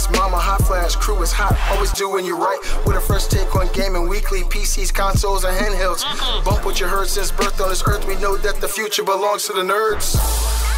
fast, mama hot flash, crew is hot, always doing you right. With a fresh take on gaming weekly, PCs, consoles, and handhelds. Bump what you heard since birth on this earth, we know that the future belongs to the nerds.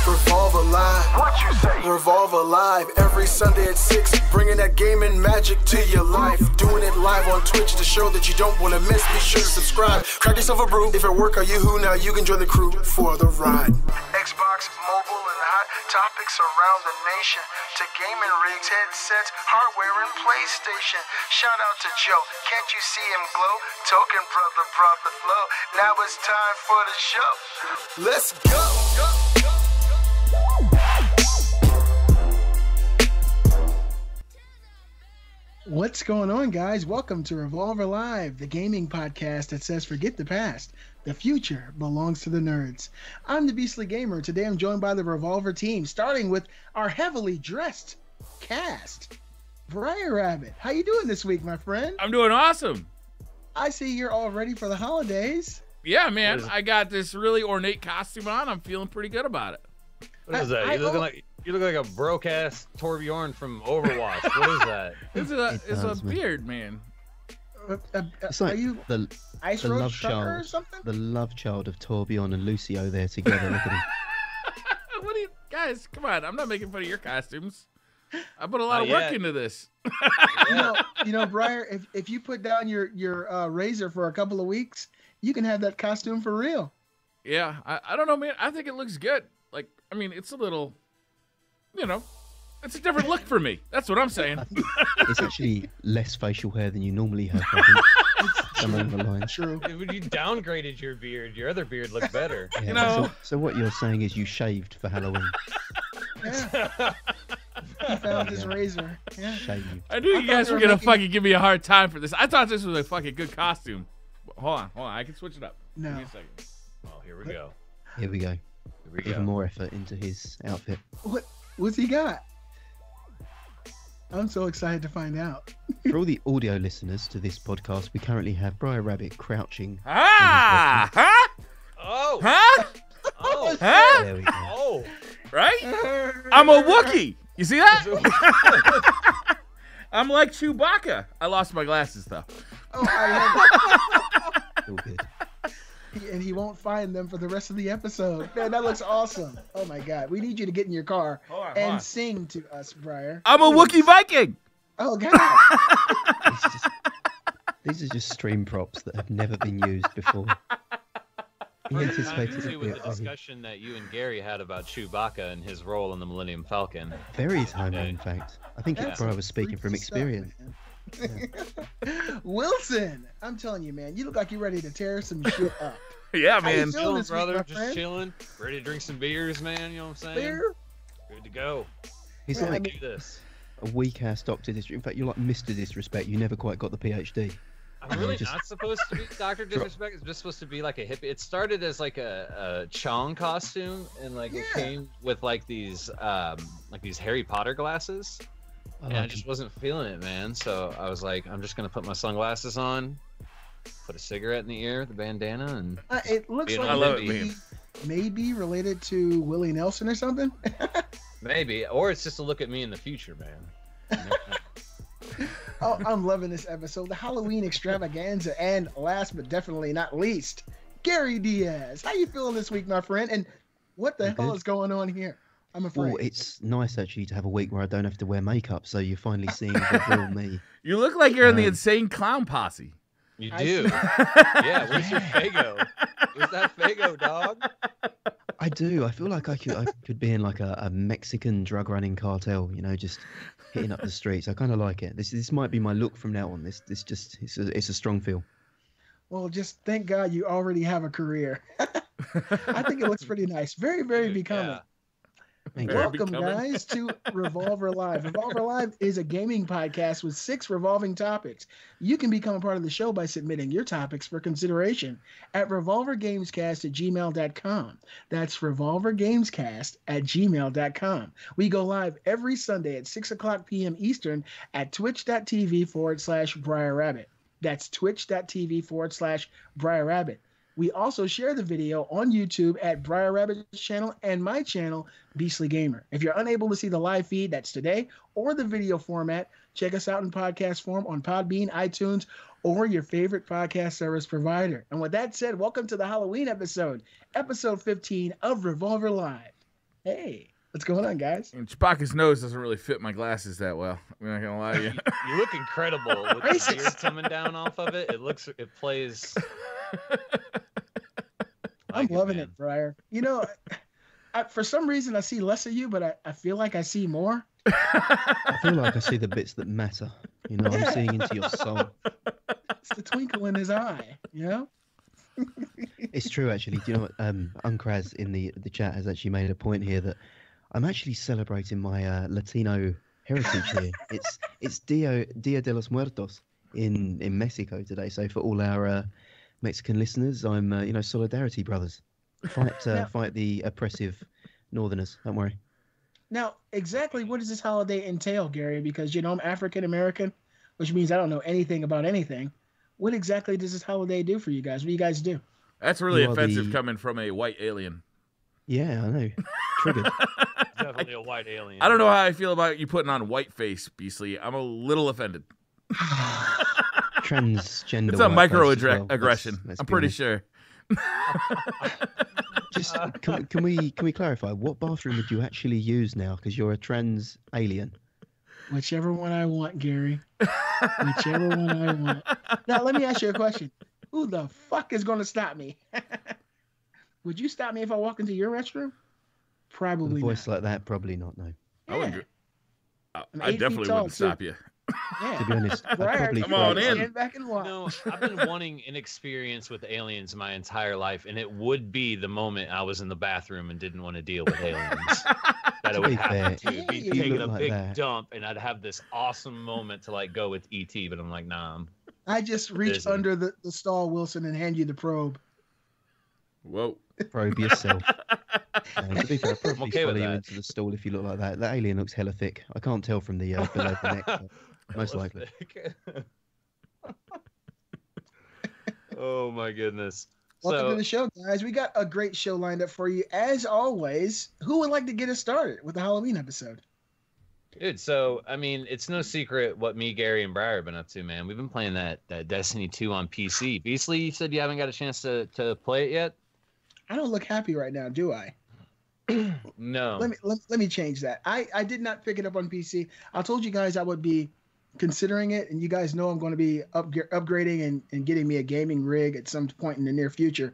Revolver Live, what you say? Revolver Live, every Sunday at 6, bringing that gaming magic to your life. Doing it live on Twitch to show that you don't want to miss. Be sure to subscribe, crack yourself a brew. If at work or you who, now you can join the crew for the ride. Xbox, mobile, and hot topics around the nation. To gaming rigs, headsets, hardware, and PlayStation. Shout out to Joe, can't you see him glow? Token brother brought the flow. Now it's time for the show. Let's go. What's going on, guys? Welcome to Revolver Live, the gaming podcast that says forget the past. The future belongs to the nerds. I'm the Beastly Gamer. Today I'm joined by the Revolver team, starting with our heavily dressed cast. Briar Rabbit, how you doing this week, my friend? I'm doing awesome. I see you're all ready for the holidays. Yeah, man. I got this really ornate costume on. I'm feeling pretty good about it. What is that? You look like a broke-ass Torbjorn from Overwatch. What is that? It's a beard, man. It's like are you the love child, or something? the love child of Torbjorn and Lucio there together. Look at him. What do you guys? Come on! I'm not making fun of your costumes. I put a lot of work into this. you know, Briar. If you put down your razor for a couple of weeks, you can have that costume for real. Yeah, I don't know, man. I think it looks good. Like, I mean, it's a little, it's a different look for me. That's what I'm saying. It's actually less facial hair than you normally have. Somewhere on the line. True. When you downgraded your beard, your other beard looked better. Yeah, so what you're saying is you shaved for Halloween. Yeah. He found his razor. Yeah. Shaved. I knew you guys were gonna fucking give me a hard time for this. I thought this was a fucking good costume. Hold on. I can switch it up. No. Give me a second. Well, here we go. Here we go. Even more effort into his outfit. What's he got? I'm so excited to find out. For all the audio listeners to this podcast, we currently have Briar Rabbit crouching. Ah! Huh? Oh! Huh? Oh! Huh? There we go. Oh! Right? I'm a Wookiee. You see that? I'm like Chewbacca. I lost my glasses though. Oh, I love it. All good. And he won't find them for the rest of the episode. Man, that looks awesome. Oh my God. We need you to get in your car and sing to us, Briar. I'm a Wookiee Viking. Oh God. These are just stream props that have never been used before. He anticipated it with the discussion that you and Gary had about Chewbacca and his role in the Millennium Falcon. Very timely, in fact. I think Briar was speaking from experience. Wilson, I'm telling you, man, you look like you're ready to tear some shit up. Yeah, How you man. feeling this brother, week, my just friend? chilling, ready to drink some beers, man. You know what I'm saying? Beer? Good to go. He's Yeah, like Do this. a weak-ass Dr. Disrespect. In fact, you're like Mr. Disrespect. You never quite got the PhD. I'm really just- not supposed to be Dr. Disrespect. It's just supposed to be like a hippie. It started as like a Chong costume, and like it came with like these Harry Potter glasses. And I just wasn't feeling it, man. So I was like, I'm just gonna put my sunglasses on, put a cigarette in the ear, the bandana, and It looks You like know, I love it, maybe, maybe related to Willie Nelson or something. maybe, or it's just a look at me in the future, man. Oh, I'm loving this episode. The Halloween extravaganza, and last but definitely not least, Gary Diaz. How you feeling this week, my friend? And what the hell is going on here? I'm afraid. Oh, it's nice actually to have a week where I don't have to wear makeup, so you're finally seeing the real me. You look like you're in the Insane Clown Posse. You do. Yeah, where's your Fago? Where's that Fago, dog? I do. I feel like I could be in like a Mexican drug running cartel, just hitting up the streets. I kind of like it. This might be my look from now on. It's a strong feel. Well, just thank God you already have a career. I think it looks pretty nice. Very, very becoming. Yeah. Thank you. Welcome, guys, to Revolver Live. Revolver Live is a gaming podcast with 6 revolving topics. You can become a part of the show by submitting your topics for consideration at revolvergamescast@gmail.com. That's revolvergamescast@gmail.com. We go live every Sunday at 6 o'clock p.m. Eastern at twitch.tv/BriarRabbit. That's twitch.tv/BriarRabbit. We also share the video on YouTube at Briar Rabbit's channel and my channel, Beastly Gamer. If you're unable to see the live feed, that's today, or the video format, check us out in podcast form on Podbean, iTunes, or your favorite podcast service provider. And with that said, welcome to the Halloween episode 15 of Revolver Live. Hey, what's going on, guys? And Chewbacca's nose doesn't really fit my glasses that well. I'm not gonna lie to you. You look incredible with the beard coming down off of it. It plays. I'm loving it, Briar. You know, for some reason I see less of you, but I feel like I see more. I feel like I see the bits that matter. You know, I'm seeing into your soul. It's the twinkle in his eye, you know? It's true, actually. Do you know what? Unkraz in the chat has actually made a point here that I'm actually celebrating my Latino heritage here. It's Dia de los Muertos in Mexico today. So for all our Mexican listeners, I'm solidarity, brothers. Fight the oppressive Northerners. Don't worry. Now, exactly what does this holiday entail, Gary? Because I'm African American, which means I don't know anything about anything. What exactly does this holiday do for you guys? What do you guys do? That's really offensive coming from a white alien. Yeah, I know. Triggered. Definitely a white alien. I don't know how I feel about you putting on white face, Beastly. I'm a little offended. Transgender. It's a microaggression. Let's I'm be pretty honest. sure. Just can we clarify what bathroom would you actually use now? Because you're a trans alien. Whichever one I want, Gary. Whichever one I want. Now, let me ask you a question. Who the fuck is going to stop me? Would you stop me if I walk into your restroom? Probably With a voice not. like that, probably not, no. I wouldn't. I'm I 8 feet definitely tall, wouldn't stop too. you. Yeah. To be honest, I'd Briar, probably come on in. stand back and watch. No, I've been wanting an experience with aliens my entire life, and it would be the moment I was in the bathroom and didn't want to deal with aliens. That I would be have fair, to be you taking a look like big that. dump, and I'd have this awesome moment to like go with ET, but I'm like, nah. I just reach Busy. under the stall, Wilson, and hand you the probe. Whoa. Probe yourself. To be fair, I'd probably okay with follow you that. into the stall if you look like that. That alien looks hella thick. I can't tell from the below the neck. But most likely. Oh my goodness. Welcome to So the show, guys. We got a great show lined up for you. As always, who would like to get us started with the Halloween episode? dude, so I mean, it's no secret what me, Gary, and Briar have been up to, man. We've been playing that Destiny 2 on PC. Beastly, you said you haven't got a chance to play it yet? I don't look happy right now, do I? No. Let me change that. I did not pick it up on PC. I told you guys I would be considering it, and you guys know I'm going to be upgrading and getting me a gaming rig at some point in the near future.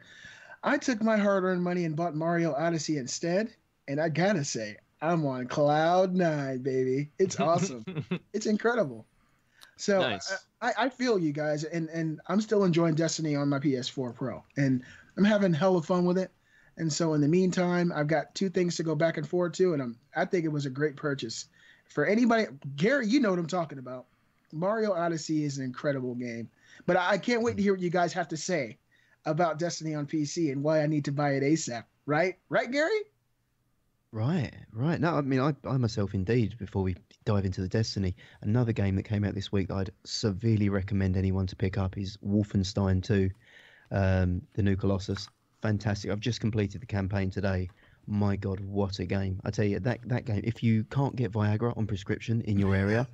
I took my hard-earned money and bought Mario Odyssey instead, and I gotta say, I'm on cloud 9, baby. It's awesome. It's incredible. So Nice. I feel you guys, and I'm still enjoying Destiny on my PS4 Pro, and I'm having hella fun with it. And so in the meantime, I've got 2 things to go back and forth to, and I think it was a great purchase. For anybody, Gary, you know what I'm talking about. Mario Odyssey is an incredible game. But I can't wait to hear what you guys have to say about Destiny on PC and why I need to buy it ASAP. Right? Right, Gary? Right. No, I mean, I myself, indeed, before we dive into the Destiny, another game that came out this week that I'd severely recommend anyone to pick up is Wolfenstein 2, the new Colossus. Fantastic. I've just completed the campaign today. My God, what a game. I tell you, that game, if you can't get Viagra on prescription in your area,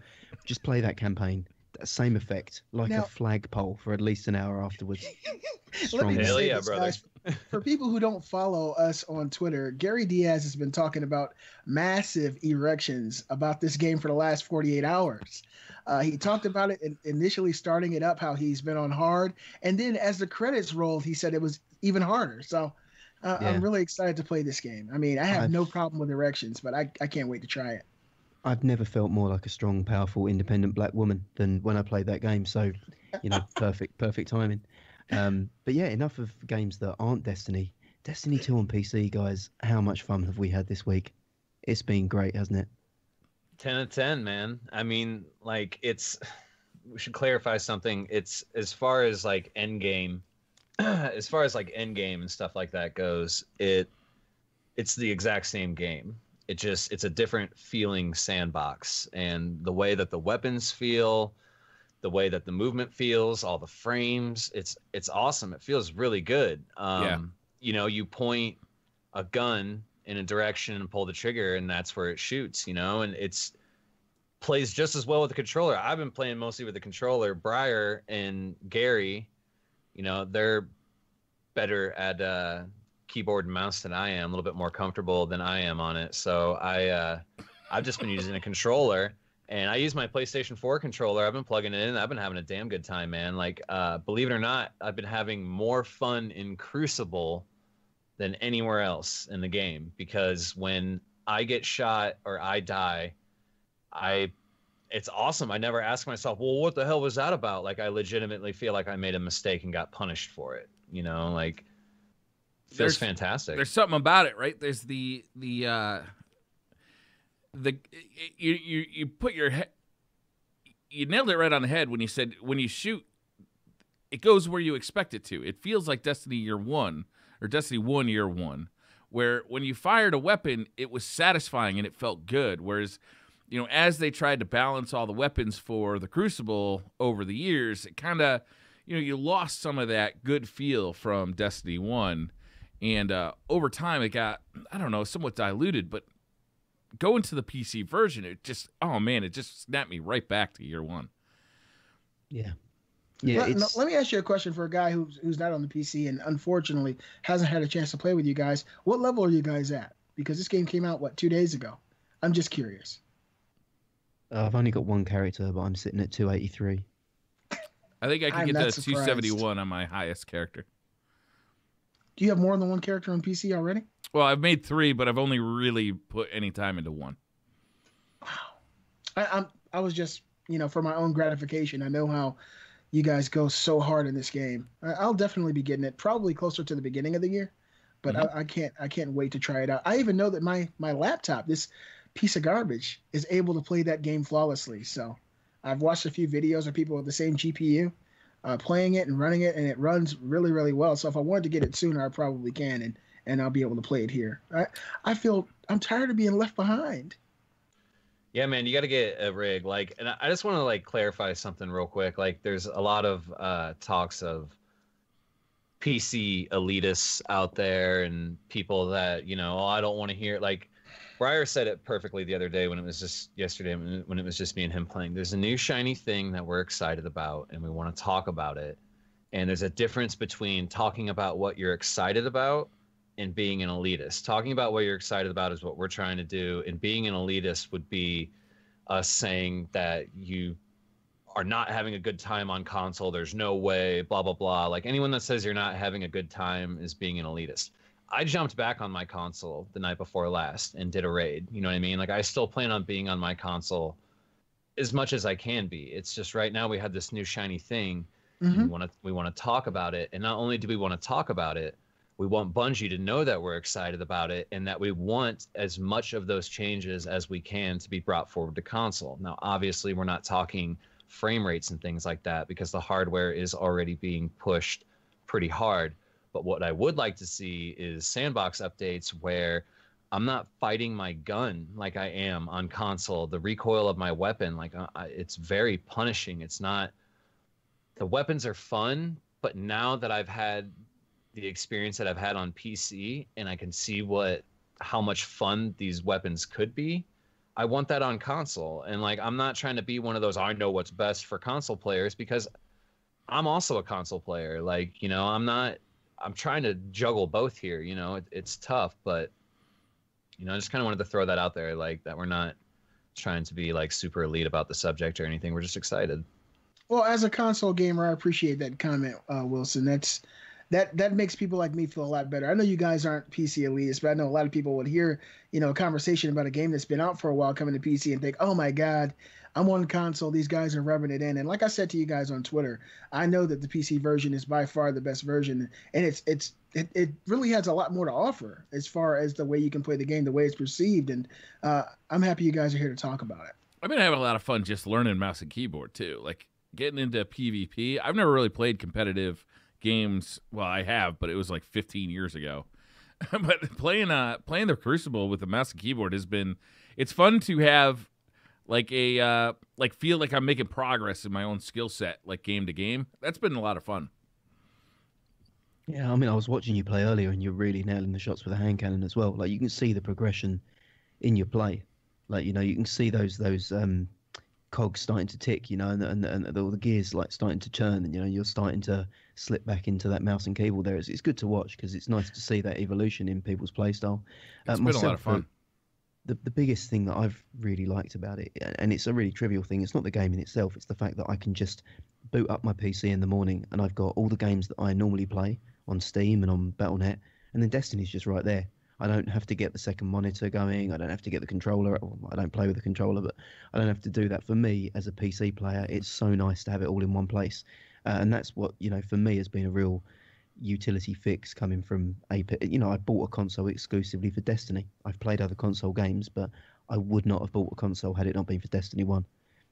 just play that campaign. That same effect, like Now- a flagpole for at least an hour afterwards. Let Strong me game. just Hell say yeah, this, brother. guys. For people who don't follow us on Twitter, Gary Diaz has been talking about massive erections about this game for the last 48 hours. He talked about it initially starting it up, how he's been on hard. And then as the credits rolled, he said it was even harder. So Yeah. I'm really excited to play this game. I mean, I have I've- no problem with erections, but I can't wait to try it. I've never felt more like a strong, powerful, independent black woman than when I played that game. So, perfect timing. But yeah, enough of games that aren't Destiny. Destiny 2 on PC, guys. How much fun have we had this week? It's been great, hasn't it? 10 of 10, man. I mean, like, we should clarify something. It's as far as like end game and stuff like that goes, it's the exact same game. It's a different feeling sandbox, and the way that the weapons feel, the way that the movement feels, all the frames. It's awesome. It feels really good. You know, you point a gun in a direction and pull the trigger, and that's where it shoots, you know, and it's plays just as well with the controller. I've been playing mostly with the controller. Briar and Gary, you know, they're better at keyboard and mouse than I am, a little bit more comfortable than I am on it. So I've just been using a controller, and I use my PlayStation 4 controller. I've been plugging it in. I've been having a damn good time, man. Like, believe it or not, I've been having more fun in Crucible than anywhere else in the game, because when I get shot or I die, it's awesome. I never ask myself, well, what the hell was that about? Like, I legitimately feel like I made a mistake and got punished for it. You know, like, feels fantastic. There's something about it, right? There's you put your head, you nailed it right on the head when you said, when you shoot, it goes where you expect it to. It feels like Destiny Year 1 or Destiny 1 Year 1, where when you fired a weapon, it was satisfying and it felt good. Whereas, you know, as they tried to balance all the weapons for the Crucible over the years, it kind of, you know, you lost some of that good feel from Destiny 1. And over time, it got, I don't know, somewhat diluted. But going to the PC version, it just, oh man, it just snapped me right back to Year 1. Yeah. Yeah, let me ask you a question for a guy who's not on the PC and unfortunately hasn't had a chance to play with you guys. What level are you guys at? Because this game came out, what, 2 days ago? I'm just curious. I've only got one character, but I'm sitting at 283. I think I can get to 271 on my highest character. Do you have more than one character on PC already? Well, I've made 3, but I've only really put any time into 1. Wow. I was just, you know, for my own gratification. I know how you guys go so hard in this game. I'll definitely be getting it probably closer to the beginning of the year, but I can't wait to try it out. I even know that my laptop, this piece of garbage, is able to play that game flawlessly. So I've watched a few videos of people with the same GPU playing it and running it, and it runs really, really well. So if I wanted to get it sooner, I probably can, and I'll be able to play it here. I feel I'm tired of being left behind. Yeah, man, you got to get a rig. Like, and I just want to like clarify something real quick. Like, there's a lot of talks of PC elitists out there and people that, you know, oh, I don't want to hear. Like, Briar said it perfectly the other day when it was just yesterday when it was just me and him playing. There's a new shiny thing that we're excited about, and we want to talk about it. And there's a difference between talking about what you're excited about and being an elitist. Talking about what you're excited about is what we're trying to do, and being an elitist would be us saying that you are not having a good time on console. There's no way, blah, blah, blah. Like, anyone that says you're not having a good time is being an elitist. I jumped back on my console the night before last and did a raid. You know what I mean? Like, I still plan on being on my console as much as I can be. It's just right now we have this new shiny thing. And we want to talk about it. And not only do we want to talk about it, we want Bungie to know that we're excited about it and that we want as much of those changes as we can to be brought forward to console. Now, obviously, we're not talking frame rates and things like that because the hardware is already being pushed pretty hard. But what I would like to see is sandbox updates where I'm not fighting my gun like I am on console. The recoil of my weapon, like it's very punishing. It's not, the weapons are fun, but now that I've had the experience that I've had on PC and I can see how much fun these weapons could be, I want that on console. And like, I'm not trying to be one of those, I know what's best for console players, because I'm also a console player. Like, you know, I'm trying to juggle both here, you know, it's tough, but you know, I just kind of wanted to throw that out there, like that we're not trying to be like super elite about the subject or anything. We're just excited. Well, as a console gamer, I appreciate that comment, Wilson. That makes people like me feel a lot better. I know you guys aren't PC elitists, but I know a lot of people would hear, you know, a conversation about a game that's been out for a while coming to PC and think, oh my God, I'm on console. These guys are rubbing it in. And like I said to you guys on Twitter, I know that the PC version is by far the best version, and it really has a lot more to offer as far as the way you can play the game, the way it's perceived. And I'm happy you guys are here to talk about it. I've been having a lot of fun just learning mouse and keyboard too, like getting into PvP. I've never really played competitive games. Well, I have, but it was like 15 years ago. But playing the Crucible with the mouse and keyboard has been, it's fun to have like feel like I'm making progress in my own skill set, like game to game. That's been a lot of fun. Yeah, I mean, I was watching you play earlier, and you're really nailing the shots with a hand cannon as well. Like you can see the progression in your play. Like you can see those cogs starting to tick, and all the gears like starting to churn, and you're starting to slip back into that mouse and keyboard there. It's good to watch because it's nice to see that evolution in people's play style. It's been a lot of fun. The biggest thing that I've really liked about it, and it's a really trivial thing, it's not the game in itself, it's the fact that I can just boot up my PC in the morning and I've got all the games that I normally play on Steam and on Battle.net, and then Destiny's just right there. I don't have to get the second monitor going. I don't have to get the controller. Well, I don't play with the controller, but I don't have to do that. For me, as a PC player, it's so nice to have it all in one place. And that's what, for me has been a real utility fix coming from I bought a console exclusively for Destiny. I've played other console games, but I would not have bought a console had it not been for Destiny 1.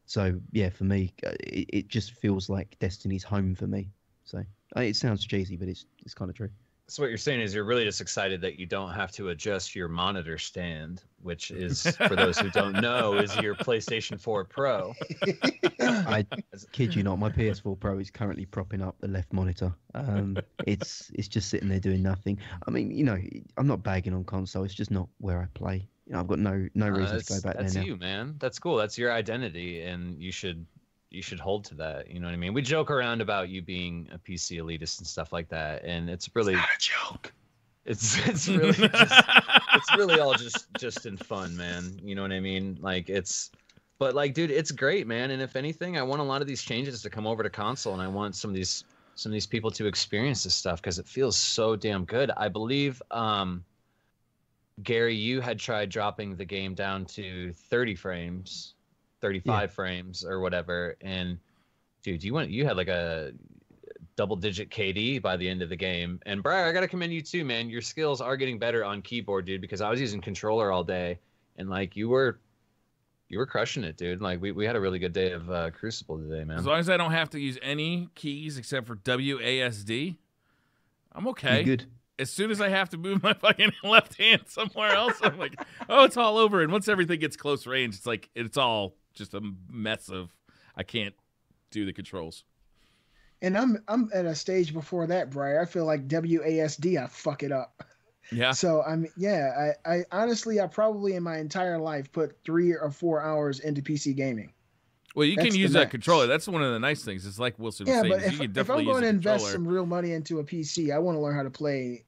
So, yeah, for me, it just feels like Destiny's home for me. So, it sounds cheesy, but it's kind of true. So what you're saying is you're really just excited that you don't have to adjust your monitor stand, which is, for those who don't know, is your PlayStation 4 Pro. I kid you not, my PS4 Pro is currently propping up the left monitor. It's just sitting there doing nothing. I mean, I'm not bagging on console. It's just not where I play. I've got no reason to go back there now. That's you, man. That's cool. That's your identity, and you should hold to that. You know what I mean? We joke around about you being a PC elitist and stuff like that, and it's really Not a joke. It's really it's really all just in fun, man. You know what I mean? But dude, it's great, man. And if anything, I want a lot of these changes to come over to console, and I want some of these people to experience this stuff because it feels so damn good. I believe Gary, you had tried dropping the game down to 30 frames. 35 frames or whatever, and dude, you had like a double-digit KD by the end of the game. And Briar, I gotta commend you too, man. Your skills are getting better on keyboard, dude, because I was using controller all day, and you were crushing it, dude. We had a really good day of Crucible today, man. As long as I don't have to use any keys except for WASD, I'm okay. You're good. As soon as I have to move my fucking left hand somewhere else, I'm like, oh, it's all over. And once everything gets close range, it's all just a mess of I can't do the controls. And I'm at a stage before that, Briar. I feel like WASD, I fuck it up. Yeah. So I honestly, I probably in my entire life put 3 or 4 hours into PC gaming. Well, you can use that controller. That's one of the nice things. It's like Wilson was saying. But you can if definitely I'm going to use invest some real money into a PC, I want to learn how to play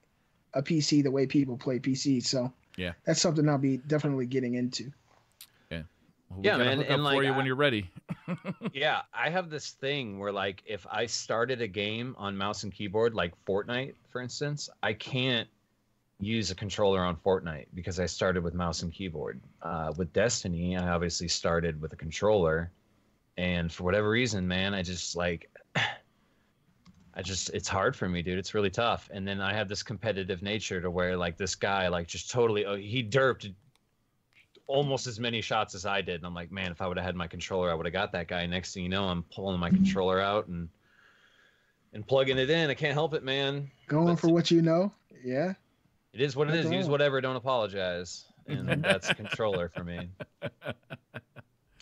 a PC the way people play PC. So yeah, that's something I'll be definitely getting into. Well, yeah, man, and for you when you're ready. Yeah, I have this thing where if I started a game on mouse and keyboard, like Fortnite, for instance, I can't use a controller on Fortnite because I started with mouse and keyboard. With Destiny, I obviously started with a controller, and for whatever reason, man, it's hard for me, dude. It's really tough. And then I have this competitive nature to where this guy just totally he derped almost as many shots as I did, and I'm like, man, if I would have had my controller, I would have got that guy. Next thing you know, I'm pulling my controller out and plugging it in. I can't help it, man. Going for what you know. Yeah. It is what it is. Use whatever, don't apologize. And that's a controller for me.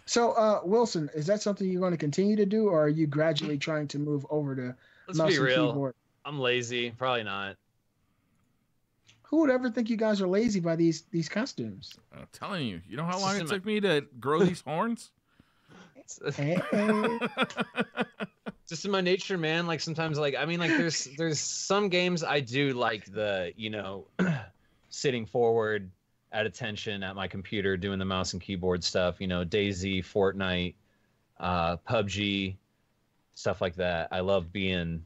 So, Wilson, is that something you're going to continue to do, or are you gradually trying to move over to mouse and keyboard? I'm lazy. Probably not. Who would ever think you guys are lazy by these costumes? I'm telling you. You know how long it took me to grow these horns? Hey. Just in my nature, man. Sometimes, there's some games I do the, sitting forward at attention at my computer doing the mouse and keyboard stuff. DayZ, Fortnite, PUBG, stuff like that. I love being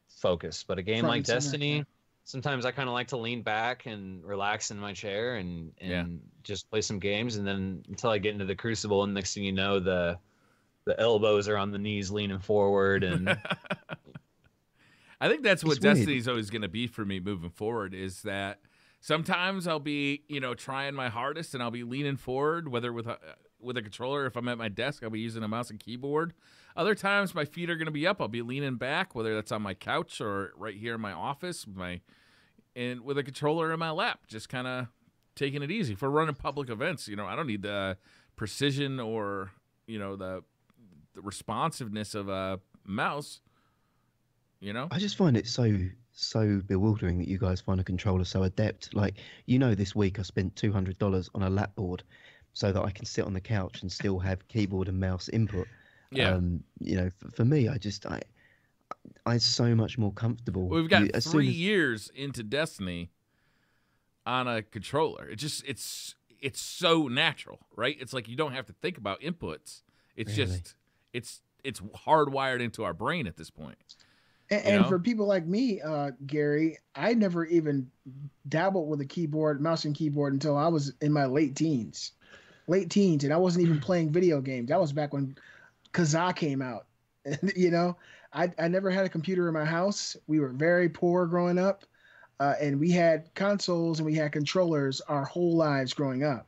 focused. But a game like Destiny, sometimes I kind of like to lean back and relax in my chair and just play some games, and then until I get into the Crucible, and next thing you know, the elbows are on the knees leaning forward, and I think that's what Destiny's always going to be for me moving forward, is that sometimes I'll be, trying my hardest and I'll be leaning forward, whether with a controller. If I'm at my desk, I'll be using a mouse and keyboard. Other times my feet are going to be up. I'll be leaning back, whether that's on my couch or right here in my office with a controller in my lap, just kind of taking it easy. For running public events, I don't need to precision or the responsiveness of a mouse. I just find it so bewildering that you guys find a controller so adept. Like, this week I spent $200 on a lap board so that I can sit on the couch and still have keyboard and mouse input. Yeah. For me, I'm so much more comfortable. We've got 3 years into Destiny on a controller. It's so natural, right? It's like you don't have to think about inputs. It's Really? it's hardwired into our brain at this point. And for people like me, Gary, I never even dabbled with a mouse and keyboard until I was in my late teens, and I wasn't even playing video games. That was back when Kazaa came out. I never had a computer in my house. We were very poor growing up, and we had consoles and we had controllers our whole lives growing up.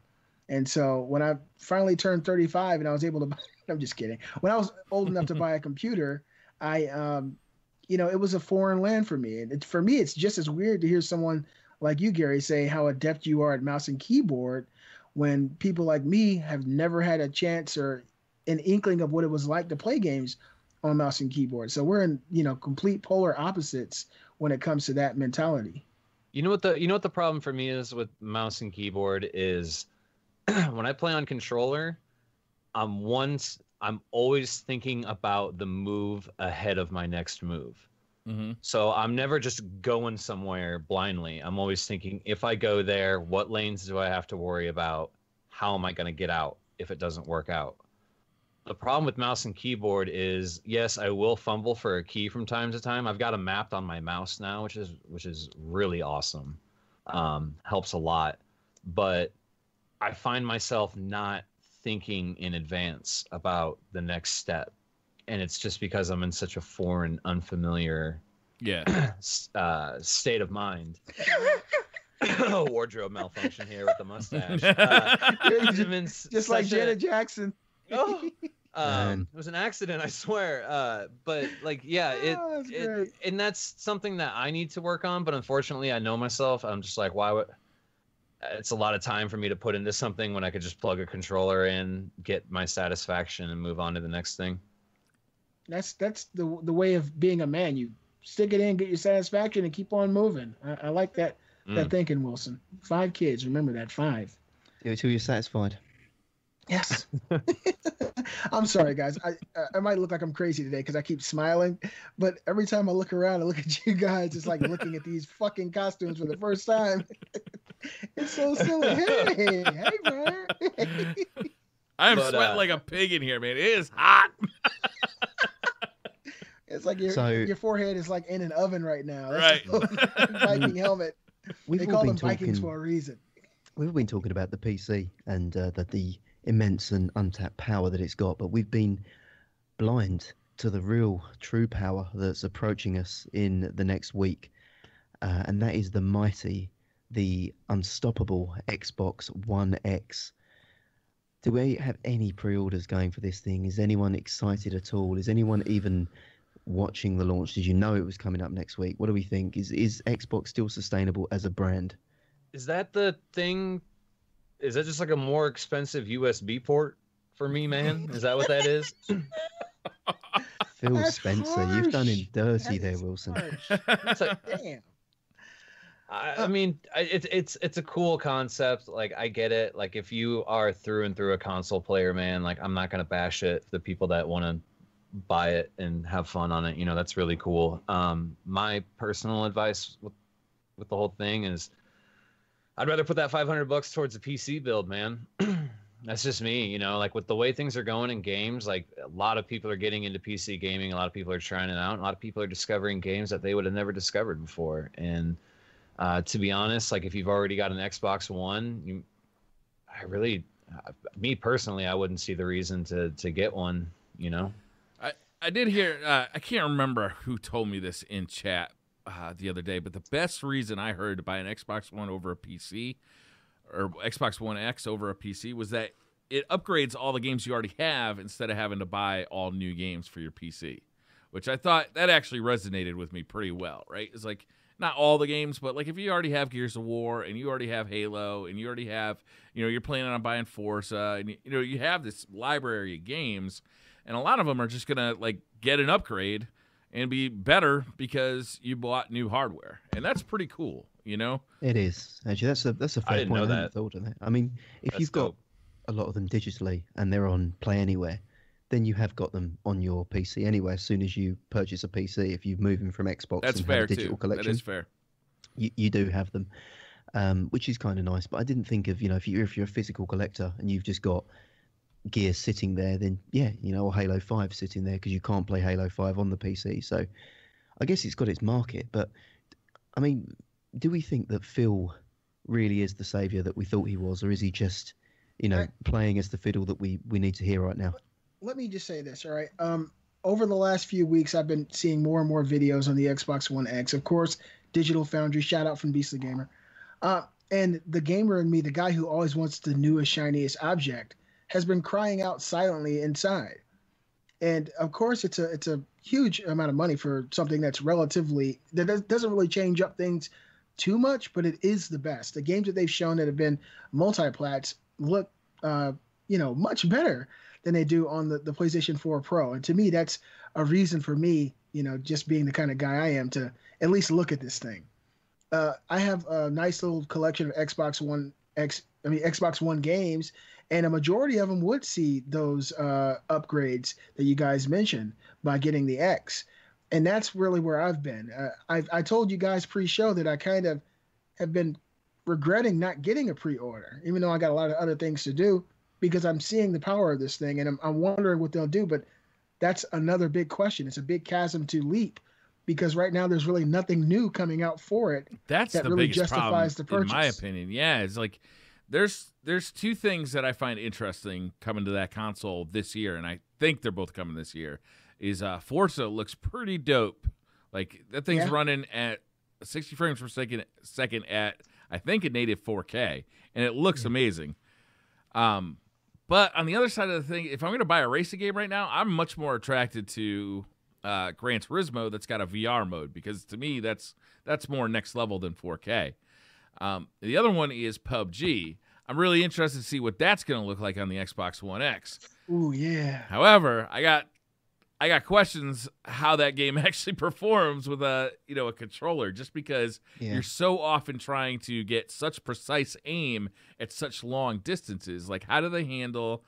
And so when I finally turned 35 and I was able to buy, I'm just kidding. When I was old enough to buy a computer, it was a foreign land for me. And for me, it's just as weird to hear someone like you, Gary, say how adept you are at mouse and keyboard when people like me have never had a chance or an inkling of what it was like to play games on mouse and keyboard. So we're in, complete polar opposites when it comes to that mentality. You know what the problem for me is with mouse and keyboard is when I play on controller, I'm always thinking about the move ahead of my next move. Mm-hmm. So I'm never just going somewhere blindly. I'm always thinking, if I go there, what lanes do I have to worry about? How am I going to get out if it doesn't work out? The problem with mouse and keyboard is, yes, I will fumble for a key from time to time. I've got them mapped on my mouse now, which is really awesome. Helps a lot. But I find myself not thinking in advance about the next step, and it's just because I'm in such a foreign, unfamiliar state of mind. Wardrobe malfunction here with the mustache. Just like Janet Jackson. It was an accident, I swear. But and that's something that I need to work on. But unfortunately, I know myself. I'm just like, why would? It's a lot of time for me to put into something when I could just plug a controller in, get my satisfaction, and move on to the next thing. That's the way of being a man. You stick it in, get your satisfaction, and keep on moving. I like that thinking, Wilson. 5 kids, remember that, 5. Do it till you're satisfied. Yes. I'm sorry, guys. I might look like I'm crazy today because I keep smiling, but every time I look around, I look at you guys, it's like looking at these fucking costumes for the first time. It's so silly. Hey, Briar. I'm sweating like a pig in here, man. It is hot. It's like your forehead is like in an oven right now. That's Right. Viking helmet. They call them Vikings for a reason. We've been talking about the PC and the immense and untapped power that it's got, but we've been blind to the real, true power that's approaching us in the next week, and that is the mighty, the unstoppable Xbox One X. Do we have any pre-orders going for this thing? Is anyone excited at all? Is anyone even watching the launch? Did you know it was coming up next week? What do we think? Is Xbox still sustainable as a brand? Is that the thing? Is that just like a more expensive USB port for me, man? Is that what that is? Phil That's Spencer, harsh. you've done him dirty That there, is Wilson. harsh. Damn. I mean, it's a cool concept. Like, I get it. Like, if you are through and through a console player, man, like, I'm not gonna bash it. The people that want to buy it and have fun on it, that's really cool. My personal advice with the whole thing is, I'd rather put that $500 towards a PC build, man. That's just me, like with the way things are going in games, like a lot of people are getting into PC gaming. A lot of people are trying it out. A lot of people are discovering games that they would have never discovered before. And to be honest, like if you've already got an Xbox One, me personally, I wouldn't see the reason to get one, I did hear, I can't remember who told me this in chat the other day, but the best reason I heard to buy an Xbox One over a PC or Xbox One X over a PC was that it upgrades all the games you already have instead of having to buy all new games for your PC, which I thought that actually resonated with me pretty well, right? It's like, not all the games, but like if you already have Gears of War and you already have Halo and you already have, you're planning on buying Forza and you have this library of games, and a lot of them are just gonna like get an upgrade and be better because you bought new hardware, and that's pretty cool. It is actually. That's a fair didn't point. know I hadn't that. thought of that. I mean, if you've got a lot of them digitally and they're on Play Anywhere, then you have got them on your PC anyway. As soon as you purchase a PC, if you're moving from Xbox That's and fair have a digital too. collection, That is fair. you do have them, which is kind of nice. But I didn't think of if you're a physical collector and you've just got Gear sitting there, then or Halo 5 sitting there because you can't play Halo 5 on the PC. So I guess it's got its market. But I mean, do we think that Phil really is the savior that we thought he was, or is he just playing as the fiddle that we need to hear right now? Let me just say this, all right? Over the last few weeks, I've been seeing more and more videos on the Xbox One X. Of course, Digital Foundry, shout out from Beastly Gamer. And the gamer in me, the guy who always wants the newest, shiniest object, has been crying out silently inside. And of course, it's a huge amount of money for something that doesn't really change up things too much, but it is the best. The games that they've shown that have been multi-plats look, much better than they do on the PlayStation 4 Pro. And to me, that's a reason for me, just being the kind of guy I am, to at least look at this thing. I have a nice little collection of Xbox One games, and a majority of them would see those upgrades that you guys mentioned by getting the X. And that's really where I've been. I told you guys pre-show that I kind of have been regretting not getting a pre-order, even though I got a lot of other things to do, because I'm seeing the power of this thing, and I'm wondering what they'll do. But that's another big question. It's a big chasm to leap, because right now there's really nothing new coming out for it. That's that the really biggest justifies the problem, purchase. in my opinion. Yeah, it's like there's two things that I find interesting coming to that console this year, and I think they're both coming this year. Is Forza looks pretty dope. Like that thing's running at 60 frames per second at I think a native 4K, and it looks amazing. But on the other side of the thing, if I'm going to buy a racing game right now, I'm much more attracted to Gran Turismo that's got a VR mode, because to me that's more next level than 4K. The other one is PUBG. I'm really interested to see what that's going to look like on the Xbox One X. Ooh, yeah. However, I got questions how that game actually performs with a controller, just because you're so often trying to get such precise aim at such long distances. Like, how do they handle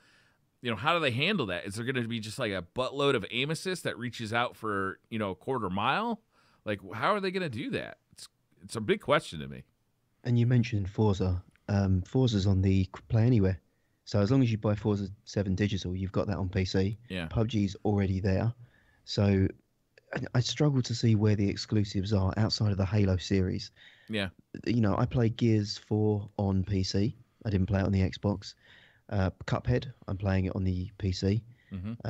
that? Is there going to be just like a buttload of aim assist that reaches out for a quarter mile? Like, how are they going to do that? It's a big question to me. And you mentioned Forza. Forza's on the Play Anywhere. So as long as you buy Forza 7 digital, you've got that on PC. Yeah. PUBG's already there. So I struggle to see where the exclusives are outside of the Halo series. Yeah. I played Gears 4 on PC. I didn't play it on the Xbox. Cuphead, I'm playing it on the PC,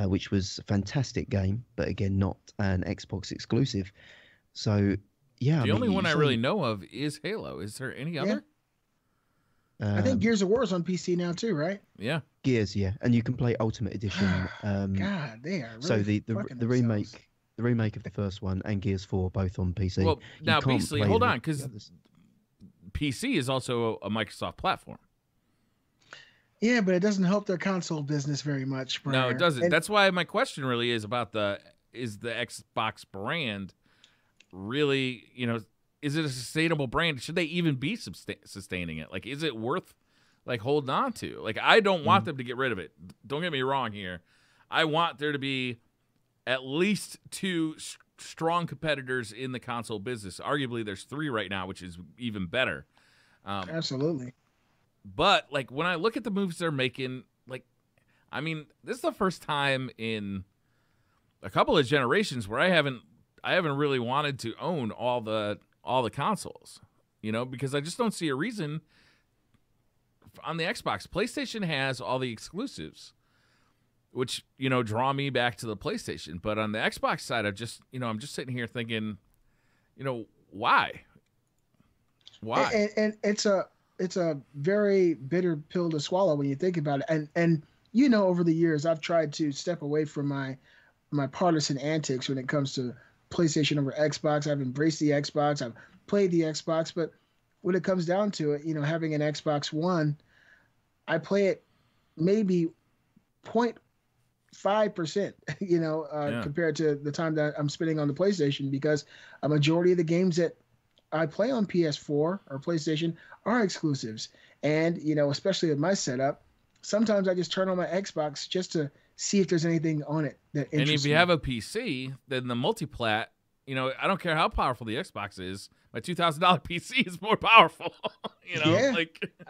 which was a fantastic game, but again, not an Xbox exclusive. So, yeah. The only one I really know of is Halo. Is there any other? I think Gears of War is on PC now too, right? Yeah. Gears, yeah, and you can play Ultimate Edition. God, they are really so the themselves. remake of the first one and Gears 4 both on PC. Well, now can't Beastly, play hold the on, because others. PC is also a Microsoft platform. Yeah, but it doesn't help their console business very much, Briar. No, it doesn't. And That's why my question really is about is the Xbox brand really, is it a sustainable brand? Should they even be sustaining it? Like, is it worth holding on to? Like, I don't want them to get rid of it. Don't get me wrong here. I want there to be at least two strong competitors in the console business. Arguably, there's 3 right now, which is even better. Absolutely. But when I look at the moves they're making, this is the first time in a couple of generations where I haven't really wanted to own all the consoles, because I just don't see a reason on the Xbox. PlayStation has all the exclusives, which, draw me back to the PlayStation. But on the Xbox side, I'm just sitting here thinking, why? Why? And it's a very bitter pill to swallow when you think about it. And over the years, I've tried to step away from my partisan antics when it comes to PlayStation over Xbox. I've embraced the Xbox. I've played the Xbox. But when it comes down to it, having an Xbox One, I play it maybe 0.5%, compared to the time that I'm spending on the PlayStation, because a majority of the games that I play on PS4 or PlayStation are exclusives. And, especially with my setup, sometimes I just turn on my Xbox just to see if there's anything on it that interests me. And if you have a PC, then the multiplat, I don't care how powerful the Xbox is, my $2,000 PC is more powerful. Yeah.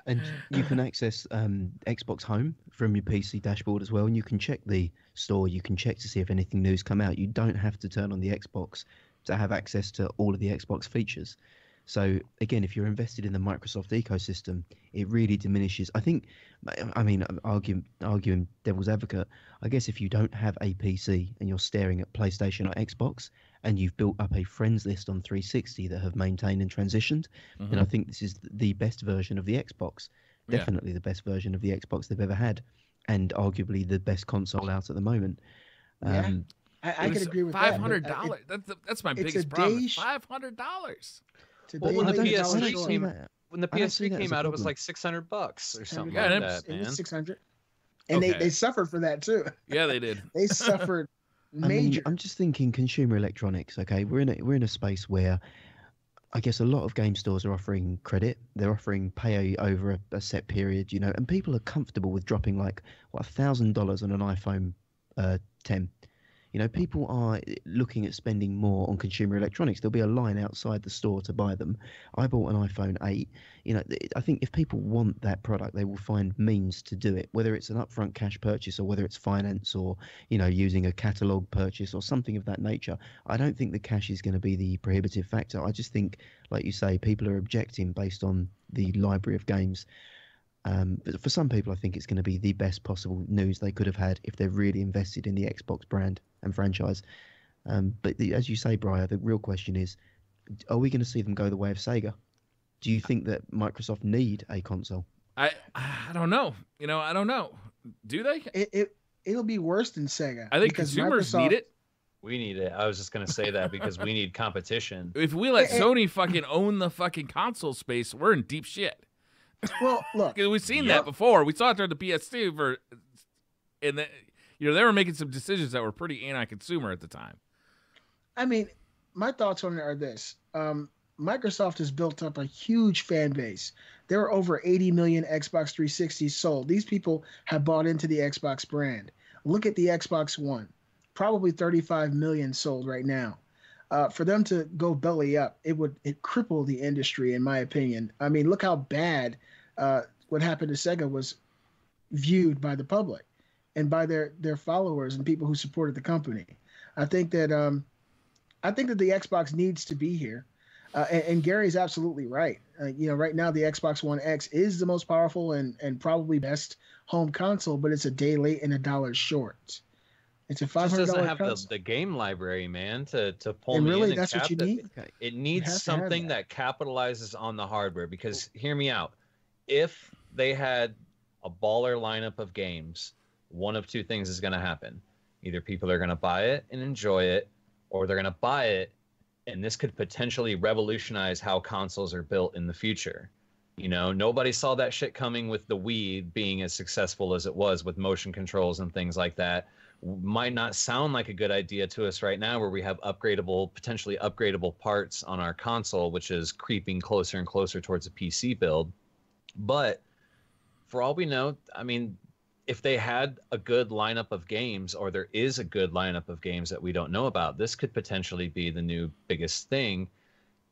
And you can access Xbox Home from your PC dashboard as well, and you can check the store. You can check to see if anything new's come out. You don't have to turn on the Xbox to have access to all of the Xbox features. So again, if you're invested in the Microsoft ecosystem, it really diminishes. Arguing devil's advocate, I guess if you don't have a PC and you're staring at PlayStation or Xbox, and you've built up a friends list on 360 that have maintained and transitioned, then I think this is the best version of the Xbox. Definitely the best version of the Xbox they've ever had, and arguably the best console out at the moment. I could agree with $500. that. That's my biggest problem. $500. Well, when the PS3 came out, it was like $600 or something like that, man. It was $600, and they suffered for that too. Yeah, they did. They suffered major. I'm just thinking consumer electronics. Okay, we're in a space where I guess a lot of game stores are offering credit. They're offering pay over a set period, and people are comfortable with dropping $1,000 on an iPhone 10. People are looking at spending more on consumer electronics. There'll be a line outside the store to buy them. I bought an iPhone 8. I think if people want that product, they will find means to do it, whether it's an upfront cash purchase or whether it's finance or, using a catalog purchase or something of that nature. I don't think the cash is going to be the prohibitive factor. I just think, like you say, people are objecting based on the library of games. But for some people, I think it's going to be the best possible news they could have had if they're really invested in the Xbox brand and franchise. But as you say, Briar, the real question is, are we going to see them go the way of Sega? Do you think that Microsoft need a console? I don't know. I don't know. Do they? It'll be worse than Sega. I think consumers need it. We need it. I was just going to say that because we need competition. If we let Sony fucking own the fucking console space, we're in deep shit. Well, look, we've seen that before. We saw it during the PS2 and they were making some decisions that were pretty anti-consumer at the time. I mean, my thoughts on it are this: Microsoft has built up a huge fan base. There are over 80 million Xbox 360s sold. These people have bought into the Xbox brand. Look at the Xbox One, probably 35 million sold right now. For them to go belly up, it cripple the industry, in my opinion. I mean, look how bad what happened to Sega was viewed by the public and by their followers and people who supported the company. I think that the Xbox needs to be here, and Gary's absolutely right. Right now the Xbox One X is the most powerful and probably best home console, but it's a day late and $1 short. It's a $500 doesn't have console. the game library, man, to pull and me really, in. that's what you need. It needs something that capitalizes on the hardware. Because hear me out, if they had a baller lineup of games, one of two things is going to happen: either people are going to buy it and enjoy it, or they're going to buy it, and this could potentially revolutionize how consoles are built in the future. Nobody saw that shit coming with the Wii being as successful as it was with motion controls and things like that. Might not sound like a good idea to us right now, where we have potentially upgradable parts on our console, which is creeping closer and closer towards a PC build. But for all we know, I mean, if they had a good lineup of games, or there is a good lineup of games that we don't know about, this could potentially be the new biggest thing.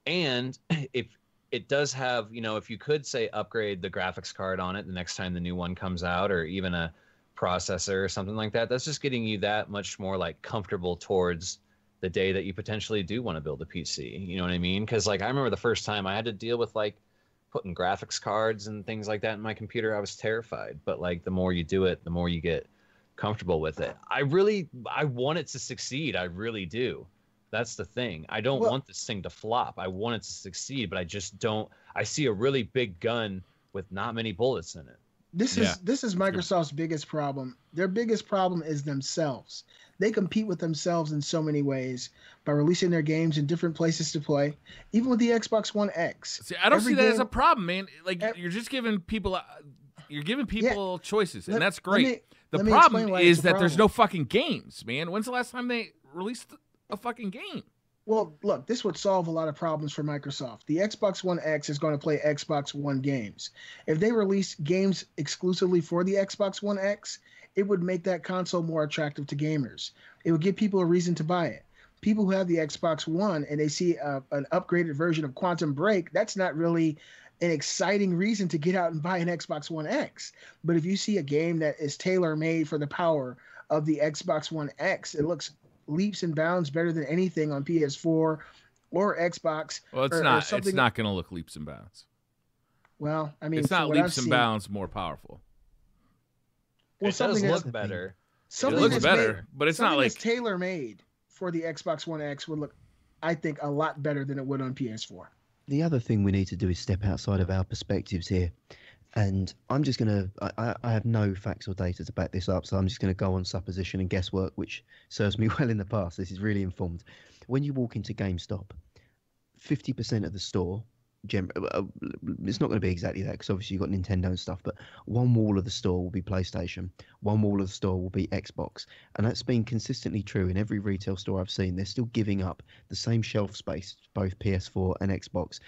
And if it does have, if you could say upgrade the graphics card on it the next time the new one comes out, or even a processor or something like that, that's just getting you that much more comfortable towards the day that you potentially do want to build a PC. You know what I mean? Because I remember the first time I had to deal with putting graphics cards and things like that in my computer, I was terrified. But the more you do it, the more you get comfortable with it. I want it to succeed. I really do. That's the thing. I don't want this thing to flop. I want it to succeed, but I just don't. I see a really big gun with not many bullets in it. This is Microsoft's biggest problem. Their biggest problem is themselves. They compete with themselves in so many ways by releasing their games in different places to play, even with the Xbox One X. See, I don't see that as a problem, man. Like you're just giving people, choices, and that's great. The problem is that there's no fucking games, man. When's the last time they released a fucking game? Well, look, this would solve a lot of problems for Microsoft. The Xbox One X is going to play Xbox One games. If they release games exclusively for the Xbox One X, it would make that console more attractive to gamers. It would give people a reason to buy it. People who have the Xbox One and they see an upgraded version of Quantum Break, that's not really an exciting reason to get out and buy an Xbox One X. But if you see a game that is tailor-made for the power of the Xbox One X, it looks leaps and bounds better than anything on PS4 or Xbox. Well, it's not. It's not going to look leaps and bounds. Well, I mean, it's not leaps and bounds more powerful. Well, it does look better. It looks better, but it's not like tailor-made for the Xbox One X would look, I think, a lot better than it would on PS4. The other thing we need to do is step outside of our perspectives here. And I'm just going to, I have no facts or data to back this up, so I'm just going to go on supposition and guesswork, which serves me well in the past. This is really informed. When you walk into GameStop, 50% of the store, it's not going to be exactly that because obviously you've got Nintendo and stuff, but one wall of the store will be PlayStation, one wall of the store will be Xbox. And that's been consistently true in every retail store I've seen. They're still giving up the same shelf space, both PS4 and Xbox.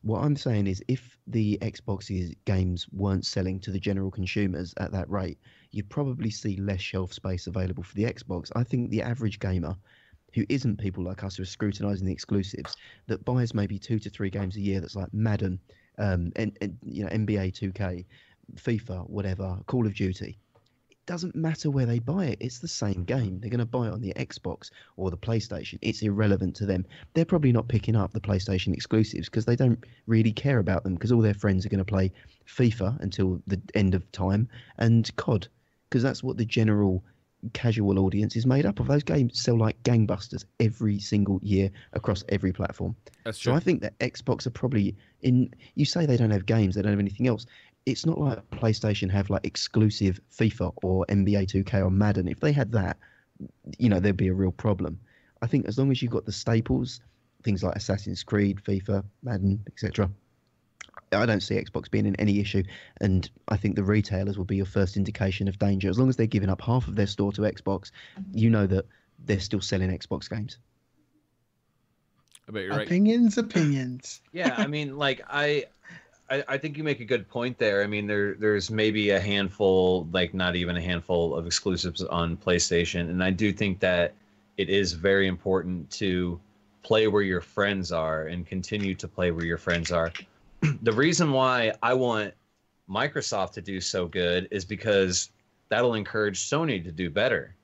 What I'm saying is if the Xbox's games weren't selling to the general consumers at that rate, you'd probably see less shelf space available for the Xbox. I think the average gamer, who isn't people like us who are scrutinising the exclusives, that buys maybe 2 to 3 games a year that's like Madden, and NBA 2K, FIFA, whatever, Call of Duty, it doesn't matter where they buy it. It's the same game. They're going to buy it on the Xbox or the PlayStation. It's irrelevant to them. They're probably not picking up the PlayStation exclusives because they don't really care about them because all their friends are going to play FIFA until the end of time and COD because that's what the general casual audience is made up of. Those games sell like gangbusters every single year across every platform. That's true. So I think that Xbox are probably in. You say they don't have games, they don't have anything else. It's not like PlayStation have like exclusive FIFA or NBA 2K or Madden. If they had that, there'd be a real problem. I think as long as you've got the staples, things like Assassin's Creed, FIFA, Madden, etc., I don't see Xbox being in any issue, and I think the retailers will be your first indication of danger. As long as they're giving up half of their store to Xbox, you know that they're still selling Xbox games. I bet you're right. Opinions. Yeah, I mean, like I think you make a good point there. I mean, there's maybe a handful, like not even a handful of exclusives on PlayStation, and I do think that it is very important to play where your friends are and continue to play where your friends are. The reason why I want Microsoft to do so good is because that'll encourage Sony to do better.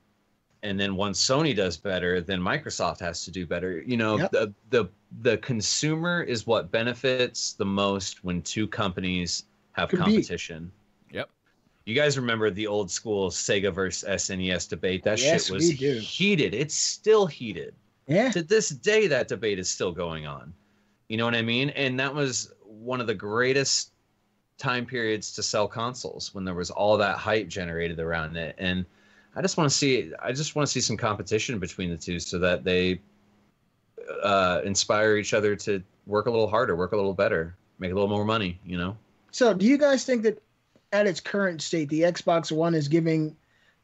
And then once Sony does better, then Microsoft has to do better. Yep. The consumer is what benefits the most when two companies have competition. Yep. You guys remember the old school Sega versus SNES debate? That shit was heated. It's still heated. Yeah. To this day, that debate is still going on. You know what I mean? And that was one of the greatest time periods to sell consoles when there was all that hype generated around it. And I just want to see some competition between the two so that they inspire each other to work a little harder, work a little better, make a little more money, So do you guys think that at its current state, the Xbox One is giving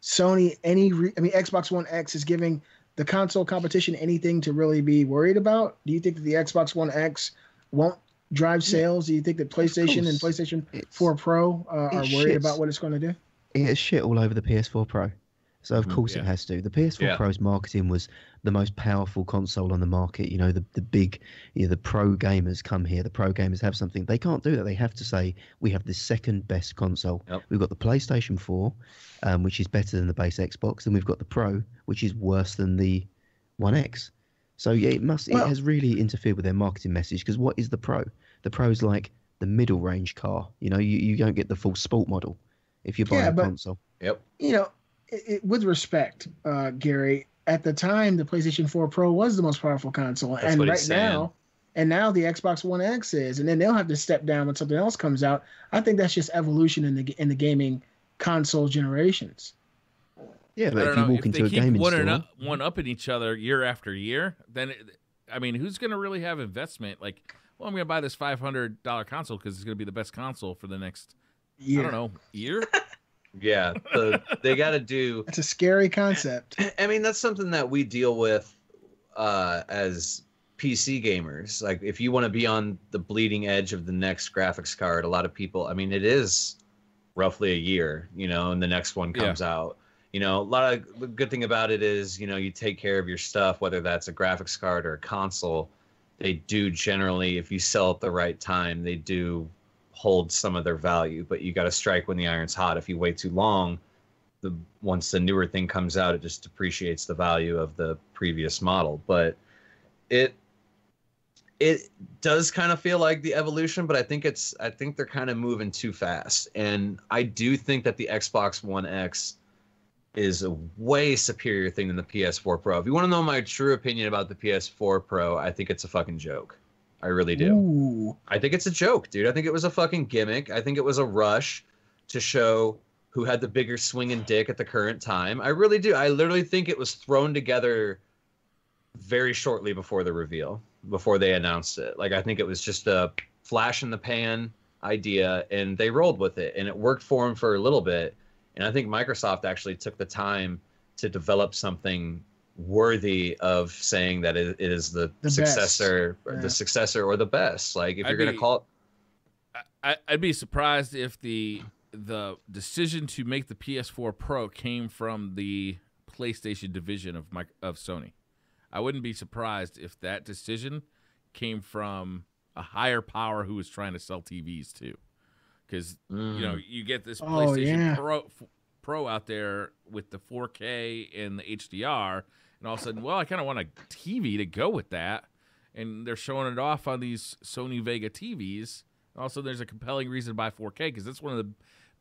Sony Xbox One X is giving the console competition anything to really be worried about? Do you think that the Xbox One X won't drive sales? Do you think that PlayStation and PlayStation 4 Pro are worried about what it's going to do? It has shit all over the PS4 Pro. So of course it has to. The PS4 Pro's marketing was the most powerful console on the market. The big, the pro gamers come here. The pro gamers have something. They can't do that. They have to say, we have the second best console. Yep. We've got the PlayStation 4, which is better than the base Xbox. And we've got the Pro, which is worse than the One X. So yeah, it has really interfered with their marketing message because what is the Pro? The Pro is like the middle range car. You don't get the full sport model if you're buying a console. Yep. With respect, Gary, at the time the PlayStation 4 Pro was the most powerful console, That's and now the Xbox One X is, and then they'll have to step down when something else comes out. I think that's just evolution in the gaming console generations. Yeah, but if you walk into a gaming store, one up in each other year after year, then I mean, who's going to really have investment? Like, well, I'm going to buy this $500 console because it's going to be the best console for the next year. I don't know, year. Yeah, they got to do. It's a scary concept. I mean, that's something that we deal with as PC gamers. Like, if you want to be on the bleeding edge of the next graphics card, a lot of people. I mean, it is roughly a year, and the next one comes out. A lot of the good thing about it is, you take care of your stuff, whether that's a graphics card or a console. They do generally, if you sell at the right time, they do hold some of their value, but you got to strike when the iron's hot. If you wait too long, once the newer thing comes out, it just depreciates the value of the previous model. But it does kind of feel like the evolution, but I think they're kind of moving too fast. And I do think that the Xbox One X is a way superior thing than the PS4 Pro. If you want to know my true opinion about the PS4 Pro, I think it's a fucking joke. I really do. Ooh. I think it's a joke, dude. I think it was a fucking gimmick. I think it was a rush to show who had the bigger swinging dick at the current time. I really do. I literally think it was thrown together very shortly before the reveal, before they announced it. Like, I think it was just a flash in the pan idea, and they rolled with it, and it worked for them for a little bit. And I think Microsoft actually took the time to develop something worthy of saying that it is the successor, the successor or the best. Like, if you're going to call it, I'd be surprised if the decision to make the PS4 Pro came from the PlayStation division of Sony. I wouldn't be surprised if that decision came from a higher power who was trying to sell TVs too. Because, you get this PlayStation Pro out there with the 4K and the HDR, and all of a sudden, well, I kind of want a TV to go with that. And they're showing it off on these Sony Vega TVs. Also, there's a compelling reason to buy 4K, because that's one of the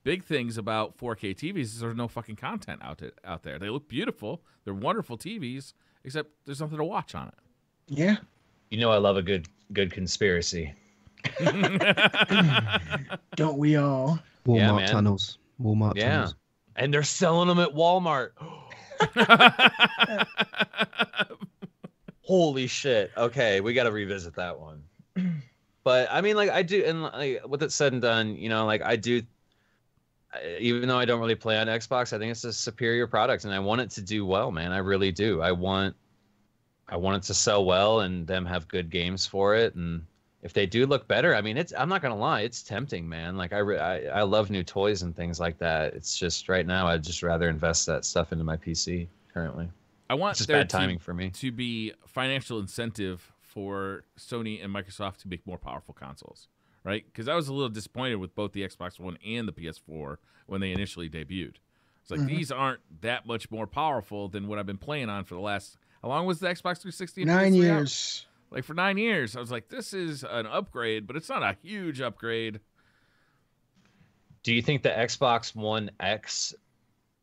big things about 4K TVs is there's no fucking content out there. They look beautiful. They're wonderful TVs, except there's nothing to watch on it. Yeah. I love a good conspiracy. Don't we all? Walmart tunnels. Walmart tunnels. And they're selling them at Walmart. Holy shit. Okay, we got to revisit that one. But I mean, like, I do, and like, with it said and done, I do, even though I don't really play on Xbox, I think it's a superior product, and I want it to do well, man. I really do. I want it to sell well and them have good games for it. And if they do look better, I mean, I'm not going to lie, it's tempting, man. Like, I love new toys and things like that. It's just right now, I'd just rather invest that stuff into my PC currently. I want it's just bad timing for me to be financial incentive for Sony and Microsoft to make more powerful consoles, right? Because I was a little disappointed with both the Xbox One and the PS4 when they initially debuted. It's like, these aren't that much more powerful than what I've been playing on for the last, how long was the Xbox 360? 9 years. Like, for 9 years, I was like, this is an upgrade, but it's not a huge upgrade. Do you think the Xbox One X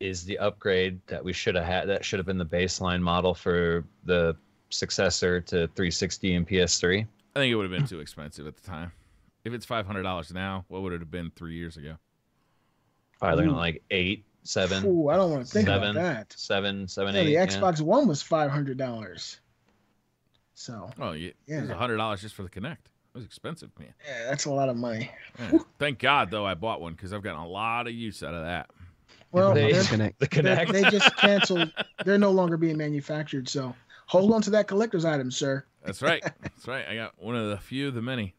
is the upgrade that we should have had? That should have been the baseline model for the successor to 360 and PS3? I think it would have been too expensive at the time. If it's $500 now, what would it have been 3 years ago? Probably looking at like 8, 7. Ooh, I don't want to think about that. 7, 8. The Xbox One was $500. So. Oh, yeah. It was $100 just for the Kinect. It was expensive, man. Yeah, that's a lot of money. Yeah. Thank God, though, I bought one, because I've gotten a lot of use out of that. Well, the Kinect. They just canceled. They're no longer being manufactured, so hold on to that collector's item, sir. That's right. That's right. I got one of the few, the many.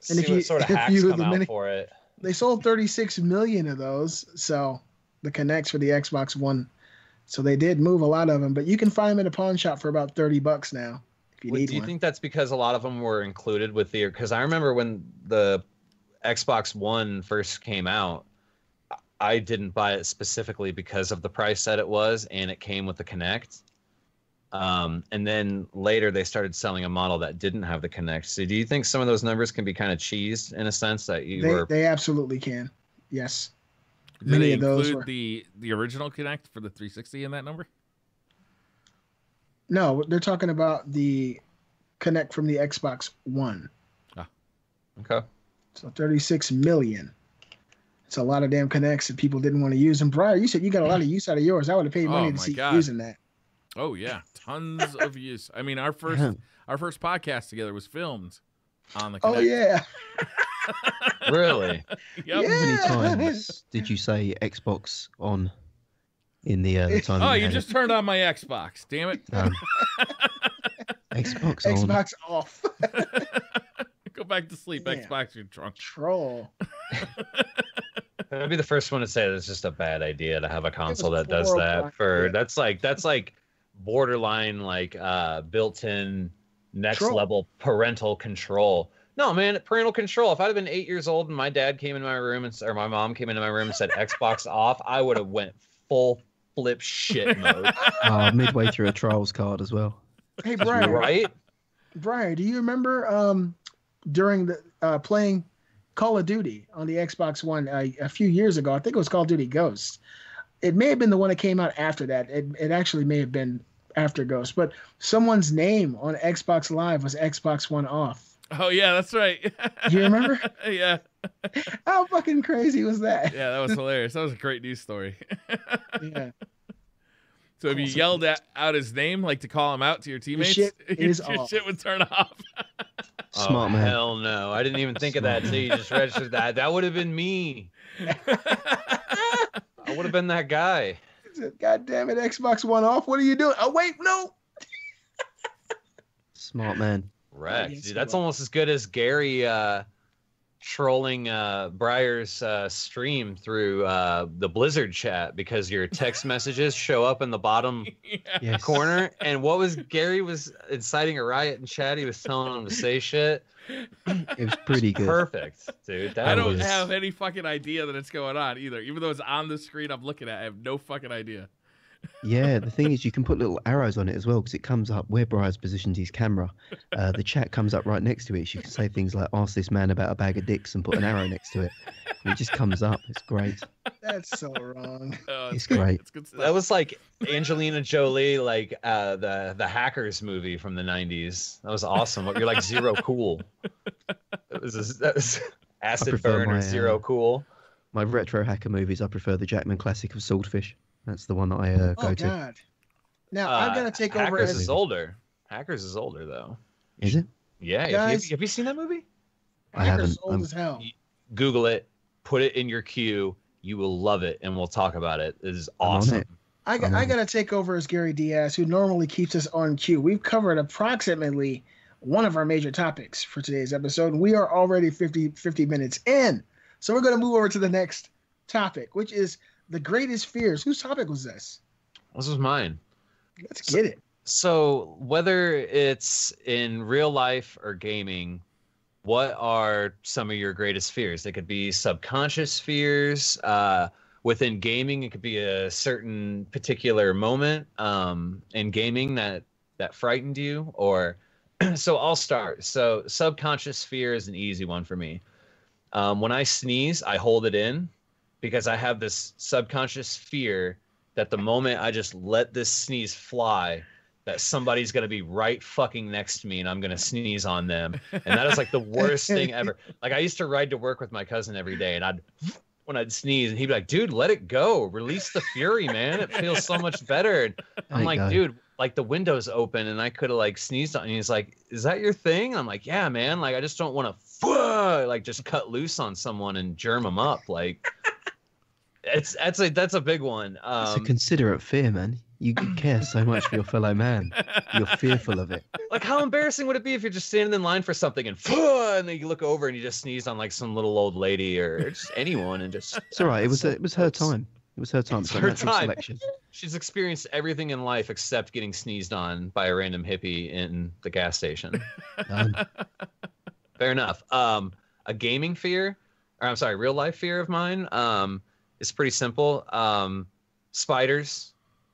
And see what sort of hacks come out for it. They sold 36 million of those, so the Kinects for the Xbox One. So they did move a lot of them, but you can find them at a pawn shop for about $30 now if you need one. Do you think that's because a lot of them were included with the? Because I remember when the Xbox One first came out, I didn't buy it specifically because of the price that it was, and it came with the Kinect. And then later they started selling a model that didn't have the Kinect. So do you think some of those numbers can be kind of cheesed in a sense that they absolutely can? Yes. Did they include the original Kinect for the 360 in that number? No, they're talking about the Connect from the Xbox One. Okay. So 36 million. It's a lot of damn Connects that people didn't want to use. And Briar, you said you got a lot of use out of yours. I would have paid money to see you using that. Oh yeah, tons of use. I mean, our first podcast together was filmed on the Connect. Oh yeah. Really? Yep. How many times did you say Xbox on in the time? Oh, you just turned on my Xbox. Damn it. Xbox on. Xbox off. Go back to sleep. Damn. Xbox, you're drunk. Troll. I'd be the first one to say that's just a bad idea to have a console that does 4 that. o'clock, For yeah. that's like borderline like built-in next Troll. level parental control. No, man, parental control. If I'd have been 8 years old and my dad came into my room or my mom came into my room and said Xbox off, I would have went full flip shit mode. Midway through a trials card as well. Hey Briar. Right? Briar, do you remember during the playing Call of Duty on the Xbox One a few years ago? I think it was Call of Duty Ghosts. It may have been the one that came out after that. It actually may have been after Ghosts, but someone's name on Xbox Live was Xbox One off. Oh yeah, that's right. Do you remember? Yeah. How fucking crazy was that? Yeah, that was hilarious. That was a great news story. Yeah. So if you yelled out his name, like to call him out to your teammates, shit is your off. shit would turn off. Smart man. Hell no. I didn't even think of that until you just registered that. That would have been me. I would have been that guy. God damn it, Xbox One off. What are you doing? Oh, wait, no. Smart man. Wrecked. yes, Dude, that's you are. almost as good as Gary trolling Briar's stream through the Blizzard chat because your text messages show up in the bottom Yes. corner. And what was Gary was inciting a riot in chat? He was telling them to say shit. It was pretty good. Perfect, dude. That I don't was... have any fucking idea that it's going on either. Even though it's on the screen I'm looking at, I have no fucking idea. Yeah, the thing is, you can put little arrows on it as well because it comes up where Briar's positioned his camera. The chat comes up right next to it. So you can say things like, ask this man about a bag of dicks and put an arrow next to it. And it just comes up. It's great. That's so wrong. It's great. It's good stuff. That was like Angelina Jolie, like the Hackers movie from the 90s. That was awesome. You're like Zero Cool. That was acid prefer burn my, or Zero Cool. My retro hacker movies, I prefer the Jackman classic of Swordfish. That's the one that I go Oh, to. God. Now, I've got to take over Hackers as... is older. Hackers is older, though. Is it? Yeah. Guys- Have you seen that movie? I Hacker's haven't. old as hell. Google it. Put it in your queue. You will love it, and we'll talk about it. It is I'm on awesome. it. I got to take over as Gary Diaz, who normally keeps us on cue. We've covered approximately one of our major topics for today's episode. We are already 50 minutes in. So we're going to move over to the next topic, which is the greatest fears. Whose topic was this? This was mine. Let's get it. So whether it's in real life or gaming, what are some of your greatest fears? They could be subconscious fears. Within gaming, it could be a certain particular moment in gaming that frightened you. Or so I'll start. So subconscious fear is an easy one for me. When I sneeze, I hold it in because I have this subconscious fear that the moment I just let this sneeze fly, that somebody's going to be right fucking next to me and I'm going to sneeze on them. And that is like the worst thing ever. Like I used to ride to work with my cousin every day and when I'd sneeze and he'd be like, dude, let it go. Release the fury, man. It feels so much better. And I'm like, dude, like the window's open and I could have like sneezed on. And he's like, is that your thing? And I'm like, yeah, man. Like, I just don't want to like just cut loose on someone and germ them up. Like that's a big one. It's a considerate fear, man. You care so much for your fellow man. You're fearful of it. Like, how embarrassing would it be if you're just standing in line for something and then you look over and you just sneezed on like some little old lady or just anyone and just. It's all right. It was her time. It was her time. It's It's her natural time. selection. She's experienced everything in life except getting sneezed on by a random hippie in the gas station. Done. Fair enough. A gaming fear, or I'm sorry, real life fear of mine. It's pretty simple. Spiders.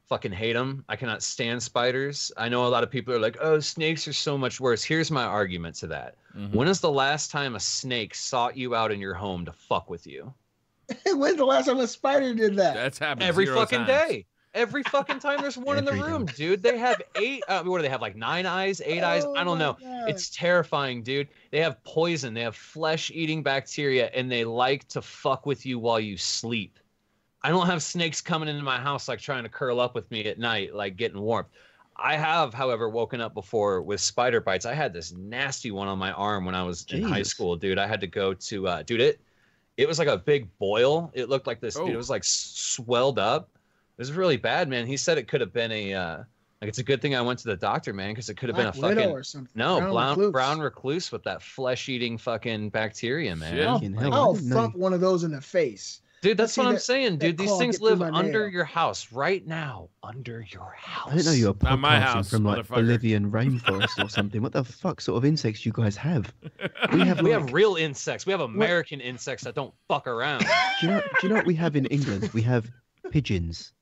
Fucking hate them. I cannot stand spiders. I know a lot of people are like, oh, snakes are so much worse. Here's my argument to that. Mm-hmm. When is the last time a snake sought you out in your home to fuck with you? When's the last time a spider did that? That's happened Every zero fucking times. day. every fucking time there's one in the room, dude. They have 8. What do they have? Like 9 eyes, 8 eyes? I don't know. God. It's terrifying, dude. They have poison. They have flesh-eating bacteria, and they like to fuck with you while you sleep. I don't have snakes coming into my house like trying to curl up with me at night, like getting warmth. I have, however, woken up before with spider bites. I had this nasty one on my arm when I was in high school, dude. I had to go to, it was like a big boil. It looked like this, dude. It was like swelled up. It was really bad, man. He said it could have been it's a good thing I went to the doctor, man, because it could have been a fucking or something. brown recluse with that flesh-eating fucking bacteria, man. I'll thump one of those in the face. Dude, that's what I'm saying, dude. These things live under your house right now. Under your house. I didn't know you were Not my podcasting house, from like motherfucker. Bolivian rainforest or something. What the fuck sort of insects you guys have? We have real insects. We have American insects that don't fuck around. Do you know what we have in England? We have pigeons.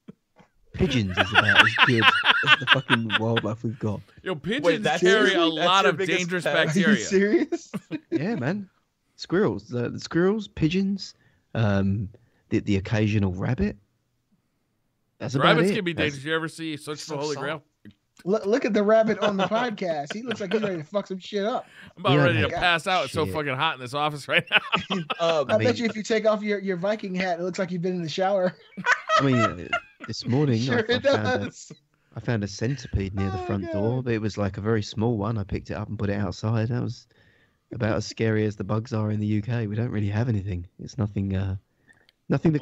Pigeons is about as good as the fucking wildlife we've got. Yo, pigeons carry a lot of dangerous bacteria. Are you serious? Yeah, man. Squirrels, the squirrels, pigeons, the occasional rabbit. That's about Rabbits it. can be dangerous. You ever see Search for the Holy Grail? Look at the rabbit on the podcast. He looks like he's ready to fuck some shit up. I'm about ready to God, pass out. It's so shit. fucking hot in this office right now. I bet you if you take off your Viking hat, it looks like you've been in the shower. I mean, this morning Sure it does. I found a centipede near the front door, but it was like a very small one. I picked it up and put it outside. That was about as scary as the bugs are in the UK. We don't really have anything. It's nothing that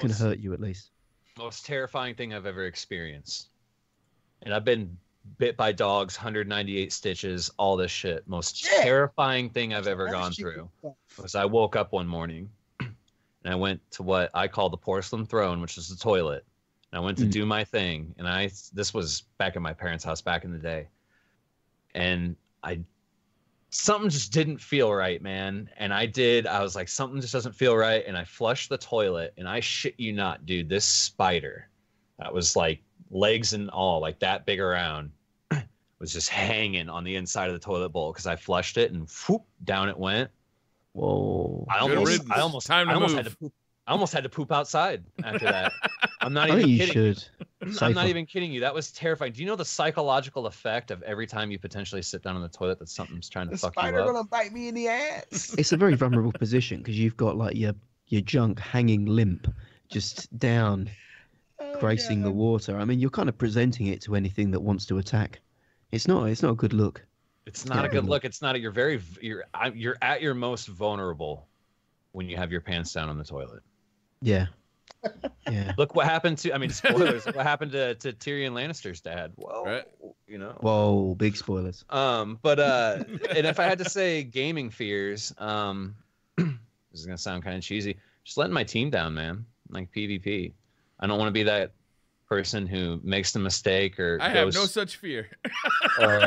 can hurt you, at least. Most terrifying thing I've ever experienced. And I've been bit by dogs, 198 stitches, all this shit. Most terrifying thing I've ever gone through was I woke up one morning and I went to what I call the porcelain throne, which is the toilet. And I went to do my thing. And this was back at my parents' house back in the day. And something just didn't feel right, man. And I was like, something just doesn't feel right. And I flushed the toilet, and I shit you not, dude, this spider that was like legs and all, like that big around, was just hanging on the inside of the toilet bowl because I flushed it, and whoop, down it went. Whoa. I almost had to poop outside after that. I'm not even kidding. You should. I'm not even kidding you. That was terrifying. Do you know the psychological effect of every time you potentially sit down on the toilet that something's trying to fuck you up? The spider gonna bite me in the ass. It's a very vulnerable position because you've got like your junk hanging limp, just down, gracing the water. I mean, you're kind of presenting it to anything that wants to attack. It's not a good look. It's not a good look. It's not. You're at your most vulnerable when you have your pants down on the toilet. Yeah. Yeah. Look what happened to. I mean, spoilers. Look what happened to Tyrion Lannister's dad. Whoa. Right. You know. Whoa, big spoilers. And if I had to say gaming fears, this is gonna sound kind of cheesy. Just letting my team down, man. Like PvP. I don't want to be that person who makes the mistake or I have no such fear. Or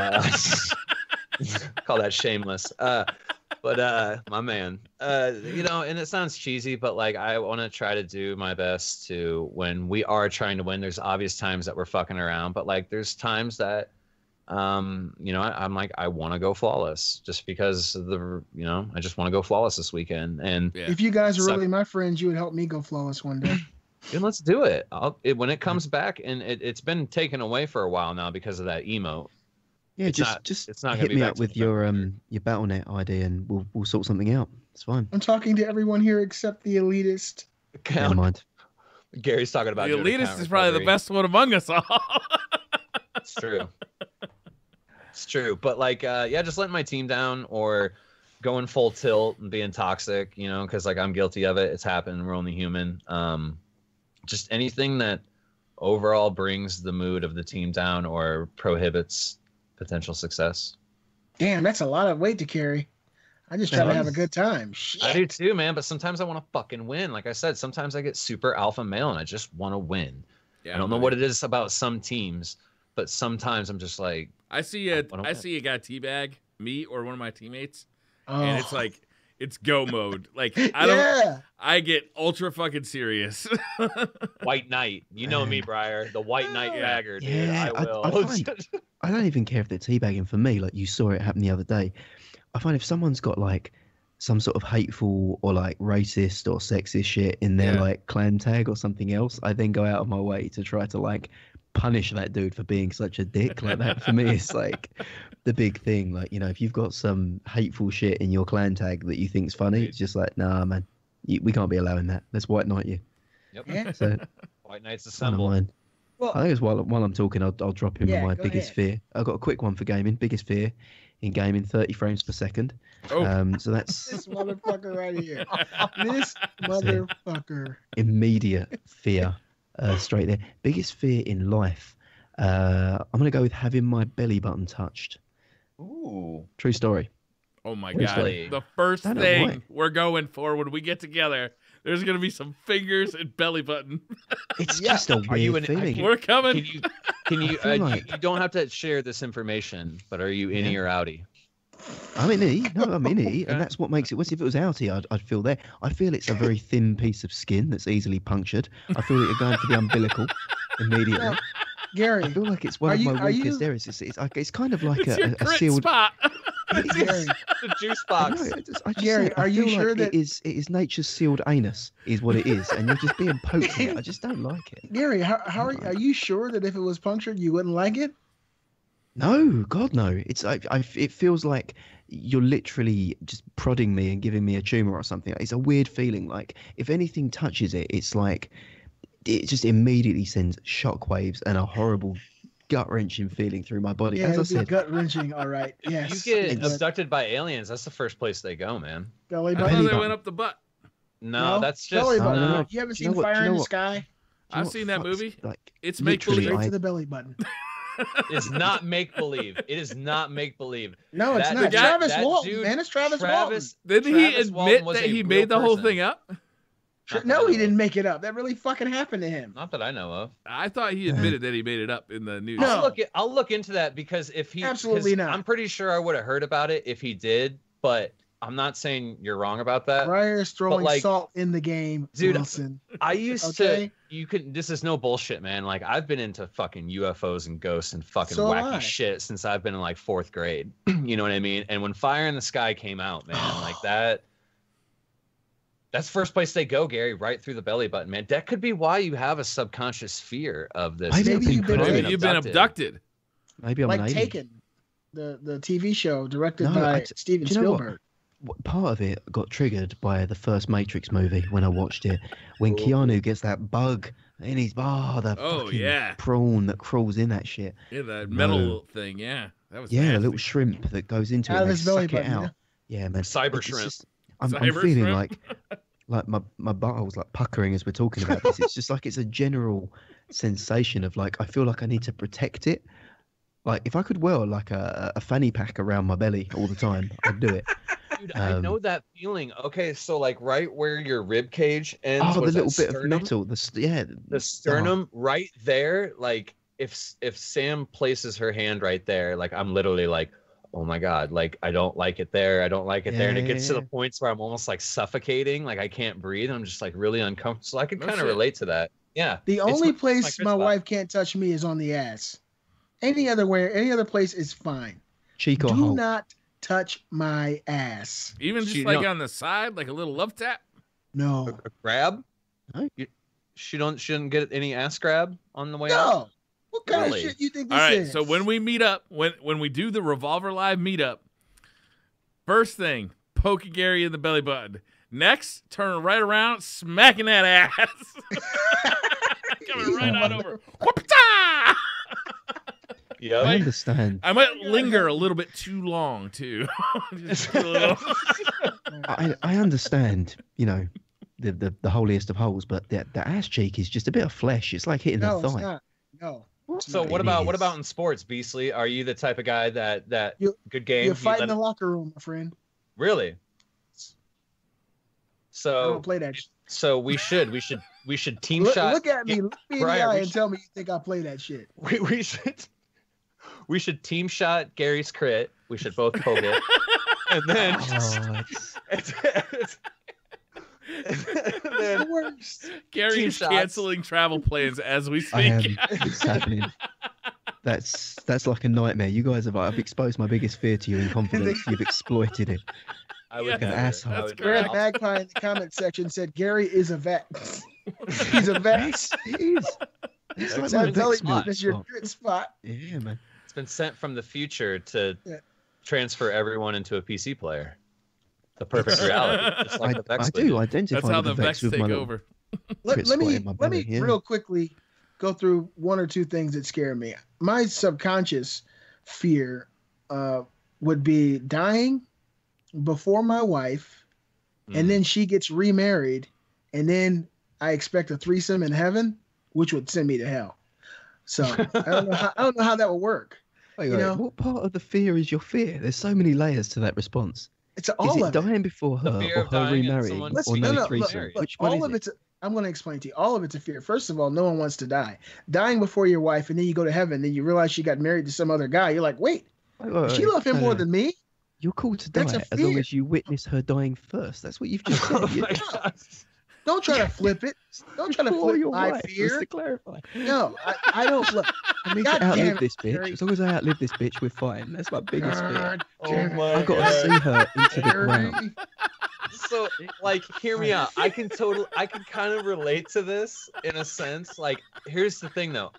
call that shameless. But my man, you know, and it sounds cheesy, but like I want to try to do my best to, when we are trying to win, there's obvious times that we're fucking around, but like there's times that you know, I'm like, I want to go flawless just because of I just want to go flawless this weekend. And if you guys are really my friends, you would help me go flawless one day. Then let's do it. When it comes back, and it's been taken away for a while now because of that emote. Yeah, it's not hit me up with your BattleNet ID, and we'll sort something out. It's fine. I'm talking to everyone here except the elitist. Never mind. Gary's talking about the elitist is probably the best one among us all. It's true. It's true. But like, just letting my team down or going full tilt and being toxic, you know, because like I'm guilty of it. It's happened. We're only human. Just anything that overall brings the mood of the team down or prohibits potential success. Damn, that's a lot of weight to carry. I just try to have a good time. Shit. I do too, man. But sometimes I want to fucking win. Like I said, sometimes I get super alpha male and I just want to win. Yeah, I don't know what it is about some teams, but sometimes I'm just like, I see a guy teabag me or one of my teammates, and it's like it's go mode. Like I get ultra fucking serious. White Knight, you know me, Briar, the White Knight bagger, dude. Yeah, I will. I don't even care if they're teabagging for me. Like you saw it happen the other day. I find if someone's got like some sort of hateful or like racist or sexist shit in their like clan tag or something else, I then go out of my way to try to like punish that dude for being such a dick. Like that for me is like the big thing. Like, you know, if you've got some hateful shit in your clan tag that you think's funny, it's just like, nah, man, we can't be allowing that. Let's white knight you. Yep. Yeah. So White Knights assemble. Well, I think it's while I'm talking, I'll drop in with my biggest fear. I've got a quick one for gaming. Biggest fear in gaming, 30 frames per second. Oh. So that's this motherfucker right here. This motherfucker. immediate fear, straight there. Biggest fear in life. I'm gonna go with having my belly button touched. Ooh. True story. Oh my Really? God. The first I know thing why. we're going for when we get together, there's going to be some fingers and belly button. It's Yeah. just a Are you weird feeling. We're coming. Can you, feel like- you don't have to share this information, but are you innie or outie? I'm in E. No, I'm in E, and that's what makes it worse. If it was outie, I'd feel there. I feel it's a very thin piece of skin that's easily punctured. I feel that you're going for the umbilical immediately. Now, Gary, I feel like it's one of my weakest areas. It's kind of like It's your a crit sealed. spot. Gary, The juice I box. know, I just Gary, say, I are you feel sure like that- it is nature's sealed anus is what it is, and you're just being poked in it. I just don't like it. Gary, how are you sure that if it was punctured, you wouldn't like it? No, God, no. It's it feels like you're literally just prodding me and giving me a tumor or something. It's a weird feeling. Like if anything touches it, it's like it just immediately sends shockwaves and a horrible gut-wrenching feeling through my body. Yeah, As I it'd be said, gut wrenching. All right. Yes. You get It's- abducted by aliens. That's the first place they go, man. belly I button. thought Belly they button. went up the butt. No, that's just belly No, button. no, no. You haven't Do you know seen what- do Fire you know in the what- Sky? Do you I've know seen what that fucks- movie. Like It's literally, make-believe. Straight to I- the belly button. It's not make believe. It is not make believe. No, it's That- not. the guy- Travis that Walton, dude- man. It's Travis Didn't he Travis Walton admit was that a he real made the whole person. thing up? Walton. No, he didn't make it up. That really fucking happened to him. Not that I know of. I thought he admitted that he made it up in the news. No. I'll look into that because if he Absolutely 'cause not. I'm pretty sure I would have heard about it if he did, but I'm not saying you're wrong about that. Briar is throwing like- salt in the game, Dude, Wilson. I used Okay. this is no bullshit, man. Like I've been into fucking UFOs and ghosts and fucking So am wacky I. shit since I've been in like 4th grade. You know what I mean? And when Fire in the Sky came out, man, like that's first place they go, Gary, right through the belly button, man. That could be why you have a subconscious fear of this. Maybe you've been- Maybe you've been abducted. maybe I'm Like an alien. Taken, the TV show directed No, by I- Steven do you know what? Spielberg. Part of it got triggered by the first Matrix movie when I watched it. When Keanu gets that bug in his the Oh, fucking yeah. prawn that crawls in that shit. Yeah, that metal thing. Yeah, that was Yeah, the nasty. little shrimp that goes into Out it. of They his belly suck it button, out. Yeah, man. Cyber It's shrimp. just- I'm Cyber feeling shrimp. like my butthole's like puckering as we're talking about this. It's just like it's a general sensation of like I feel like I need to protect it. Like if I could wear like a fanny pack around my belly all the time, I'd do it. Dude, I know that feeling. Okay, so like right where your rib cage ends, Oh, the where's that little bit of sternum? metal. The sternum right there. Like if Sam places her hand right there, like I'm literally like, oh my god, like I don't like it there. I don't like it there, and it gets to the Yeah. points where I'm almost like suffocating, like I can't breathe. I'm just like really uncomfortable. So I can No kind of shit. relate to that. Yeah. The It's only my place Chris my spot. wife can't touch me is on the ass. Any other place is fine. cheek or Do hole. not touch my ass. Even just She like don't- on the side, like a little love tap. No. A grab. No. She didn't get any ass grab on the way out. No. What kind Really? of shit you think All this right, is? so when we meet up, when we do the Revolver Live meetup, first thing, poking Gary in the belly button. Next, turn right around, smacking that ass. Coming right on over. Whoop-ta! Yeah. I understand. I might linger a little bit too long too. Just a little. I understand. You know, the holiest of holes, but the ass cheek is just a bit of flesh. It's like hitting no, the it's thigh. not. No. So It what about is. in sports, Beastly? Are you the type of guy that good game? You're you fighting let in the it- locker room, my friend. Really? I So don't play that shit. so we should team Look, shot. look at me, look me in the Briar, eye we and should- tell me you think I play that shit. We should team shot Gary's crit. We should both poke it, and then Oh, it's- and then Worst. Gary Team is shots. canceling travel plans as we I am. speak. It's happening. That's like a nightmare. You guys have. I've exposed my biggest fear to you in confidence. You've exploited it. I would Yeah, do it. asshole. I would do Red it. Magpie in the comment section said Gary is a vet. He's a vet. It is. It's like So my I tell Vex you, milk that's your spot. good spot. Yeah, man. It's been sent from the future to transfer everyone into a PC player. The perfect reality. Just like the Vex I would do identify That's how with the the Vex Vex with take my little over. Let spot me in my let me belly, yeah. real quickly go through one or two things that scare me. My subconscious fear would be dying before my wife, and then she gets remarried, and then I expect a threesome in heaven, which would send me to hell. So I don't know how that would work. Wait, You know? what part of the fear is your fear? There's so many layers to that response. It's Is all it of it. dying before The her fear or of her dying and remarrying someone Let's or no, no no, threesome? look, Which one all is of it? it's. I'm going to explain to you. All of it's a fear. First of all, no one wants to die. Dying before your wife, and then you go to heaven, then you realize she got married to some other guy. You're like, wait, Wait, does she love him no, more no. than me? You're called to That's die a as long fear. as you witness her dying first. That's what you've just said. Oh my God. Don't try to flip it. Don't try to Before flip your my wife, just fear. to clarify. No, I don't look. I need God to outlive damn it, this bitch. Gary. As long as I outlive this bitch, we're fine. That's my biggest fear. God Oh damn it. my I've got to God. see her into the Gary. ground. So, like, hear me out. I can kind of relate to this in a sense. Like, here's the thing, though.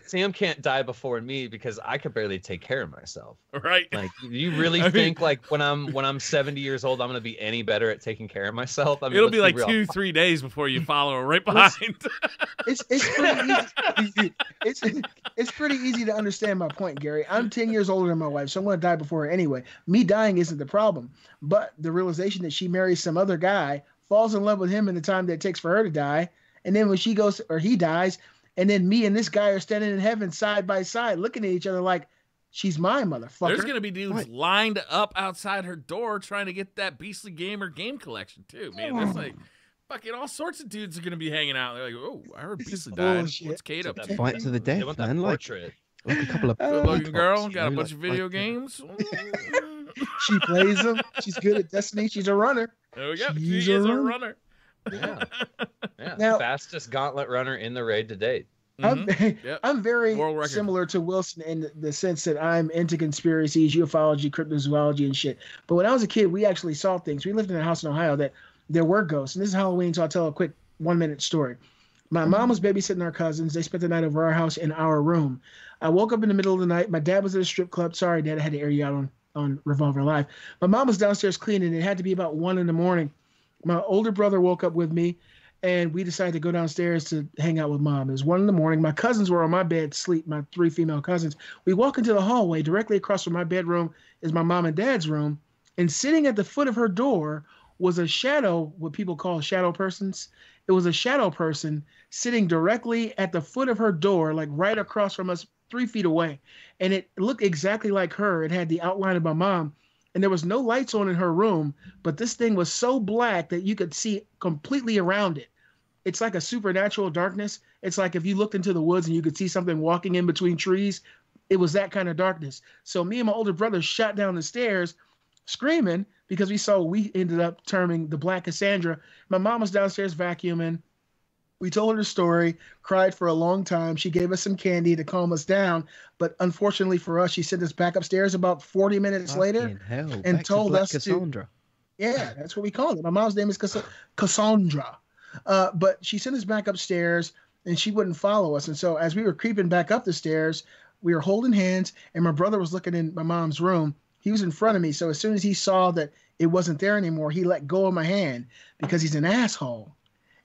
Sam can't die before me because I could barely take care of myself. Right. Like, do you really think like when I'm 70 years old, I'm gonna be any better at taking care of myself? I mean, It'll be let's like real. 2-3 days before you follow her right behind. It's pretty easy. It's pretty easy to understand my point, Gary. I'm 10 years older than my wife, so I'm going to die before her anyway. Me dying isn't the problem, but the realization that she marries some other guy, falls in love with him in the time that it takes for her to die, and then when she goes or he dies, and then me and this guy are standing in heaven side by side, looking at each other like, she's my motherfucker. There's gonna be dudes lined up outside her door trying to get that Beastly Gamer game collection too, man. That's like fucking all sorts of dudes are gonna be hanging out. They're like, oh, I heard Beastly died. bullshit. What's Kate up That to? Fight to the They death, want that man. portrait. Like a couple of Good looking girl, peacocks, got a you know, bunch of video like- games. She plays them. She's good at Destiny. She's a runner. There we go. She's She is a a runner. runner. Yeah. Now- Fastest gauntlet runner in the raid to date. Mhm. Yep. I'm very World record. similar to Wilson in the sense that I'm into conspiracies, ufology, cryptozoology, and shit. But when I was a kid, we actually saw things. We lived in a house in Ohio that there were ghosts. And this is Halloween, so I'll tell a quick 1-minute story. My mom was babysitting our cousins. They spent the night over our house in our room. I woke up in the middle of the night. My dad was at a strip club. Sorry, Dad, I had to air you out on Revolver Live. My mom was downstairs cleaning. It had to be about 1 a.m. My older brother woke up with me, and we decided to go downstairs to hang out with Mom. It was 1 a.m. My cousins were on my bed asleep, my 3 female cousins. We walk into the hallway. Directly across from my bedroom is my mom and dad's room. And sitting at the foot of her door was a shadow, what people call shadow persons. It was a shadow person sitting directly at the foot of her door, like right across from us, 3 feet away. And it looked exactly like her. It had the outline of my mom. And there was no lights on in her room, but this thing was so black that you could see completely around it. It's like a supernatural darkness. It's like if you looked into the woods and you could see something walking in between trees. It was that kind of darkness. So me and my older brother shot down the stairs screaming because we ended up terming the Black Cassandra. My mom was downstairs vacuuming. We told her the story, cried for a long time. She gave us some candy to calm us down. But unfortunately for us, she sent us back upstairs about 40 minutes later Fucking hell, and back to told Black us Cassandra. yeah, that's what we call it. My mom's name is Cassandra. But she sent us back upstairs and she wouldn't follow us. And so as we were creeping back up the stairs, we were holding hands and my brother was looking in my mom's room. He was in front of me. So as soon as he saw that it wasn't there anymore, he let go of my hand because he's an asshole.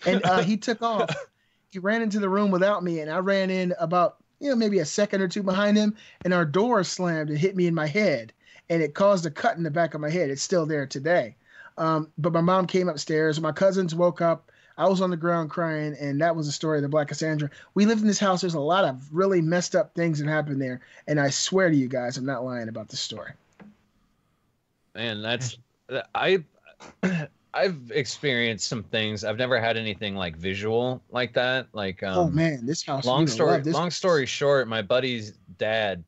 And he took off. He ran into the room without me. And I ran in about, maybe a second or two behind him. And our door slammed and hit me in my head. And it caused a cut in the back of my head. It's still there today. But my mom came upstairs. My cousins woke up. I was on the ground crying, and that was the story of the Black Cassandra. We lived in this house. There's a lot of really messed up things that happened there, and I swear to you guys, I'm not lying about this story. Man, I've experienced some things. I've never had anything like visual like that. Like, Oh man, this house. long This story short, my buddy's dad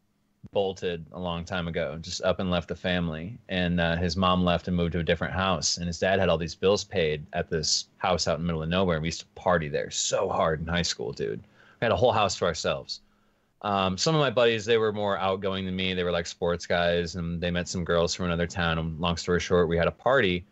bolted a long time ago, just up and left the family, and his mom left and moved to a different house, and his dad had all these bills paid at this house out in the middle of nowhere. We used to party there so hard in high school, dude. We had a whole house to ourselves. Some of my buddies, they were more outgoing than me. They were like sports guys, and they met some girls from another town, and long story short, we had a party,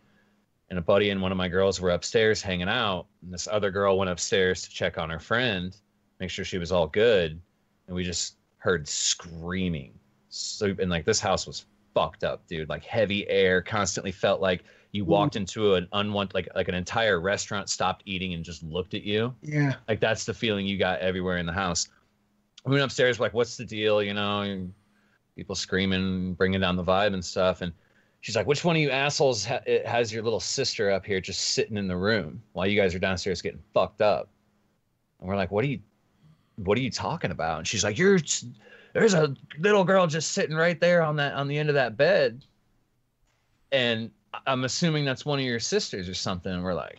and a buddy and one of my girls were upstairs hanging out, and this other girl went upstairs to check on her friend, make sure she was all good, and we just heard screaming. So, and like this house was fucked up, dude. Like heavy air, constantly felt like you walked into an unwanted, like an entire restaurant stopped eating and just looked at you. Yeah. Like that's the feeling you got everywhere in the house. We went upstairs, like, what's the deal? You know, and people screaming, bringing down the vibe and stuff. And she's like, which one of you assholes has your little sister up here just sitting in the room while you guys are downstairs getting fucked up? And we're like, what are you talking about? And she's like, there's a little girl just sitting right there on the end of that bed. And I'm assuming that's one of your sisters or something. And we're like,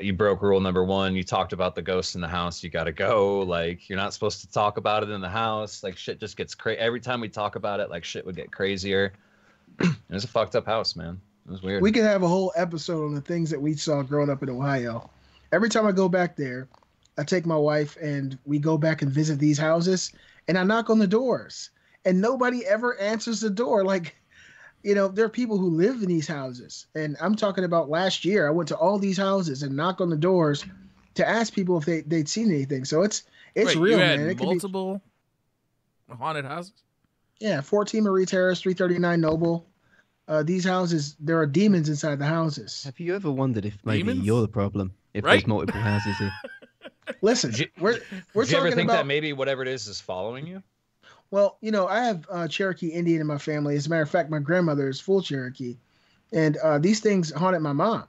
you broke rule number 1. You talked about the ghost in the house. You got to go. Like, you're not supposed to talk about it in the house. Like, shit just gets crazy. Every time we talk about it, like, shit would get crazier. It was a fucked up house, man. It was weird. We could have a whole episode on the things that we saw growing up in Ohio. Every time I go back there, I take my wife and we go back and visit these houses, and I knock on the doors, and nobody ever answers the door. Like, you know, there are people who live in these houses, and I'm talking about last year. I went to all these houses and knocked on the doors to ask people if they'd seen anything. So it's Wait, real, you had man. It multiple haunted houses? Yeah, 14 Marie Terrace, 339 Noble. These houses, there are demons inside the houses. Have you ever wondered if maybe Demons? you're the problem? If Right? there's multiple houses here. Listen, we're Did you ever talking think about that maybe whatever it is following you? Well, you know, I have Cherokee Indian in my family. As a matter of fact, my grandmother is full Cherokee. And these things haunted my mom.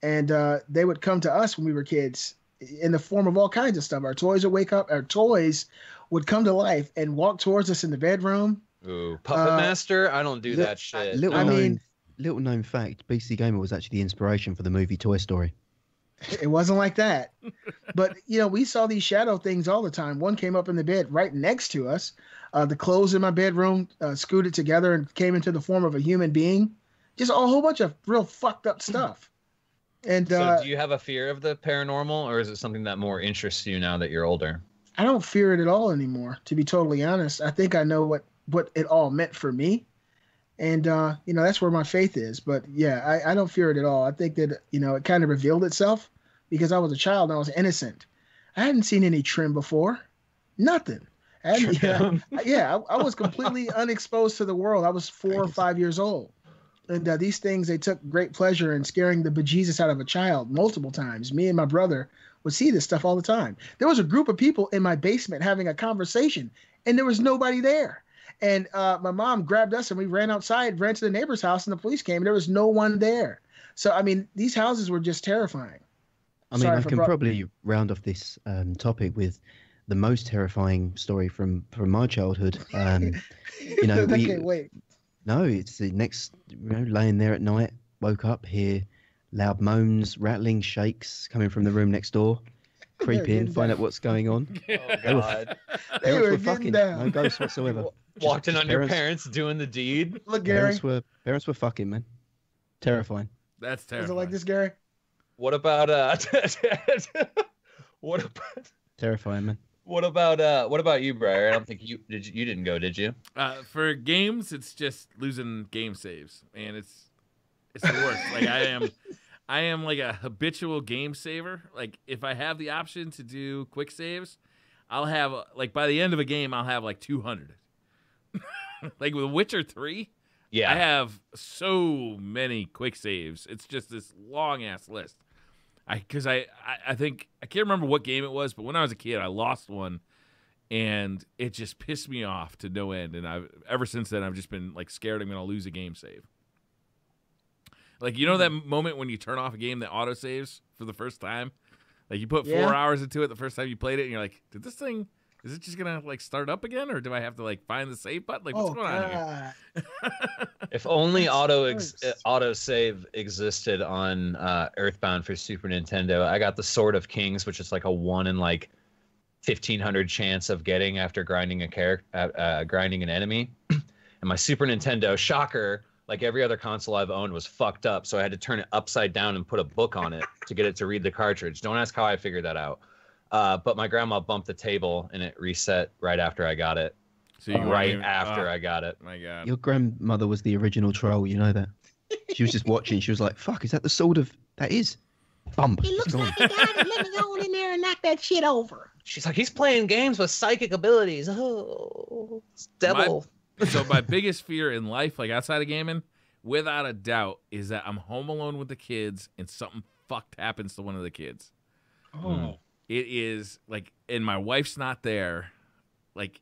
And they would come to us when we were kids in the form of all kinds of stuff. Our toys would wake up. Our toys would come to life and walk towards us in the bedroom. Ooh, Puppet Master? I don't do that shit. Little known fact, Beastly Gamer was actually the inspiration for the movie Toy Story. It wasn't like that. But, you know, we saw these shadow things all the time. One came up in the bed right next to us. The clothes in my bedroom scooted together and came into the form of a human being. Just a whole bunch of real fucked up stuff. And so do you have a fear of the paranormal, or is it something that more interests you now that you're older? I don't fear it at all anymore, to be totally honest. I think I know what it all meant for me. And, you know, that's where my faith is. But, yeah, I don't fear it at all. I think that, you know, it kind of revealed itself because I was a child and I was innocent. I hadn't seen any trim before. Nothing. I was completely unexposed to the world. I was 4 or 5 years old. And these things, they took great pleasure in scaring the bejesus out of a child multiple times. Me and my brother would see this stuff all the time. There was a group of people in my basement having a conversation, and there was nobody there. And my mom grabbed us, and we ran outside, ran to the neighbor's house, and the police came, and there was no one there. So, I mean, these houses were just terrifying. I mean, I can probably round off this topic with the most terrifying story from my childhood. You know, I can't wait. No, it's the next, you know, laying there at night, woke up, hear loud moans, rattling, shakes coming from the room next door. Creep in, find out what's going on. Oh, God. Parents were fucking, no ghosts whatsoever. Walked in on your parents doing the deed. Look, Gary. Parents were fucking, man. Terrifying. That's terrifying. Is it like this, Gary? What about terrifying, man. What about you, Briar? I don't think you didn't go, did you? For games, it's just losing game saves, and it's the worst. Like I am like a habitual game saver. Like if I have the option to do quick saves, I'll have like by the end of a game, I'll have like 200. Like with Witcher 3, yeah, I have so many quick saves. It's just this long ass list. Because I think I can't remember what game it was, but when I was a kid, I lost one, and it just pissed me off to no end. And ever since then, I've just been like scared I'm gonna lose a game save. Like, you know that moment when you turn off a game that auto saves for the first time? Like you put 4 hours into it the first time you played it, and you're like, is it just gonna like start up again, or do I have to like find the save button? Like what's going on here? If only auto save existed on Earthbound for Super Nintendo. I got the Sword of Kings, which is like a 1 in like 1,500 chance of getting after grinding grinding an enemy. And my Super Nintendo, shocker, like every other console I've owned, was fucked up, so I had to turn it upside down and put a book on it to get it to read the cartridge. Don't ask how I figured that out. But my grandma bumped the table and it reset right after I got it. So I got it. My God. Your grandmother was the original troll, you know that? She was just watching. She was like, "Fuck, is that the sword of that is?" Bump. It looks like he got it. Let me go in there and knock that shit over. She's like, he's playing games with psychic abilities. Oh, it's devil. So my biggest fear in life, like outside of gaming, without a doubt, is that I'm home alone with the kids and something fucked happens to one of the kids. Oh. It is like, and my wife's not there. Like,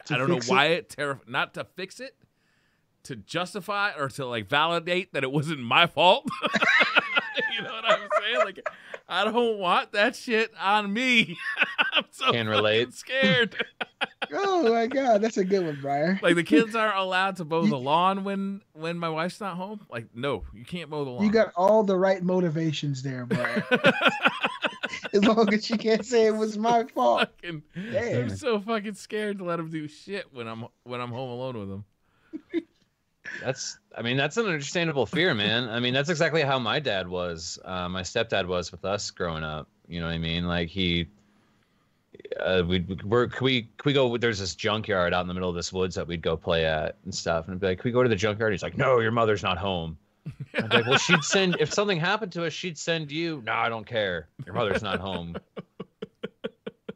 To I don't know fix why not to fix it, to justify or to like validate that it wasn't my fault. You know what I'm saying? Like, I don't want that shit on me. I'm so Can relate. scared. Oh my God, that's a good one, Briar. Like the kids aren't allowed to mow the lawn when my wife's not home. Like, no, you can't mow the lawn. You got all the right motivations there, Briar. As long as you can't say it was my fault. I'm so fucking scared to let them do shit when I'm home alone with them. That's an understandable fear, man. I mean, that's exactly how my dad was. My stepdad was with us growing up. You know what I mean? Like we go, there's this junkyard out in the middle of this woods that we'd go play at and stuff. And I'd be like, can we go to the junkyard? He's like, no, your mother's not home. I'd be like, well, she'd send, if something happened to us, she'd send you. No, I don't care. Your mother's not home.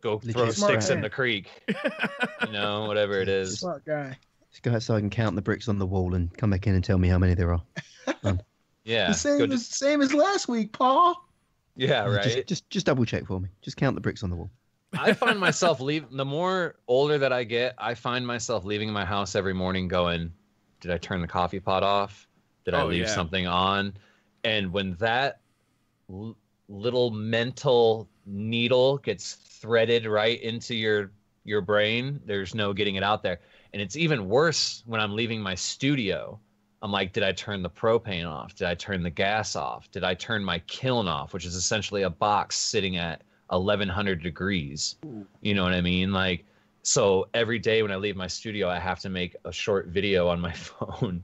Go throw sticks in the creek. You know, whatever it is. Smart guy. Just go outside and count the bricks on the wall and come back in and tell me how many there are. Yeah. The same as last week, Paul. Yeah, right. Just double check for me. Just count the bricks on the wall. I find myself the more older that I get, I find myself leaving my house every morning going, did I turn the coffee pot off? Did I leave something on? And when that little mental needle gets threaded right into your brain, there's no getting it out there. And it's even worse when I'm leaving my studio. I'm like, did I turn the propane off? Did I turn the gas off? Did I turn my kiln off, which is essentially a box sitting at 1100 degrees? Ooh. You know what I mean? Like, so every day when I leave my studio, I have to make a short video on my phone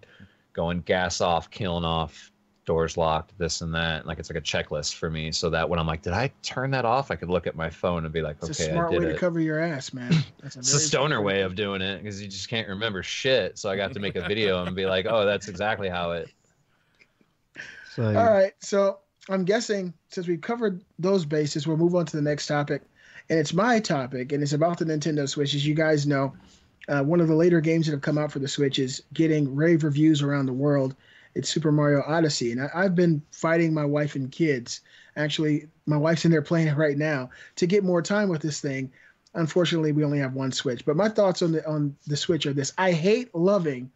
going gas off, kiln off, doors locked, this and that. Like, it's like a checklist for me, so that when I'm like, did I turn that off? I could look at my phone and be like, it's okay, a smart I did way it. to cover your ass, man. It's a stoner way of doing it because you just can't remember shit. So I got to make a video and be like, oh, that's exactly how it. So, all right. So I'm guessing since we've covered those bases, we'll move on to the next topic. And it's my topic, and it's about the Nintendo Switch. As you guys know, one of the later games that have come out for the Switch is getting rave reviews around the world. It's Super Mario Odyssey. And I've been fighting my wife and kids. Actually, my wife's in there playing it right now to get more time with this thing. Unfortunately, we only have one Switch. But my thoughts on the Switch are this. I hate loving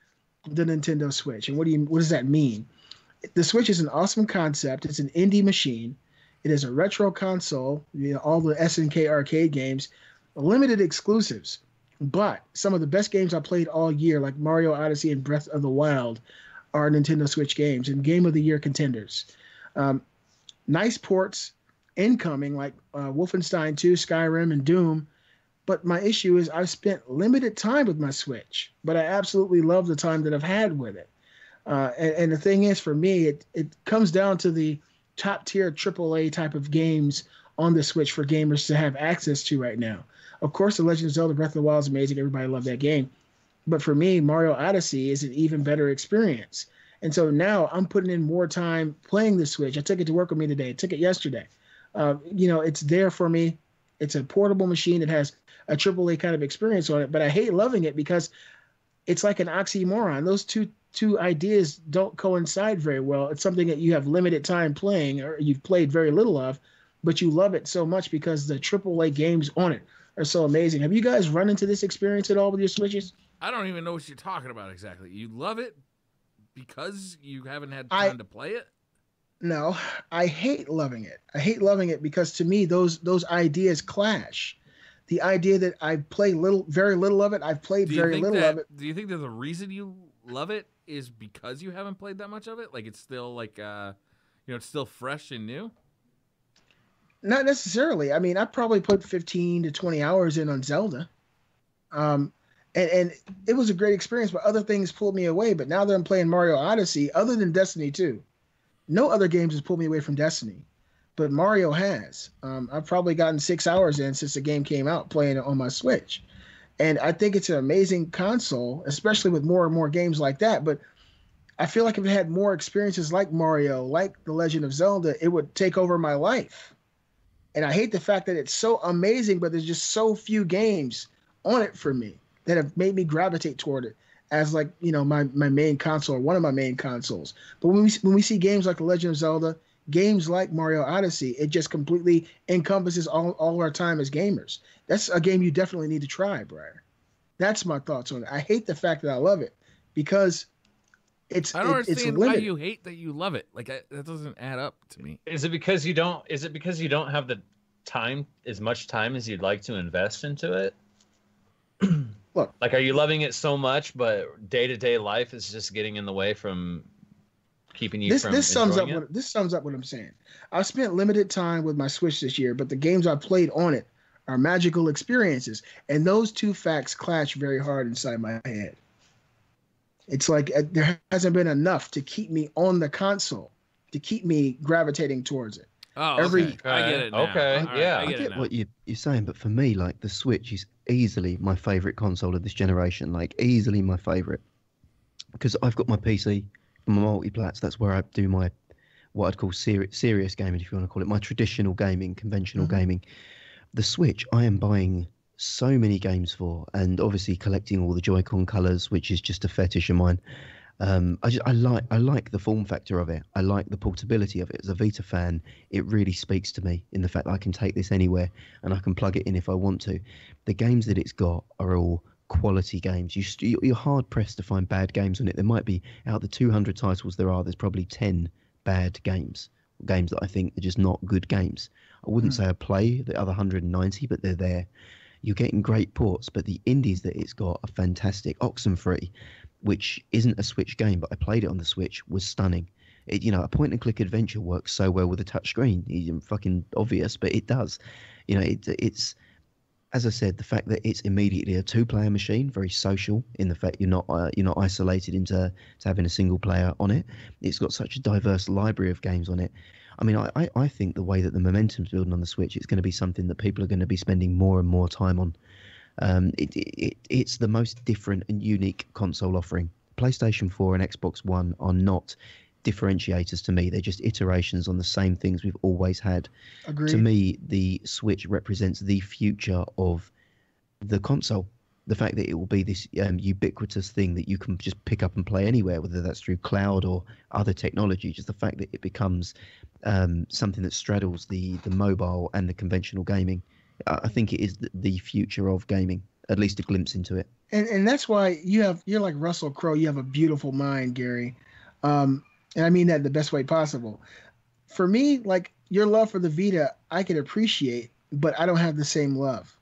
the Nintendo Switch. And what does that mean? The Switch is an awesome concept. It's an indie machine. It is a retro console, all the SNK arcade games, limited exclusives. But some of the best games I played all year, like Mario Odyssey and Breath of the Wild, are Nintendo Switch games and Game of the Year contenders. Nice ports incoming, like Wolfenstein 2, Skyrim, and Doom. But my issue is I've spent limited time with my Switch, but I absolutely love the time that I've had with it. And the thing is, for me, it comes down to the top-tier AAA type of games on the Switch for gamers to have access to right now. Of course, The Legend of Zelda Breath of the Wild is amazing. Everybody loved that game. But for me, Mario Odyssey is an even better experience. And so now I'm putting in more time playing the Switch. I took it to work with me today. I took it yesterday. It's there for me. It's a portable machine. It has a AAA kind of experience on it. But I hate loving it because it's like an oxymoron. Those two ideas don't coincide very well. It's something that you have limited time playing or you've played very little of, but you love it so much because the AAA games on it are so amazing. Have you guys run into this experience at all with your Switches? I don't even know what you're talking about exactly. You love it because you haven't had time to play it? No, I hate loving it. I hate loving it because to me those ideas clash. The idea that I play very little of it, I've played very little of it. Do you think that the reason you love it is because you haven't played that much of it? Like it's still like it's still fresh and new? Not necessarily. I mean, I probably put 15 to 20 hours in on Zelda. And it was a great experience, but other things pulled me away. But now that I'm playing Mario Odyssey, other than Destiny 2, no other games has pulled me away from Destiny. But Mario has. I've probably gotten 6 hours in since the game came out playing it on my Switch. And I think it's an amazing console, especially with more and more games like that. But I feel like if it had more experiences like Mario, like The Legend of Zelda, it would take over my life. And I hate the fact that it's so amazing, but there's just so few games on it for me that have made me gravitate toward it as like, you know, my main console or one of my main consoles. But when we see games like The Legend of Zelda, games like Mario Odyssey, it just completely encompasses all our time as gamers. That's a game you definitely need to try, Briar. That's my thoughts on it. I hate the fact that I love it because I don't understand why you hate that you love it. Like that doesn't add up to me. Is it because you don't have the time, as much time as you'd like to invest into it? Look, like, are you loving it so much, but day-to-day life is just getting in the way from keeping you from enjoying it? This sums up what I'm saying. I've spent limited time with my Switch this year, but the games I've played on it are magical experiences, and those two facts clash very hard inside my head. It's like there hasn't been enough to keep me on the console, to keep me gravitating towards it. Oh, okay. I get it now. Okay, yeah. I get what you're saying, but for me, like, the Switch is easily my favorite console of this generation. Like, easily my favorite, because I've got my PC, my multi-plats. That's where I do my what I'd call serious gaming, if you want to call it, my traditional gaming, conventional gaming. The Switch, I am buying so many games for, and obviously collecting all the Joy-Con colors, which is just a fetish of mine. I like the form factor of it. I like the portability of it. As a Vita fan, it really speaks to me in the fact that I can take this anywhere and I can plug it in if I want to. The games that it's got are all quality games. You're hard pressed to find bad games on it. There might be, out of the 200 titles there's probably 10 bad games that I think are just not good games. I wouldn't say I play the other 190, but they're there. You're getting great ports, but the indies that it's got are fantastic. Oxenfree, which isn't a Switch game, but I played it on the Switch, was stunning. A point-and-click adventure works so well with a touchscreen. It's fucking obvious, but it does. It's as I said, the fact that it's immediately a two-player machine, very social in the fact you're not isolated into having a single player on it. It's got such a diverse library of games on it. I mean, I think the way that the momentum's building on the Switch, it's going to be something that people are going to be spending more and more time on. It's the most different and unique console offering. PlayStation 4 and Xbox One are not differentiators to me. They're just iterations on the same things we've always had. Agreed. To me, the Switch represents the future of the console. The fact that it will be this ubiquitous thing that you can just pick up and play anywhere, whether that's through cloud or other technology, just the fact that it becomes something that straddles the mobile and the conventional gaming. I think it is the future of gaming, at least a glimpse into it. And that's why you're like Russell Crowe. You have a beautiful mind, Gary. And I mean that in the best way possible. For me, like, your love for the Vita, I can appreciate, but I don't have the same love.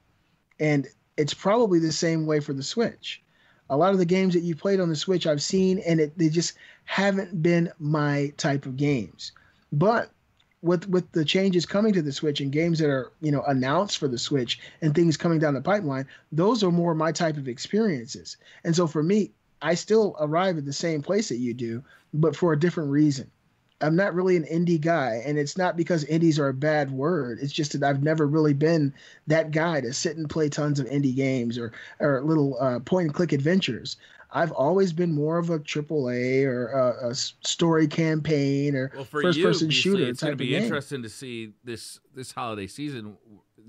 And it's probably the same way for the Switch. A lot of the games that you played on the Switch I've seen, and they just haven't been my type of games. But with the changes coming to the Switch and games that are, announced for the Switch and things coming down the pipeline, those are more my type of experiences. And so for me, I still arrive at the same place that you do, but for a different reason. I'm not really an indie guy, and it's not because indies are a bad word. It's just that I've never really been that guy to sit and play tons of indie games or little point-and-click adventures. I've always been more of a AAA or a story campaign or first-person shooter. It's going to be interesting to see this holiday season.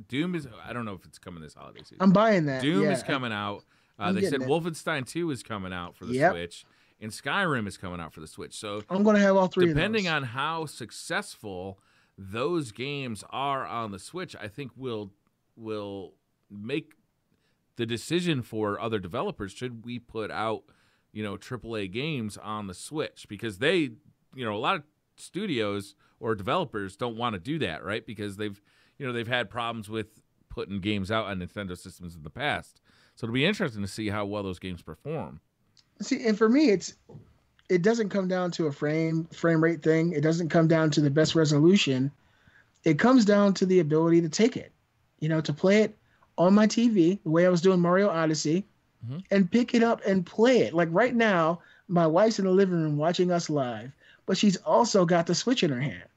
Doom is, I don't know if it's coming this holiday season. I'm buying that. Doom is coming out. They said Wolfenstein 2 is coming out for the Switch. And Skyrim is coming out for the Switch. So I'm going to have all three of those. Depending on how successful those games are on the Switch, I think will make the decision for other developers. Should we put out, AAA games on the Switch? Because they, a lot of studios or developers don't want to do that, right? Because they've had problems with putting games out on Nintendo systems in the past. So it'll be interesting to see how well those games perform. See, and for me, it doesn't come down to a frame rate thing. It doesn't come down to the best resolution. It comes down to the ability to take it, to play it on my TV, the way I was doing Mario Odyssey, and pick it up and play it. Like right now, my wife's in the living room watching us live, but she's also got the Switch in her hand.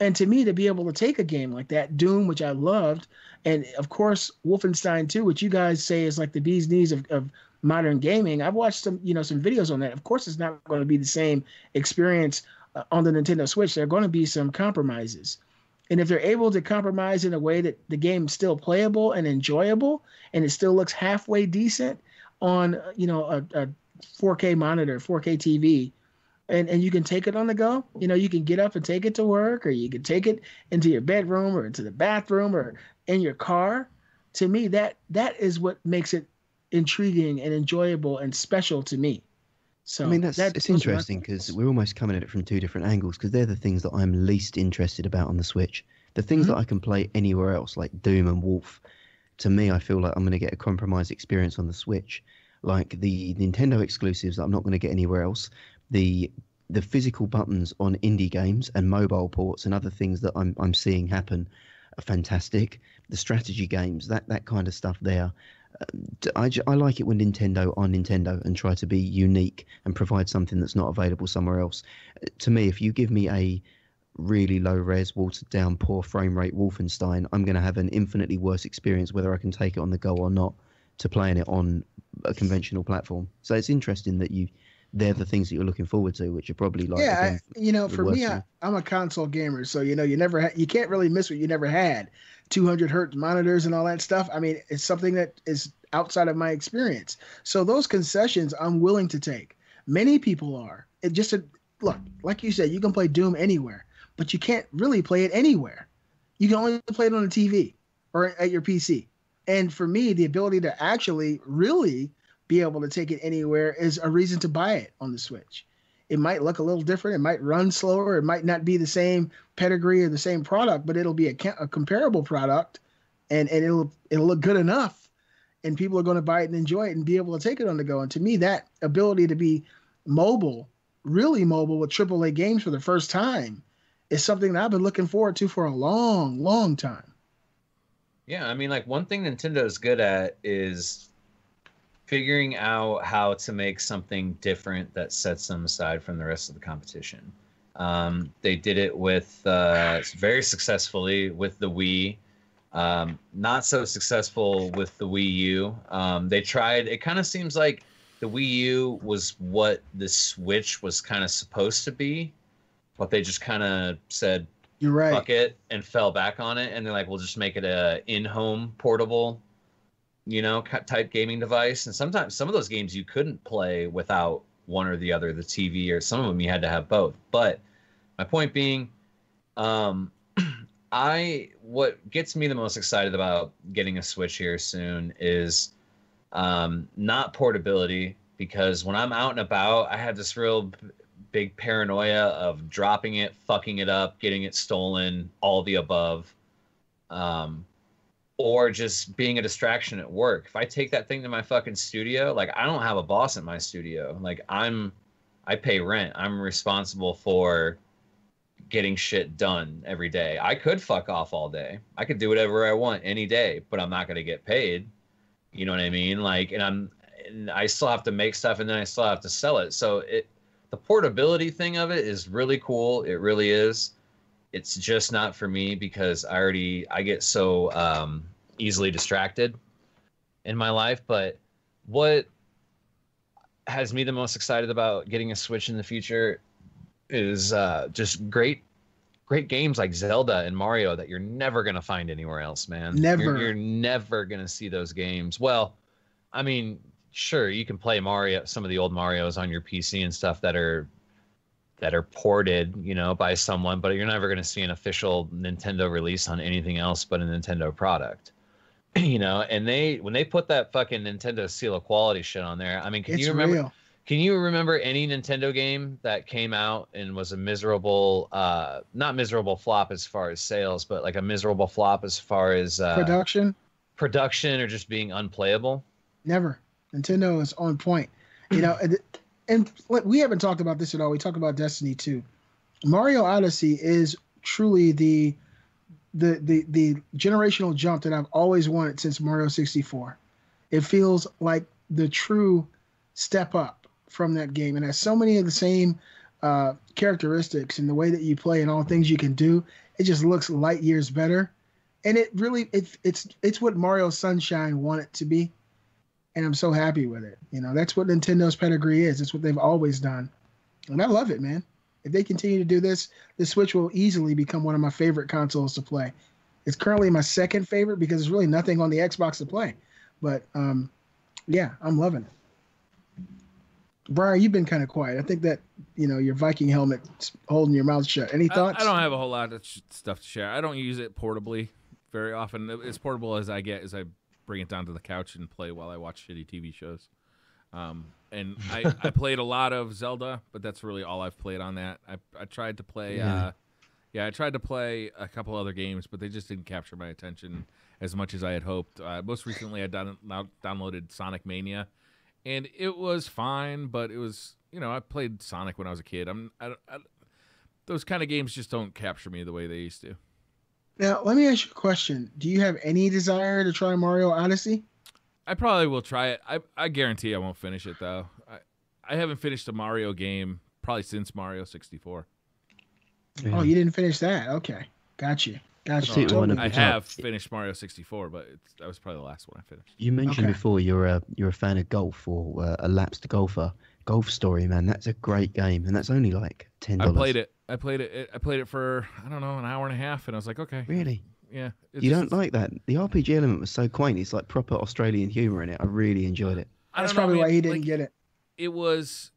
And to me, to be able to take a game like that, Doom, which I loved, and of course Wolfenstein 2, which you guys say is like the bee's knees of modern gaming. I've watched some videos on that. Of course, it's not going to be the same experience on the Nintendo Switch. There are going to be some compromises. And if they're able to compromise in a way that the game's still playable and enjoyable, and it still looks halfway decent on, a 4K monitor, 4K TV, and you can take it on the go, you can get up and take it to work, or you can take it into your bedroom or into the bathroom or in your car. To me, that is what makes it intriguing and enjoyable and special to me. So I mean, it's interesting because we're almost coming at it from two different angles, because they're the things that I'm least interested about on the Switch. The things that I can play anywhere else, like Doom and Wolf, to me, I feel like I'm going to get a compromised experience on the Switch. Like the Nintendo exclusives that I'm not going to get anywhere else. The physical buttons on indie games and mobile ports and other things that I'm seeing happen are fantastic. The strategy games, that kind of stuff there. I like it when Nintendo are Nintendo and try to be unique and provide something that's not available somewhere else. To me, if you give me a really low-res, watered-down, poor frame rate Wolfenstein, I'm going to have an infinitely worse experience whether I can take it on the go or not to playing it on a conventional platform. So it's interesting that they're the things that you're looking forward to, which are probably like... Yeah, for me, I'm a console gamer, so, you can't really miss what you never had. 200 hertz monitors and all that stuff. I mean, it's something that is outside of my experience. So those concessions I'm willing to take. Many people are. Look, like you said, you can play Doom anywhere, but you can't really play it anywhere. You can only play it on a TV or at your PC. And for me, the ability to actually really be able to take it anywhere is a reason to buy it on the Switch. It might look a little different. It might run slower. It might not be the same pedigree or the same product, but it'll be a comparable product, and it'll look good enough, and people are going to buy it and enjoy it and be able to take it on the go. And to me, that ability to be mobile, really mobile with AAA games for the first time is something that I've been looking forward to for a long, long time. Yeah, I mean, like, one thing Nintendo is good at is figuring out how to make something different that sets them aside from the rest of the competition. They did it with very successfully with the Wii. Not so successful with the Wii U. They tried. It kind of seems like the Wii U was what the Switch was kind of supposed to be, but they just kind of said, "You're right, fuck it," and fell back on it. And they're like, "We'll just make it a in-home portable, type gaming device." And sometimes some of those games you couldn't play without one or the other, the TV, or some of them you had to have both. But my point being, what gets me the most excited about getting a Switch here soon is not portability, because when I'm out and about, I have this real big paranoia of dropping it, fucking it up, getting it stolen, all the above. Or just being a distraction at work. If I take that thing to my fucking studio, like, I don't have a boss at my studio. Like, I pay rent. I'm responsible for getting shit done every day. I could fuck off all day. I could do whatever I want any day, but I'm not going to get paid. You know what I mean? Like, and I still have to make stuff, and then I still have to sell it. So the portability thing of it is really cool. It really is. It's just not for me because I get so easily distracted in my life. But what has me the most excited about getting a Switch in the future is just great games like Zelda and Mario that you're never going to find anywhere else, man. Never. You're never going to see those games. Well, I mean, sure, you can play some of the old Marios on your PC and stuff that are ported, by someone, but you're never going to see an official Nintendo release on anything else but a Nintendo product. And when they put that fucking Nintendo seal of quality shit on there, I mean, can you remember any Nintendo game that came out and was a miserable, not miserable flop as far as sales, but like a miserable flop as far as production or just being unplayable? Never. Nintendo is on point. And we haven't talked about this at all. We talked about Destiny 2. Mario Odyssey is truly the generational jump that I've always wanted since Mario 64. It feels like the true step up from that game, and has so many of the same characteristics in the way that you play and all things you can do. It just looks light years better, and it really it's what Mario Sunshine wanted to be. and I'm so happy with it. You know, that's what Nintendo's pedigree is. It's what they've always done, and I love it, man. If they continue to do this, the Switch will easily become one of my favorite consoles to play. It's currently my second favorite because there's really nothing on the Xbox to play. But yeah, I'm loving it. Briar, you've been kind of quiet. I think that, you know, your Viking helmet's holding your mouth shut. Any thoughts? I don't have a whole lot of stuff to share. I don't use it portably very often. As portable as I get is I bring it down to the couch and play while I watch shitty TV shows. And I played a lot of Zelda, but that's really all I've played on that. I tried to play, I tried to play a couple other games, but they just didn't capture my attention as much as I had hoped. Most recently, I downloaded Sonic Mania, and it was fine, but it was, you know, I played Sonic when I was a kid. Those kind of games just don't capture me the way they used to. Now, let me ask you a question. Do you have any desire to try Mario Odyssey? I probably will try it. I guarantee I won't finish it, though. I haven't finished a Mario game probably since Mario 64. Yeah. Oh, you didn't finish that? Okay. Got you. I have finished Mario 64, but that was probably the last one I finished. You mentioned before you're a fan of golf or a lapsed golfer. Golf Story, man, that's a great game, and that's only like $10. I played it for, I don't know, an hour and a half, and I was like, okay. Really? Yeah. You don't like that? The RPG element was so quaint. It's like proper Australian humor in it. I really enjoyed it. That's probably why he didn't get it. It was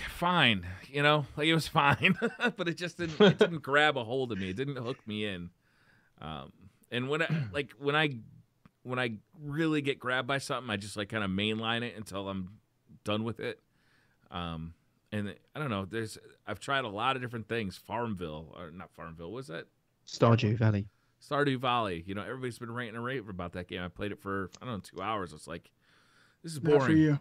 fine, you know, like it was fine, but it just didn't grab a hold of me. It didn't hook me in. And when I really get grabbed by something, I just like kind of mainline it until I'm done with it. And I don't know. I've tried a lot of different things. Not Farmville. Was that? Stardew Valley. Stardew Valley. You know, everybody's been ranting and raving about that game. I played it for, I don't know, 2 hours. It's like, this is boring. Not for you.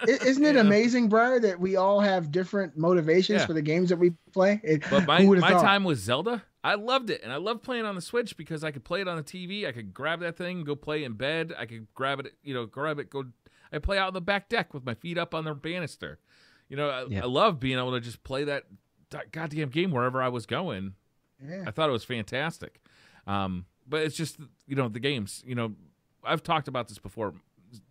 Isn't it amazing, Briar, that we all have different motivations for the games that we play? But my time with Zelda, I loved it. And I loved playing on the Switch because I could play it on the TV. I could grab that thing, go play in bed. I could grab it, I play out on the back deck with my feet up on the banister. You know, I love being able to just play that goddamn game wherever I was going. Yeah. I thought it was fantastic. But it's just, the games, I've talked about this before.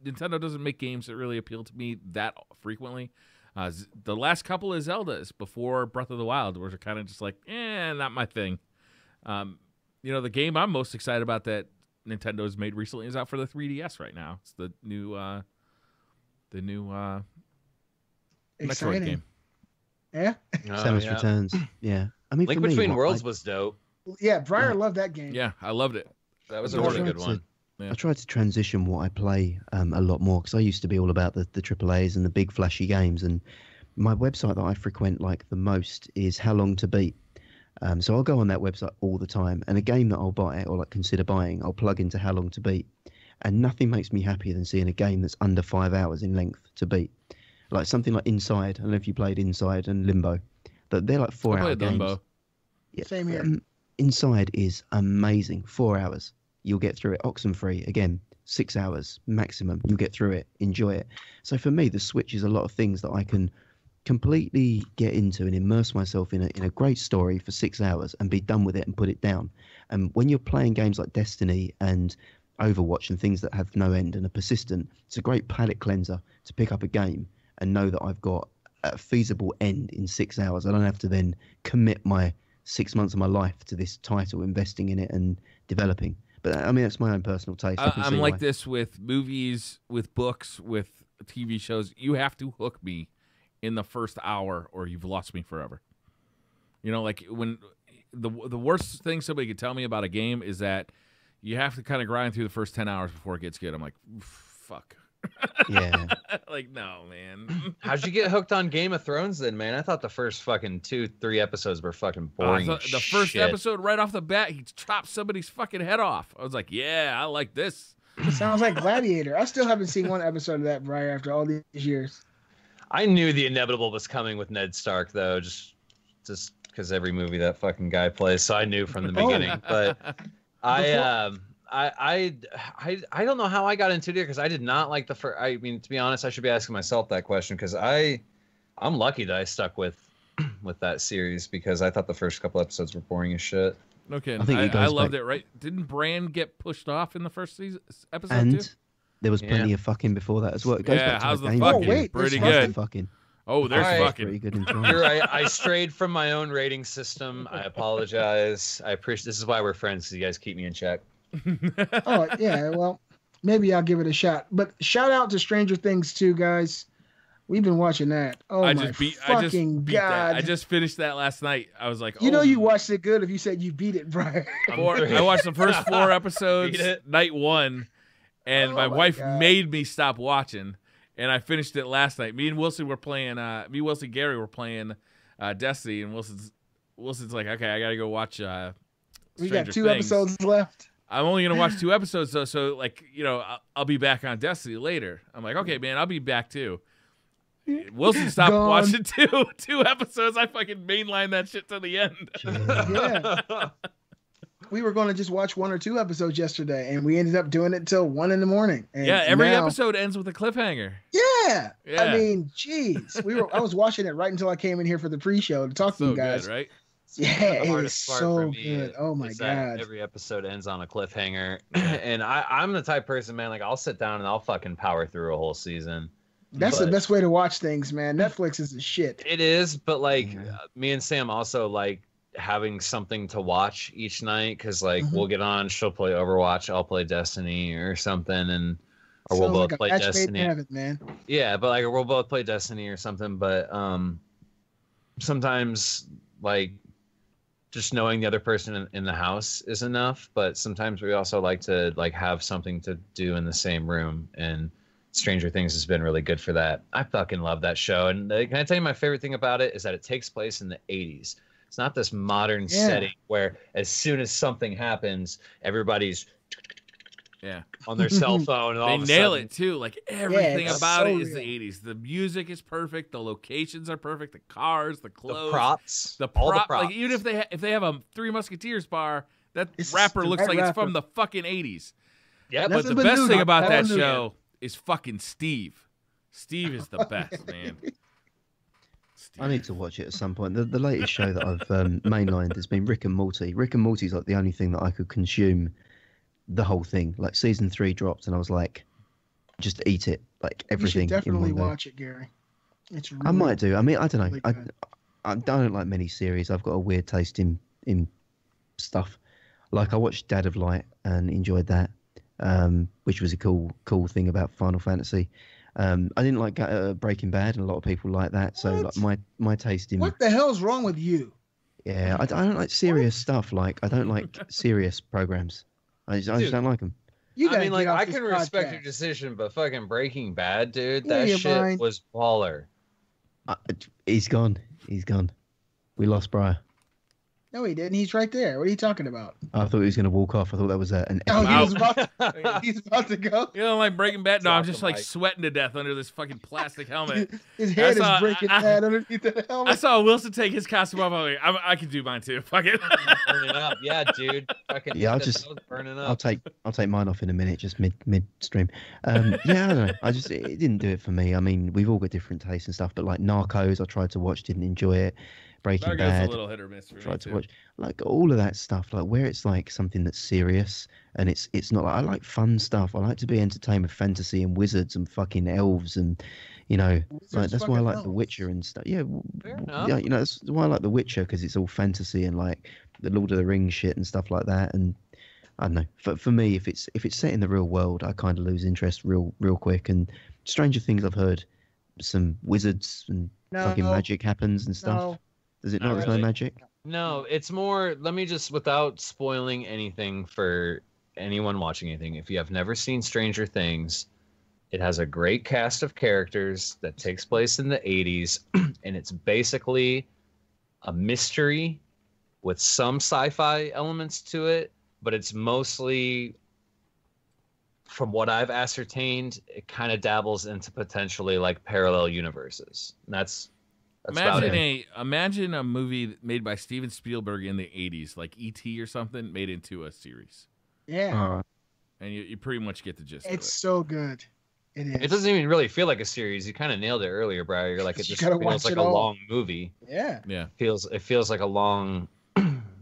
Nintendo doesn't make games that really appeal to me that frequently. The last couple of Zeldas before Breath of the Wild were kind of just like, not my thing. The game I'm most excited about that Nintendo's made recently is out for the 3DS right now. It's the new Metroid game. Yeah. Samus Returns. Yeah. I mean, Link Between Worlds was dope. Yeah, Briar loved that game. Yeah, I loved it. That was a really good one. I tried to transition what I play a lot more because I used to be all about the AAAs and the big flashy games. And my website that I frequent like the most is How Long to Beat. So I'll go on that website all the time. And a game that I'll buy or like consider buying, I'll plug into How Long to Beat. And nothing makes me happier than seeing a game that's under 5 hours in length to beat. Like something like Inside. I don't know if you played Inside and Limbo. But they're like 4-hour games. Limbo. Yeah. Same here. Inside is amazing. 4 hours. You'll get through it. Oxenfree, again, 6 hours maximum. You'll get through it. Enjoy it. So for me, the Switch is a lot of things that I can completely get into and immerse myself in a great story for 6 hours and be done with it and put it down. And when you're playing games like Destiny and Overwatch and things that have no end and are persistent, it's a great palate cleanser to pick up a game and know that I've got a feasible end in 6 hours. I don't have to then commit my 6 months of my life to this title, investing in it and developing. But I mean, that's my own personal taste. I'm like this with movies, with books, with TV shows. You have to hook me in the first hour or you've lost me forever. Like when the worst thing somebody could tell me about a game is that you have to kind of grind through the first 10 hours before it gets good. I'm like, fuck. Yeah. Like, no, man. How'd you get hooked on Game of Thrones then, man? I thought the first fucking 2-3 episodes were fucking boring. The first episode, right off the bat, he chopped somebody's fucking head off. I was like, yeah, I like this. Sounds like Gladiator. I still haven't seen one episode of that, Briar, after all these years. I knew the inevitable was coming with Ned Stark, though, just because every movie that fucking guy plays. So I knew from the beginning. But I don't know how I got into it because I did not like the first. I mean, to be honest, I should be asking myself that question because I'm lucky that I stuck with that series because I thought the first couple episodes were boring as shit. No kidding. I think it goes I loved back- it. Right? Didn't Bran get pushed off in the first episode And too? there was plenty of fucking before that as well. It goes Yeah, back to how's the game. fucking? Oh, wait, Pretty there's good. Fucking. Oh, there's Alright. fucking. Pretty good in You're right. I strayed from my own rating system. I apologize. I appreciate. This is why we're friends. 'Cause you guys keep me in check. Oh yeah, well, maybe I'll give it a shot. But shout out to Stranger Things 2, guys. We've been watching that. Oh I my just beat fucking that. god! I just finished that last night. I was like, You know oh, you watched it good if you said you beat it, Briar. I watched the first 4 episodes Beat it. night 1, and Oh my my wife God. made me stop watching, and I finished it last night. Me and Wilson were playing. Wilson, Gary were playing Destiny, and Wilson's like, okay, I gotta go watch. We got Stranger 2 Things. episodes left. I'm only gonna watch 2 episodes though, so like I'll be back on Destiny later. I'm like, okay, man, I'll be back too. Wilson stopped Gone. watching 2 episodes. I fucking mainlined that shit to the end. Yeah. We were going to just watch 1 or 2 episodes yesterday, and we ended up doing it till 1 in the morning. And Yeah, every now- episode ends with a cliffhanger. Yeah. Yeah. I mean, jeez. I was watching it right until I came in here for the pre-show to talk to So you guys. good, right? Yeah, The it is hardest part so for me good. Oh my is that god. every episode ends on a cliffhanger, and I'm the type of person, man. Like I'll sit down and I'll fucking power through a whole season. That's the but- best way to watch things, man. Netflix is the shit. It is, but like Yeah. me and Sam also like having something to watch each night because like Mhm. we'll get on, she'll play Overwatch, I'll play Destiny or something, and or we'll Sounds both like a play match made in Destiny. heaven, man. Yeah, but like we'll both play Destiny or something. But sometimes like just knowing the other person in the house is enough. But sometimes we also like to like have something to do in the same room, and Stranger Things has been really good for that. I fucking love that show. And can I tell you my favorite thing about it is that it takes place in the 80s. It's not this modern Yeah. setting where as soon as something happens, everybody's Yeah. on their cell phone. And all They of a nail sudden, it too. Like everything it's about so it is the real. 80s. The music is perfect. The locations are perfect. The cars, the clothes, the props, all the the props. Like even if they have a Three Musketeers bar, that It's rapper the looks right like it's rapper. from the fucking 80s. Yeah, That's But a the best Benuda. thing about that Benuda. show is fucking Steve. Steve is the best, man. Steve. I need to watch it at some point. The latest show that I've mainlined has been Rick and Morty. Rick and Morty's like the only thing that I could consume the whole thing. Like season 3 dropped, and I was like, just eat it, like You everything. should definitely in one go. watch it, Gary. It's really, I might do. I mean, I don't know. really good. I don't like many series. I've got a weird taste in stuff. Like I watched Dad of Light and enjoyed that, which was a cool thing about Final Fantasy. I didn't like Breaking Bad, and a lot of people like that. So What? like my taste in What the hell's wrong with you? I don't like serious stuff. Like I don't like serious programs. I just Dude. don't like them. You I gotta mean, get like, off I this can respect podcast. your decision, but fucking Breaking Bad, dude, Yeah, that you shit mind. was baller. He's gone. He's gone. We lost Briar. No, he didn't. He's right there. What are you talking about? I thought he was going to walk off. I thought that was an Oh, epic. he was about to, he's about to go. You know, like Breaking Bad. No, I'm Drop just the like mic. sweating to death under this fucking plastic helmet. His head saw- is breaking I- bad underneath the I helmet. saw Wilson take his costume off. I'm like, I can do mine too. Fuck it. Burning up, yeah, dude. Fucking Yeah, I'll that just- nose burning I'll up. take mine off in a minute, just midstream. Yeah, I don't know. It didn't do it for me. I mean, we've all got different tastes and stuff, but like Narcos, I tried to watch, didn't enjoy it. Breaking Narcos a Bad, little hit or miss for me tried to too. watch. Like all of that stuff, like where it's like something that's serious and it's not like I like fun stuff. I like to be entertained with fantasy and wizards and fucking elves and like that's why I like The Witcher and stuff. Yeah, Fair enough. yeah, that's why I like The Witcher, because it's all fantasy and like the Lord of the Rings shit and stuff like that. And I don't know. For me, if it's set in the real world, I kind of lose interest real quick. And Stranger Things, I've heard some wizards and fucking magic happens and stuff. No. Does it Not not? There's really. no magic. No, it's more. Let me just, without spoiling anything for anyone watching anything, if you have never seen Stranger Things, it has a great cast of characters that takes place in the 80s, and it's basically a mystery with some sci-fi elements to it, but it's mostly, from what I've ascertained, it kind of dabbles into potentially like parallel universes. And that's about it. Imagine a movie made by Steven Spielberg in the 80s, like E.T. or something, made into a series. Yeah, And you pretty much get the gist it's of so good. It is. It doesn't even really feel like a series. You kind of nailed it earlier, Briar. You're like, it You just gotta feels watch like it a all. long movie. Yeah. it. Yeah. It feels like a long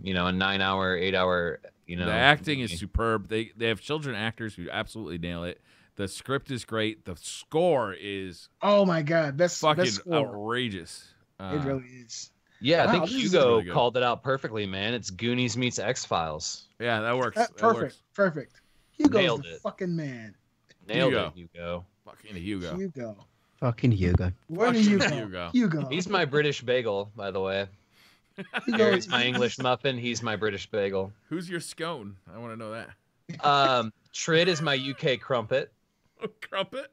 you know, a 9-hour, 8-hour, you know. The acting is superb. They have children actors who absolutely nail it. The script is great. The score is oh my god, best fucking score. outrageous. It really is. Yeah, I think this is Hugo really good. called it out perfectly, man. It's Goonies meets X-Files. Yeah, that works. That Perfect, works. perfect. Hugo's Nailed the it. fucking man. Nailed Hugo. it, Hugo. Fucking Hugo. Hugo. Fucking Hugo. Where do Fucking you go? Hugo. Hugo. He's my British bagel, by the way. Hugo Gary's my English muffin. He's my British bagel. Who's your scone? I want to know that. Trid is my UK crumpet. Crumpet?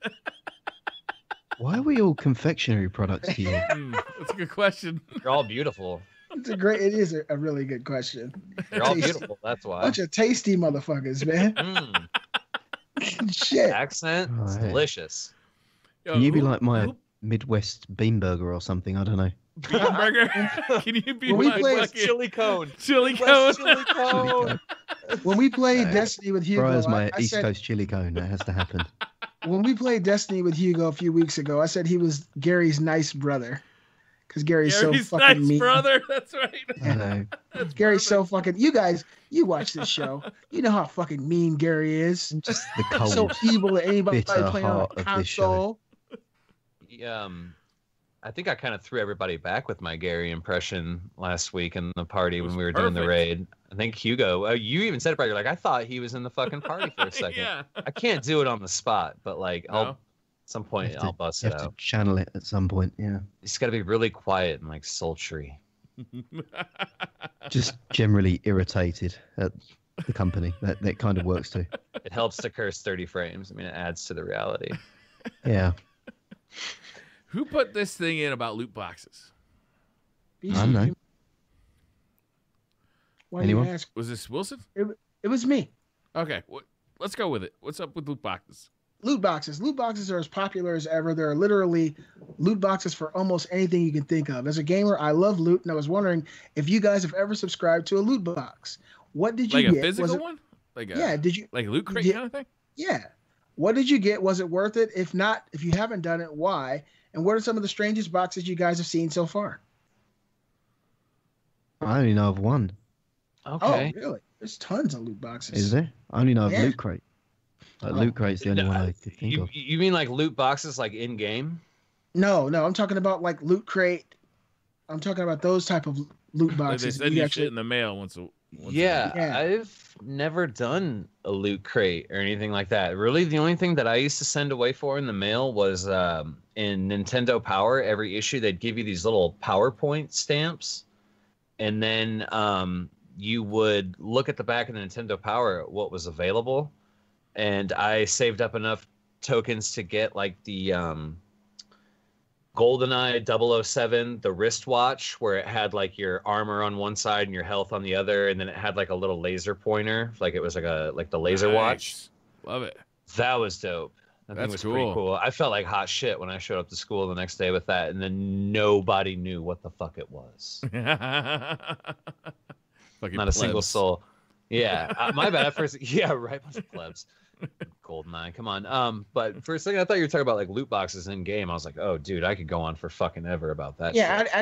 Why are we all confectionery products to you? That's a good question. They're all beautiful. It is a really good question. They're all Tasty. beautiful. That's why. Bunch of tasty motherfuckers, man. Shit. Accent. It's Right. delicious. Yo, Can you be who- like my who- Midwest bean burger or something? I don't know. bean burger? Can you be When we my play fucking Chili cone. chili West cone? chili cone. When we played Destiny with Hugo, Briar's my I East said, Coast chili cone. That has to happen. when we played Destiny with Hugo a few weeks ago, I said he was Gary's nice brother. Because Gary's Gary's so fucking nice mean. brother. That's right. I know. That's Gary's so perfect. fucking. You guys, you watch this show. You know how fucking mean Gary is. I'm just the cold. So evil to anybody bitter playing on heart a of this show. console. I think I kind of threw everybody back with my Gary impression last week in the party It was when we were doing the perfect. raid. I think Hugo, you even said it, right? You're like, I thought he was in the fucking party for a second. Yeah. I can't do it on the spot, but like, No? at some point, I'll bust You it have to out. channel it at some point. Yeah. It's got to be really quiet and like sultry. Just generally irritated at the company. That kind of works too. It helps to curse 30 frames. I mean, it adds to the reality. Yeah. Who put this thing in about loot boxes? I don't know. Why do you Anyone? ask? Was this Wilson? It was me. Okay, let's go with it. What's up with loot boxes? Loot boxes. Loot boxes are as popular as ever. There are literally loot boxes for almost anything you can think of. As a gamer, I love loot, and I was wondering if you guys have ever subscribed to a loot box. What did you Like get? a physical Was it, one? Like a, yeah. Did you? like a loot crate Yeah. kind of thing? Yeah. What did you get? Was it worth it? If not, if you haven't done it, why? And what are some of the strangest boxes you guys have seen so far? I only know of one. Okay. Oh, really? There's tons of loot boxes. Is there? I only know of Yeah. Loot Crate. Like Oh. Loot Crate's the only one I could think You, of. you mean like loot boxes like in game? No, I'm talking about like Loot Crate. I'm talking about those type of loot Like they boxes. send You you actually- shit in the mail once a Yeah, Yeah. I've never done a loot crate or anything like that. Really, the only thing that I used to send away for in the mail was in Nintendo Power. Every issue, they'd give you these little PowerPoint stamps, and then you would look at the back of the Nintendo Power at what was available. And I saved up enough tokens to get like the GoldenEye 007, the wristwatch, where it had like your armor on one side and your health on the other, and then it had like a little laser pointer, like it was like the laser watch. Nice. Love it. That was dope. That thing That's was pretty cool. cool. I felt like hot shit when I showed up to school the next day with that, and then nobody knew what the fuck it was. Fucking Not a single plebs. soul. Yeah, my bad. At first, yeah, right, bunch of plebs. GoldenEye, come on. But for a second, I thought you were talking about like loot boxes in game. I was like, oh, dude, I could go on for fucking ever about that. Yeah, shit. I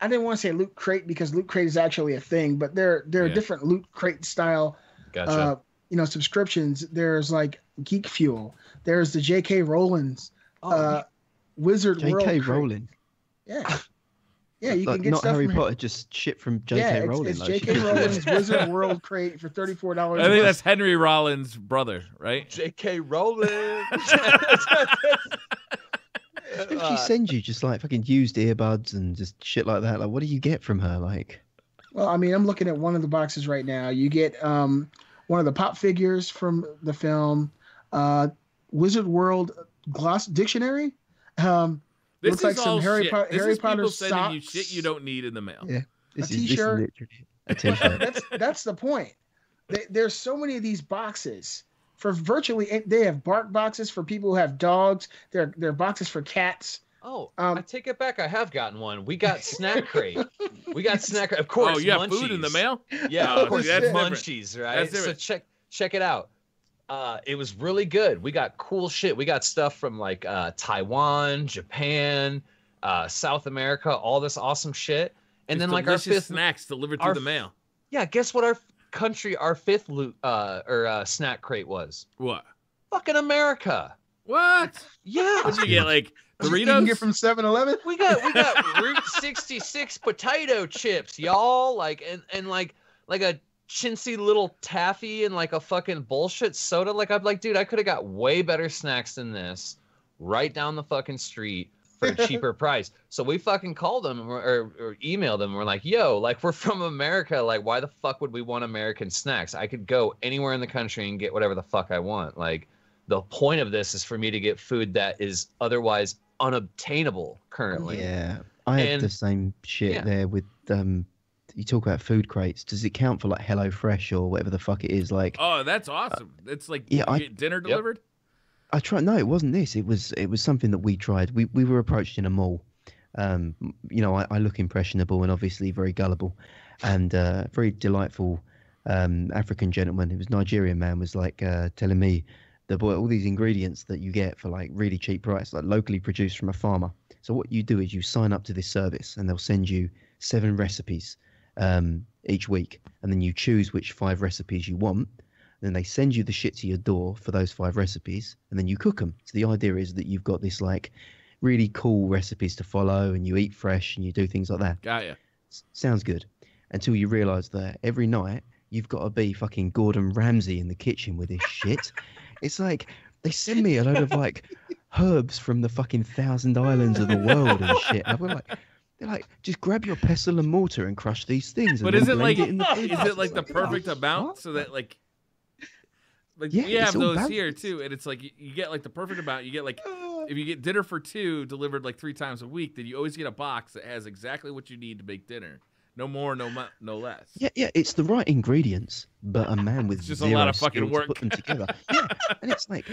didn't want to say Loot Crate because Loot Crate is actually a thing, but there are Yeah. different Loot Crate style Gotcha. subscriptions. There's like Geek Fuel. There's the J.K. Rowling's Wizard World J.K. Crate. Rowling. Yeah. Yeah, you Like, can get not stuff Harry from Potter, just shit from J.K. Yeah, Rowling. it's like, she J.K. just- Rowling's Wizard World Crate for $34. I think that's Henry Rollins' brother, right? J.K. Rowling. I think she sends you just like fucking used earbuds and just shit like that. Like, what do you get from her? Like, Well, I mean, I'm looking at one of the boxes right now. You get one of the pop figures from the film, Wizard World Gloss Dictionary. This Looks like is some all Harry shit. Po- This Harry is people Potter sending you socks. shit you don't need in the mail. yeah, this is t-shirt. literally a t-shirt. That's the point. There's so many of these boxes for virtually. They have bark boxes for people who have dogs. There are boxes for cats. Oh, Um, I take it back. I have gotten one. We got snack crate. We got snack crate. Of course, Oh, yeah, munchies. food in the mail? Yeah, Oh, of course, see, that's different. munchies, right? That's So different. check it out. It was really good. We got cool shit. We got stuff from like Taiwan, Japan, South America, all this awesome shit. And Just then like our delicious fifth snacks delivered through our the mail. Yeah, guess what our fifth snack crate was? What? Fucking America. What? Yeah. What'd you get? Like Doritos? You can get from 7-Eleven? We got Route 66 potato chips, y'all. Like and like a chintzy little taffy and like a fucking bullshit soda. Like I'm like, dude, I could have got way better snacks than this right down the fucking street for a cheaper price. So we fucking called them or emailed them. And we're like, yo, like we're from America. Like why the fuck would we want American snacks? I could go anywhere in the country and get whatever the fuck I want. Like the point of this is for me to get food that is otherwise unobtainable currently. Yeah, I had the same shit there with you talk about food crates. Does it count for like HelloFresh or whatever the fuck it is? Like, oh, that's awesome. It's like you get dinner delivered. I tried. No, it wasn't this. It was something that we tried. We were approached in a mall. You know, I look impressionable and obviously very gullible, and very delightful African gentleman. It was Nigerian man was like telling me all these ingredients that you get for like really cheap price, like locally produced from a farmer. So what you do is you sign up to this service and they'll send you 7 recipes each week, and then you choose which 5 recipes you want. Then they send you the shit to your door for those 5 recipes, and then you cook them. So the idea is that you've got this like really cool recipes to follow, and you eat fresh and you do things like that. Got ya. Sounds good. Until you realise that every night you've got to be fucking Gordon Ramsay in the kitchen with this shit. It's like they send me a load of like herbs from the fucking 1,000 islands of the world and shit. And they're like, just grab your pestle and mortar and crush these things. But is it like the perfect amount so that like yeah, we have those balanced here too, and it's like you get like the perfect amount. You get like if you get dinner for 2 delivered like 3 times a week, then you always get a box that has exactly what you need to make dinner. No more, no less. Yeah, it's the right ingredients, but a man with just zero a lot of fucking skill work to put them together. Yeah, and it's like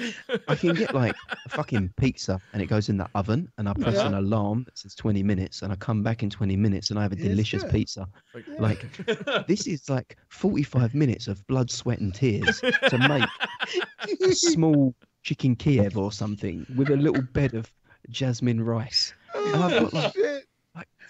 I can get like a fucking pizza, and it goes in the oven, and I press an alarm that says 20 minutes, and I come back in 20 minutes, and I have a delicious pizza. Like this is like 45 minutes of blood, sweat, and tears to make a small chicken Kiev or something with a little bed of jasmine rice. And I've got like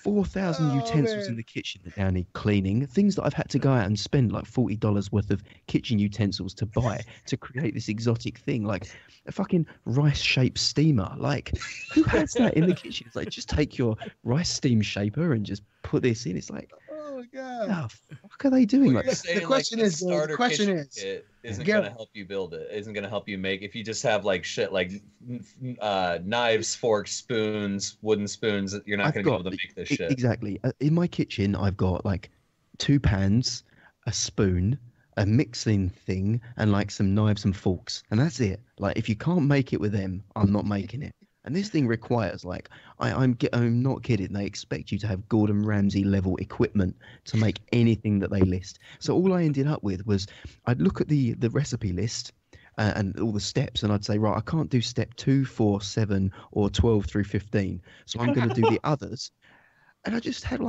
4,000 utensils in the kitchen that now need cleaning. Things that I've had to go out and spend like $40 worth of kitchen utensils to buy to create this exotic thing, like a fucking rice-shaped steamer. Like, who has that in the kitchen? It's like, just take your rice steam shaper and just put this in. It's like, oh my god, what the fuck are they doing? Well, Like, the question is, isn't going to help you build it. Isn't going to help you make. If you just have like shit like knives, forks, spoons, wooden spoons, you're not going to be able to make this shit. Exactly. In my kitchen, I've got like 2 pans, a spoon, a mixing thing, and like some knives and forks, and that's it. Like, if you can't make it with them, I'm not making it. And this thing requires, like, I'm not kidding. They expect you to have Gordon Ramsay level equipment to make anything that they list. So all I ended up with was I'd look at the recipe list and all the steps, and I'd say, right, I can't do step 2, 4, 7, or 12 through 15. So I'm going to do the others. And I just had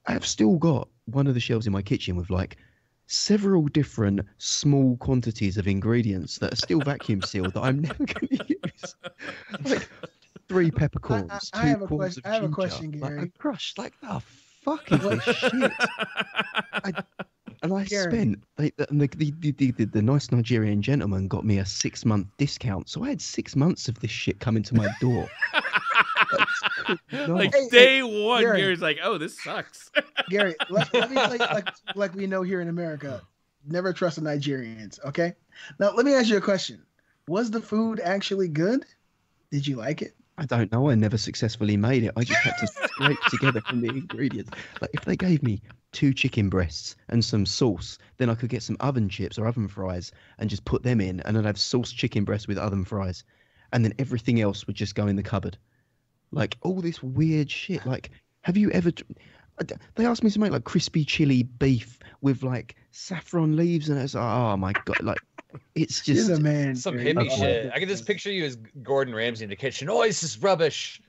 I've still got one of the shelves in my kitchen with like several different small quantities of ingredients that are still vacuum sealed that I'm never going to use. Like 3 peppercorns, 2 quarts of ginger. I have a question, Gary. Like, crushed. Like, the fuck is this shit? I spent the nice Nigerian gentleman got me a 6-month discount, so I had 6 months of this shit coming to my door. Day one, Gary, Gary's like, "Oh, this sucks." Gary, let me tell you, like we know here in America, never trust the Nigerians. Okay, now let me ask you a question: was the food actually good? Did you like it? I don't know. I never successfully made it. I just had to scrape together from the ingredients. Like, if they gave me 2 chicken breasts and some sauce, then I could get some oven chips or oven fries and just put them in, and I'd have sauce chicken breast with oven fries, and then everything else would just go in the cupboard. Like, all this weird shit. Like, have you ever... They asked me to make like crispy chili beef with like saffron leaves, and it's like, oh my god, like, it's just a man, some hippie shit. I can just picture you as Gordon Ramsay in the kitchen. Oh, this is rubbish.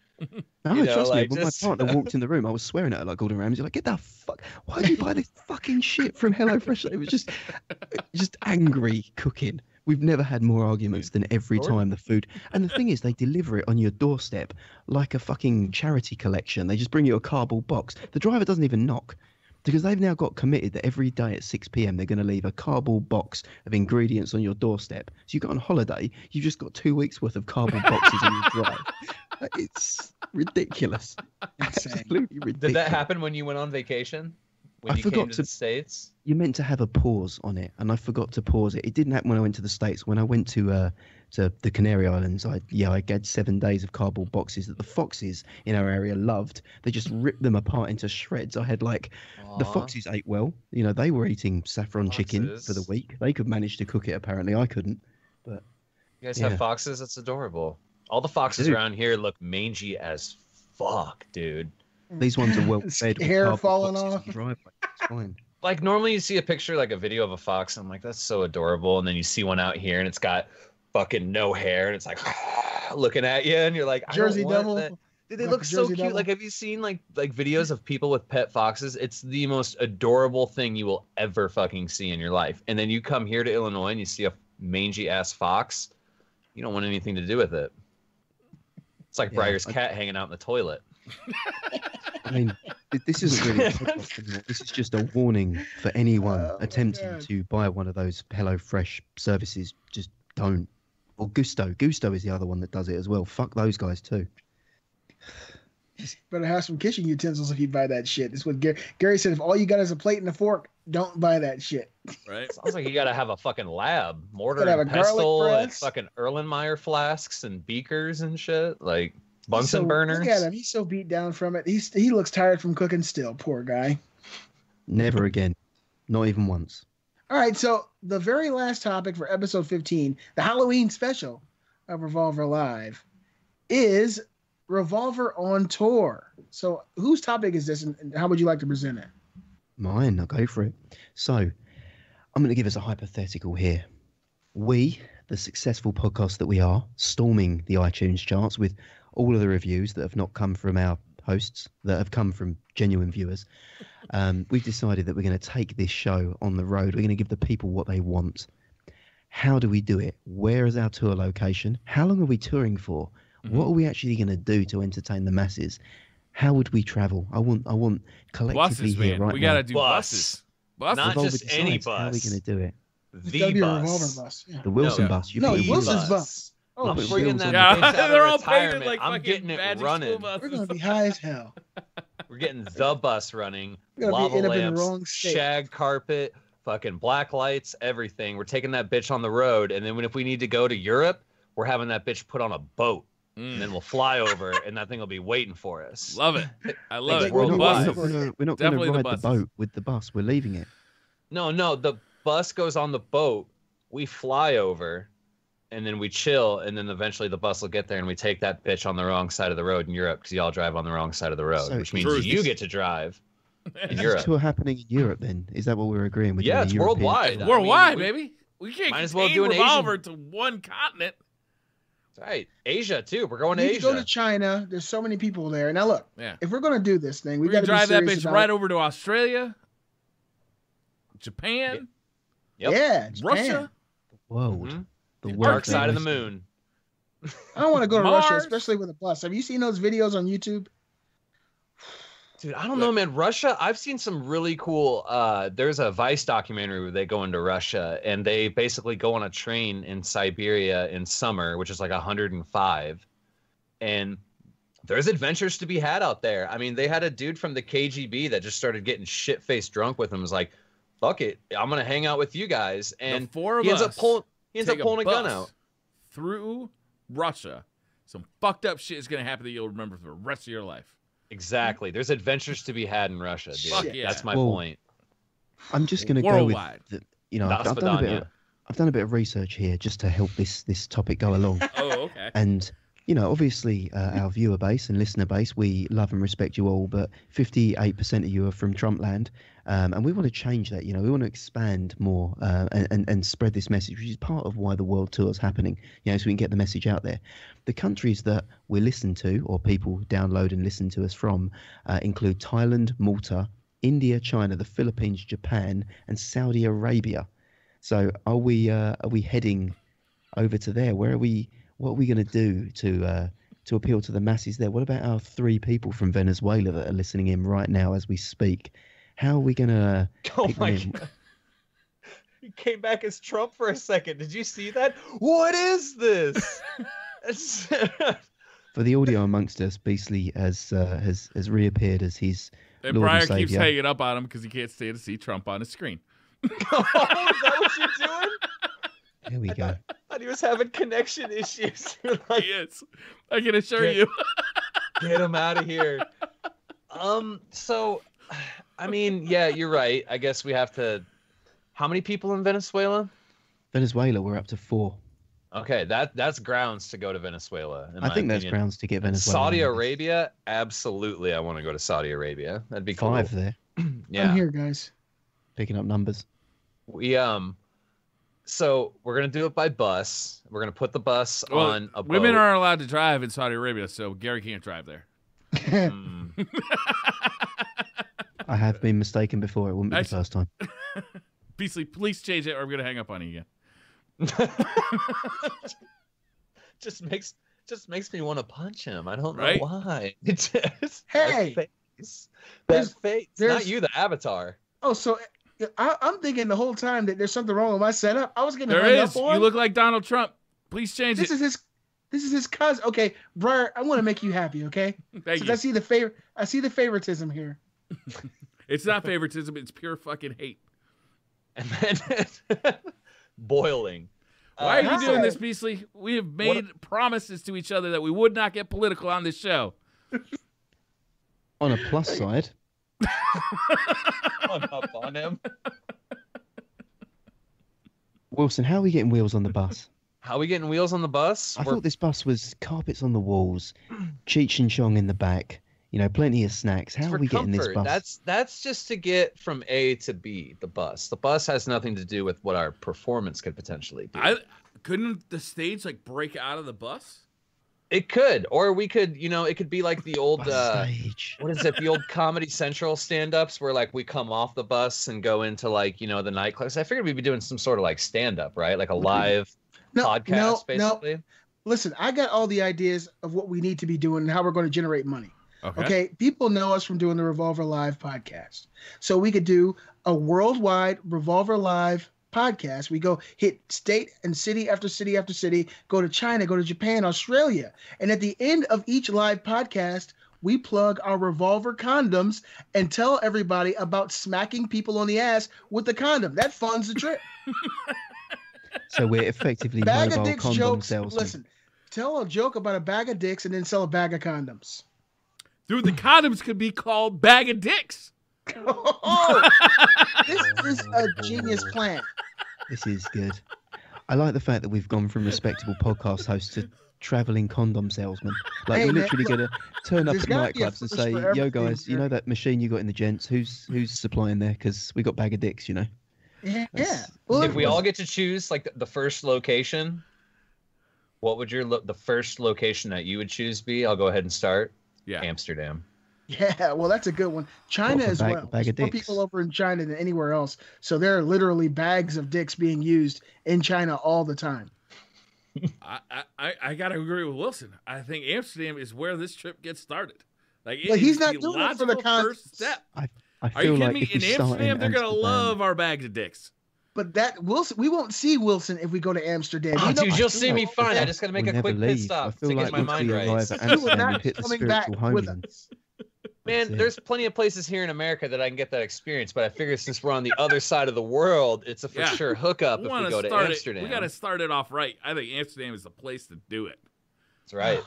No, trust me. When my partner walked in the room, I was swearing at her like Gordon Ramsay. Like, get the fuck! Why did you buy this fucking shit from HelloFresh? It was just angry cooking. We've never had more arguments than every time the food. And the thing is, they deliver it on your doorstep like a fucking charity collection. They just bring you a cardboard box. The driver doesn't even knock. Because they've now got committed that every day at 6 p.m. they're going to leave a cardboard box of ingredients on your doorstep. So you go on holiday, you've just got 2 weeks worth of cardboard boxes on your drive. It's ridiculous. Absolutely ridiculous. Did that happen when you went on vacation? When you came to the States? You're meant to have a pause on it, and I forgot to pause it. It didn't happen when I went to the States. When I went to the Canary Islands, I had 7 days of cardboard boxes that the foxes in our area loved. They just ripped them apart into shreds. I had the foxes ate well. You know, they were eating saffron chicken for the week. They could manage to cook it. Apparently, I couldn't. But you guys have foxes? That's adorable. All the foxes around here look mangy as fuck, dude. These ones are well fed. Hair falling off. Driveway. It's fine. Like normally you see a picture, like a video of a fox, and I'm like, that's so adorable. And then you see one out here, and it's got fucking no hair, and it's like looking at you, and you're like, Jersey Devil. Dude, they look so cute. Like, have you seen like videos of people with pet foxes? It's the most adorable thing you will ever fucking see in your life. And then you come here to Illinois and you see a mangy ass fox, you don't want anything to do with it. It's like Briar's cat hanging out in the toilet. I mean, this isn't really a podcast. This is just a warning for anyone attempting to buy one of those HelloFresh services. Just don't. Or Gusto. Gusto is the other one that does it as well. Fuck those guys too. Better have some kitchen utensils if you buy that shit. That's what Gary said. If all you got is a plate and a fork, don't buy that shit. Right? Sounds like you gotta have a fucking lab, mortar and pestle, and fucking Erlenmeyer flasks and beakers and shit, like Bunsen burners. Look at him. He's so beat down from it. He looks tired from cooking still. Poor guy. Never again. Not even once. All right. So the very last topic for episode 15, the Halloween special of Revolver Live, is Revolver on tour. So whose topic is this, and how would you like to present it? Mine. I'll go for it. So I'm going to give us a hypothetical here. We, the successful podcast that we are, storming the iTunes charts with all of the reviews that have not come from our hosts, that have come from genuine viewers. We've decided that we're going to take this show on the road. We're going to give the people what they want. How do we do it? Where is our tour location? How long are we touring for? What are we actually going to do to entertain the masses? How would we travel? I want collectively buses, here man. right we now. gotta do buses. Not Revolver just any decides, how are we bus. going to do it? The Revolver bus. Yeah. The Wilson bus. No, Wilson's bus. Oh, I'm bringing that Yeah, bitch out of they're all retirement. painted like I'm fucking getting it magic running. school buses. We're going to be high as hell. We're getting the bus running. We're going to Lava end up in the lamps, wrong state. shag carpet, fucking black lights, everything. We're taking that bitch on the road, and then if we need to go to Europe, we're having that bitch put on a boat. And then we'll fly over, and that thing will be waiting for us. Love it. I love it. We're The not- buses. We're not going Definitely to the ride the buses. boat with the bus. We're leaving it. No, the bus goes on the boat. We fly over, and then we chill, and then eventually the bus will get there, and we take that bitch on the wrong side of the road in Europe because y'all drive on the wrong side of the road, So which means True. you get to drive in Is this Europe. tour happening in Europe then? Is that what we're agreeing with? Yeah, it's worldwide. I Worldwide, mean, baby. We can't might contain as well do an Revolver to one continent. Right, Asia too. We're going We to need to go to Asia. China. There's so many people there. Now look, Yeah. if we're going to do this thing, we We're got to gonna drive that serious bitch about right over to Australia, Japan, Yep. Yeah, Japan. Russia. World. Mhm. The The world Dark side of the famous- moon. I don't want to go to Russia, Mars. especially with a bus. Have you seen those videos on YouTube? Dude, I don't know, man. Russia, I've seen some really cool. There's a Vice documentary where they go into Russia and they basically go on a train in Siberia in summer, which is like 105. And there's adventures to be had out there. I mean, they had a dude from the KGB that just started getting shit-faced drunk with him. Was like, fuck it, I'm going to hang out with you guys. And The four of he ends us up pulling, take a gun bus out. through Russia. Some fucked up shit is gonna happen that you'll remember for the rest of your life. Exactly. There's adventures to be had in Russia, dude. Fuck yeah. That's my Well, point. I'm just going to go with Worldwide. the, I've done a bit of research here just to help this topic go along. Oh, okay. And obviously our viewer base and listener base, we love and respect you all, but 58% of you are from Trumpland, and we want to change that. We want to expand more and spread this message, which is part of why the world tour is happening. So we can get the message out there. The countries that we listen to, or people download and listen to us from, include Thailand, Malta, India, China, the Philippines, Japan, and Saudi Arabia. So are we heading over to there? What are we going to do to appeal to the masses there? What about our 3 people from Venezuela that are listening in right now as we speak? How are we gonna? Oh pick my them in? god. He came back as Trump for a second. Did you see that? What is this? For the audio amongst us, Beastly has reappeared as his And Lord Briar and keeps Savior. hanging up on him because he can't stand to see Trump on his screen. Oh, is that what you're doing? Here we go. I thought he was having connection issues. Like, He is. I can assure you. get him out of here. So, I mean, yeah, you're right. I guess we have to. How many people in Venezuela? Venezuela, we're up to 4. Okay, that's grounds to go to Venezuela. I think that's grounds to get Venezuela. Saudi Arabia, absolutely. I want to go to Saudi Arabia. That'd be cool. 5 there, Yeah. I'm here, guys. picking up numbers. We so we're gonna do it by bus. We're gonna put the bus on a boat. Women aren't allowed to drive in Saudi Arabia, so Gary can't drive there. Mm. I have been mistaken before. It wouldn't be the first time. Beastly, please change it or I'm going to hang up on you again. just makes me want to punch him. I don't know Right? why. Hey! That face. there's- Not you, the avatar. Oh, so I'm thinking the whole time that there's something wrong with my setup. I was getting There hung is. up on. You look like Donald Trump. Please change This it. is his cousin. Okay, Briar, I want to make you happy. Okay, Thank so you. I see the favoritism here. It's not favoritism. It's pure fucking hate. And then boiling. Why are you hi. doing this, Beastly? We have made promises to each other that we would not get political on this show. On a plus side, I'm up on him. Wilson, how are we getting wheels on the bus? How are we getting wheels on the bus? I thought this bus was carpets on the walls, Cheech and Chong in the back, plenty of snacks. How are we getting this bus? That's just to get from A to B, the bus. The bus has nothing to do with what our performance could potentially do. Couldn't the stage like break out of the bus? It could, or we could, it could be like the old, Bus stage. what is it? The old Comedy Central stand-ups where like we come off the bus and go into like, the nightclubs. I figured we'd be doing some sort of like stand-up, right? Like a live podcast, basically. Listen, I got all the ideas of what we need to be doing and how we're going to generate money. Okay. People know us from doing the Revolver Live podcast. So we could do a worldwide Revolver Live podcast. We go hit state and city after city after city, go to China, go to Japan, Australia. And at the end of each live podcast, we plug our Revolver condoms and tell everybody about smacking people on the ass with the condom. That funds the trip. So we're effectively Bag of mobile dicks condom jokes. salesmen. Listen, tell a joke about a bag of dicks and then sell a bag of condoms. Dude, the condoms could be called Bag of Dicks. Oh, this is a genius plan. This is good. I like the fact that we've gone from respectable podcast hosts to traveling condom salesmen. Like Hey, we're man, literally look, going to turn up there's at gotta be a nightclubs and first say, for "Yo, everything guys, you know here." that machine you got in the gents? Who's supplying there? Because we got bag of dicks, Yeah. That's- Well, If we all get to choose like the first location, what would the first location that you would choose be? I'll go ahead and start. Yeah. Amsterdam. yeah, well, that's a good one. China What, for as bag- well. bag of There's more dicks? people over in China than anywhere else. So there are literally bags of dicks being used in China all the time. I gotta agree with Wilson. I think Amsterdam is where this trip gets started. Like But he's is not the doing it for the logical first step. I Are you feel kidding like me? if we In start Amsterdam, they're gonna Amsterdam- love our bags of dicks. But that Wilson, we won't see Wilson if we go to Amsterdam. Oh, You know- dude, you'll see me fine. I just gotta make We'll a quick never pit leave. stop I feel to like get my once mind we right. arrive at You will Amsterdam, not we be hit the coming back spiritual with homeland. us. Man, That's it. there's plenty of places here in America that I can get that experience, but I figure since we're on the other side of the world, it's a for Yeah. sure hookup We if want we to go to start Amsterdam. it. We gotta start it off right. I think Amsterdam is the place to do it. That's right.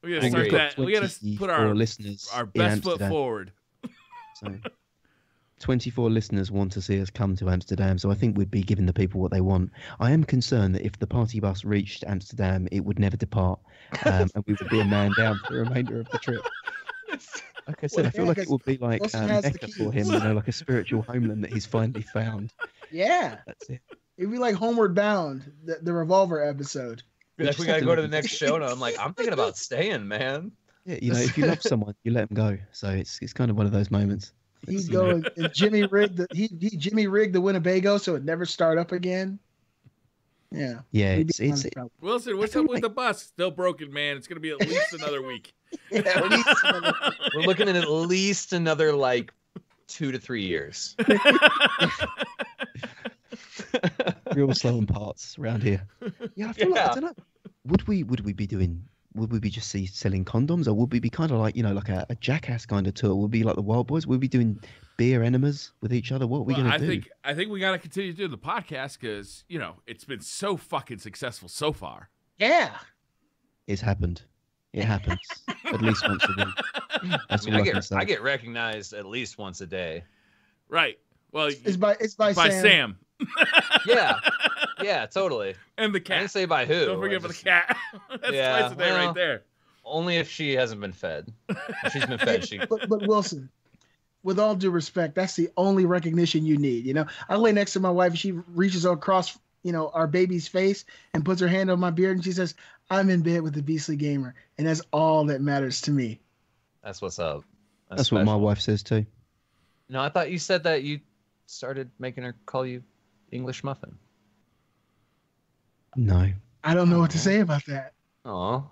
We gotta I start agree. that. We gotta put our 24 listeners in best foot Amsterdam. forward. So 24 listeners want to see us come to Amsterdam, so I think we'd be giving the people what they want. I am concerned that if the party bus reached Amsterdam, it would never depart, and we would be a man down for the remainder of the trip. Like I said, I feel Yeah, like it would be like Wilson has the Mecca for him, keys. like a spiritual homeland that he's finally found. Yeah, That's it. it'd be like Homeward Bound, the Revolver episode. Be like, we gotta go to the next show, and I'm like, I'm thinking about staying, man. Yeah, if you love someone, you let them go. So it's kind of one of those moments. He'd go and Jimmy rigged he Jimmy rigged the Winnebago so it never start up again. Yeah. Yeah, We'd be it's on trouble. Wilson, what's feel up with like- the bus? Still broken, man. It's gonna be at least another week. Yeah, we need some of the- We're looking at least another like 2 to 3 years. Real slow in parts around here. Yeah, I feel like, I don't know. Would we be doing? Would we be just selling condoms, or would we be kind of like, like a jackass kind of tour? Would we be like the Wild Boys? Would we be doing beer enemas with each other? What are we gonna do? I think we gotta continue to do the podcast because it's been so fucking successful so far. Yeah. It's happened. It happens at least once a week. That's all I can say. I get recognized at least once a day. Right. Well, it's by Sam. Yeah, totally. And the cat. I didn't say by who. Don't forget about the cat. That's twice a day right there. Only if she hasn't been fed. If she's been fed, she. But Wilson, with all due respect, that's the only recognition you need. I lay next to my wife and she reaches across, our baby's face and puts her hand on my beard and she says, "I'm in bed with the Beastly Gamer," and that's all that matters to me. That's what's up. That's what my wife says too. No, I thought you said that you started making her call you English Muffin. No. I don't know what to say about that. Oh,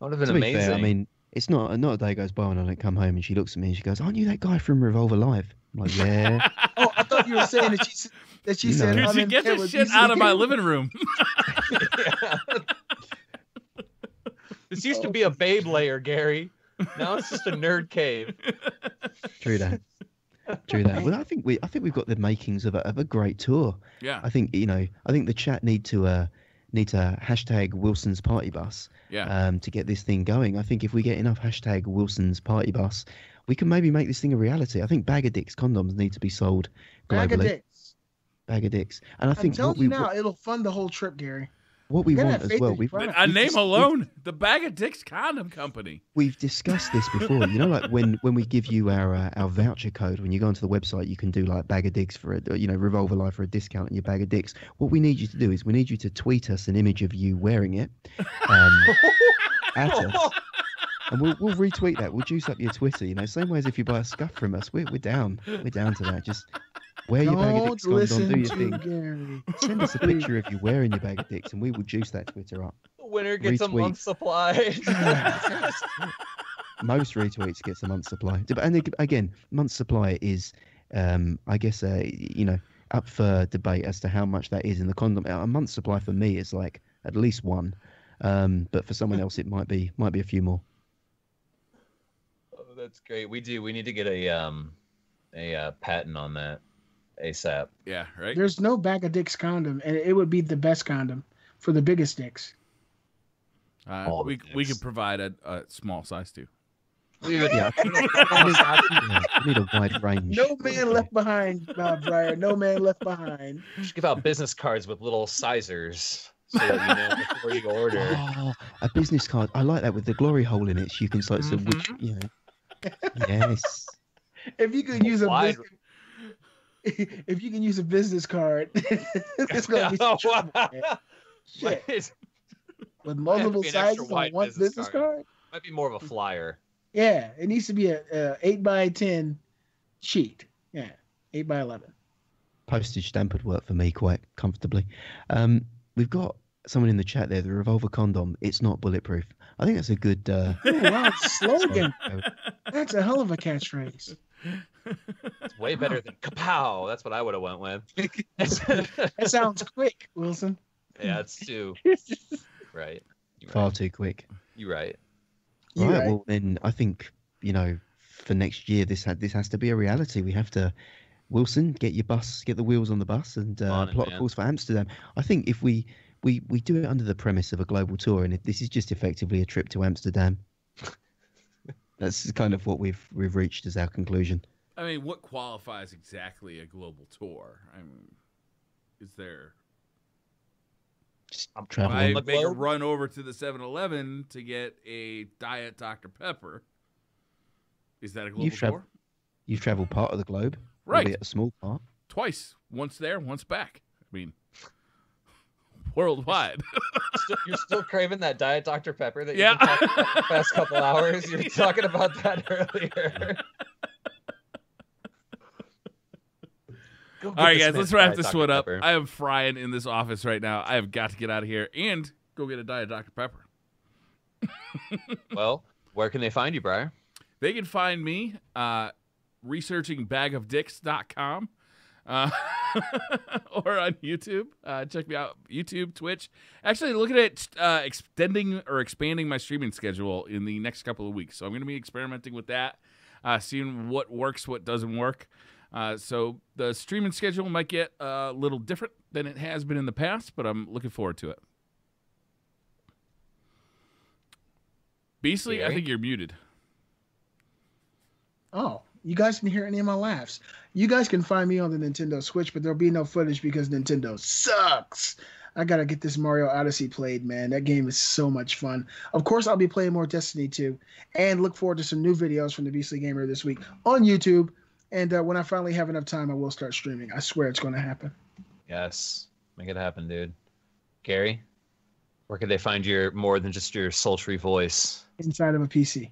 that would have been to be amazing. fair, I mean, it's not a day goes by when I don't come home and she looks at me and she goes, "Aren't you that guy from Revolver Live?" I'm like, "Yeah." Oh, I thought you were saying that she said, "Dude, you get this shit out of my living room." This used to be a babe layer, Gary. Now it's just a nerd cave. True that. Well, I think we've got the makings of a great tour. Yeah. I think the chat need to hashtag Wilson's Party Bus. Yeah. To get this thing going. I think if we get enough hashtag Wilson's Party Bus, we can maybe make this thing a reality. I think Bag of Dicks condoms need to be sold globally. Bag of Dicks. And I think it'll fund the whole trip, Gary. What we want as well. A name alone, the Bag of Dicks Condom Company. We've discussed this before. Like when we give you our voucher code, when you go onto the website, you can do like Bag of Dicks for Revolver Live for a discount on your Bag of Dicks. What we need you to do is we need you to tweet us an image of you wearing it at us. And we'll retweet that. We'll juice up your Twitter, same way as if you buy a scuff from us. We're down. We're down to that. Just wear your Bag of Dicks condom, do your thing. Gary. Send us a picture of you wearing your Bag of Dicks and we will juice that Twitter up. The winner gets a month's supply. Most retweets gets a month's supply. And again, month's supply is, I guess, up for debate as to how much that is in the condom. A month's supply for me is like at least one, but for someone else it might be a few more. Oh, that's great. We need to get a patent on that ASAP. Yeah, right. There's no Bag of Dicks condom, and it would be the best condom for the biggest dicks. We could provide a small size too. We need a wide range. No man left behind, Briar. No man left behind. You should give out business cards with little sizers so that before you order. Oh, a business card. I like that with the glory hole in it. So you can which yes. If you could use if you can use a business card, it's gonna be shit. With multiple sizes on one business card. Might be more of a flyer. Yeah, it needs to be a 8x10 sheet. Yeah, 8x11. Postage stamp would work for me quite comfortably. We've got someone in the chat there. The Revolver condom. It's not bulletproof. I think that's a good. Wow, slogan. That's a hell of a catchphrase. It's way better than kapow. That's what I would have went with. That sounds quick, Wilson. Yeah, it's too. Right. Far too quick. You're right. Right. Well, then I think for next year this has to be a reality. We have to, Wilson, get the wheels on the bus and plot a course for Amsterdam. I think if we do it under the premise of a global tour, and if this is just effectively a trip to Amsterdam, that's kind of what we've reached as our conclusion. I mean, what qualifies exactly a global tour? I mean, is there? I make a run over to the 7-Eleven to get a Diet Dr. Pepper. Is that a global tour? You've traveled part of the globe, right? Albeit a small part. Twice, once there, once back. I mean, worldwide. You're still craving that Diet Dr. Pepper that you've been talking about the past couple hours. You were talking about that earlier. All right, guys, let's wrap this one up. I am frying in this office right now. I have got to get out of here and go get a Diet Dr. Pepper. Well, where can they find you, Briar? They can find me researchingbagofdicks.com. Or on YouTube. Check me out, YouTube, Twitch. Actually, looking at extending or expanding my streaming schedule in the next couple of weeks. So I'm going to be experimenting with that, seeing what works, what doesn't work. So the streaming schedule might get a little different than it has been in the past, but I'm looking forward to it. Beastly, Gary? I think you're muted. Oh, you guys can hear any of my laughs. You guys can find me on the Nintendo Switch, but there'll be no footage because Nintendo sucks. I gotta get this Mario Odyssey played, man. That game is so much fun. Of course, I'll be playing more Destiny 2, and look forward to some new videos from the Beastly Gamer this week on YouTube. And when I finally have enough time, I will start streaming. I swear it's going to happen. Yes, make it happen, dude. Gary, where could they find your more than just your sultry voice? Inside of a PC.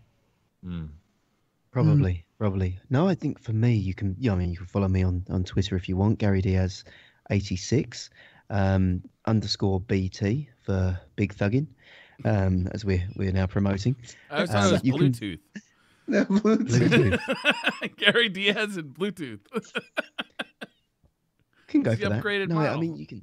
Probably. No, I think for me, you can. Yeah, I mean, you can follow me on Twitter if you want. Gary Diaz 86 _BT for Big Thuggin, as we're now promoting. I was talking about you can- Bluetooth. Bluetooth. Gary Diaz and Bluetooth. Can go It's for the that. upgraded No, model. I mean you can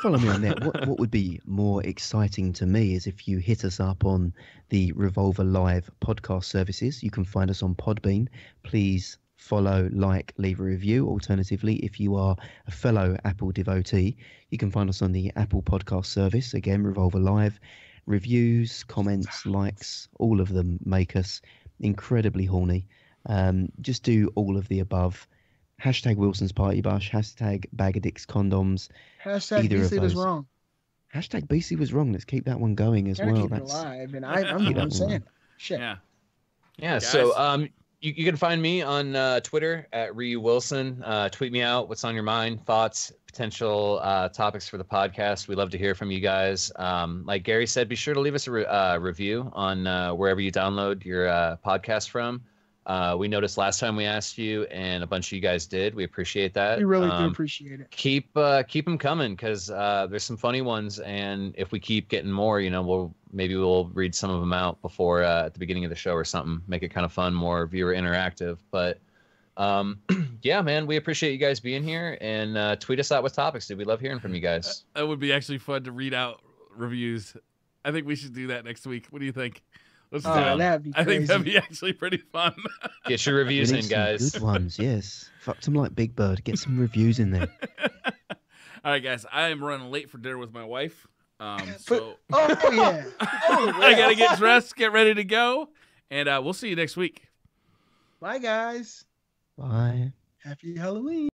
follow me on there. What would be more exciting to me is if you hit us up on the Revolver Live podcast services. You can find us on Podbean. Please follow, like, leave a review. Alternatively, if you are a fellow Apple devotee, you can find us on the Apple podcast service. Again, Revolver Live. Reviews, comments, likes, all of them make us incredibly horny. Just do all of the above. Hashtag Wilson's Party Bush, hashtag Bag of Dicks Condoms. Hashtag Either of Beastly was those. wrong. Hashtag BC was wrong. Let's keep that one going as Gotta well. keep it alive, and I'm saying, shit. Yeah. Yeah, Guys. so you can find me on Twitter at Ryu Wilson. Tweet me out what's on your mind, thoughts, potential topics for the podcast. We love to hear from you guys. Like Gary said, be sure to leave us a review on wherever you download your podcast from. We noticed last time we asked you, and a bunch of you guys did. We appreciate that. We really do appreciate it. Keep them coming, because there's some funny ones, and if we keep getting more, we'll read some of them out before at the beginning of the show or something. Make it kind of fun, more viewer interactive. But yeah, man, we appreciate you guys being here, and tweet us out with topics, dude. We love hearing from you guys. That would be actually fun to read out reviews. I think we should do that next week. What do you think? Let's do it. That'd be I think that'd crazy. be actually pretty fun. Get your We reviews need in, some guys. Good ones, yes. Fuck them like Big Bird. Get some reviews in there. All right, guys. I am running late for dinner with my wife. So Oh yeah. Oh, I gotta get dressed, get ready to go, and we'll see you next week. Bye guys. Bye. Happy Halloween.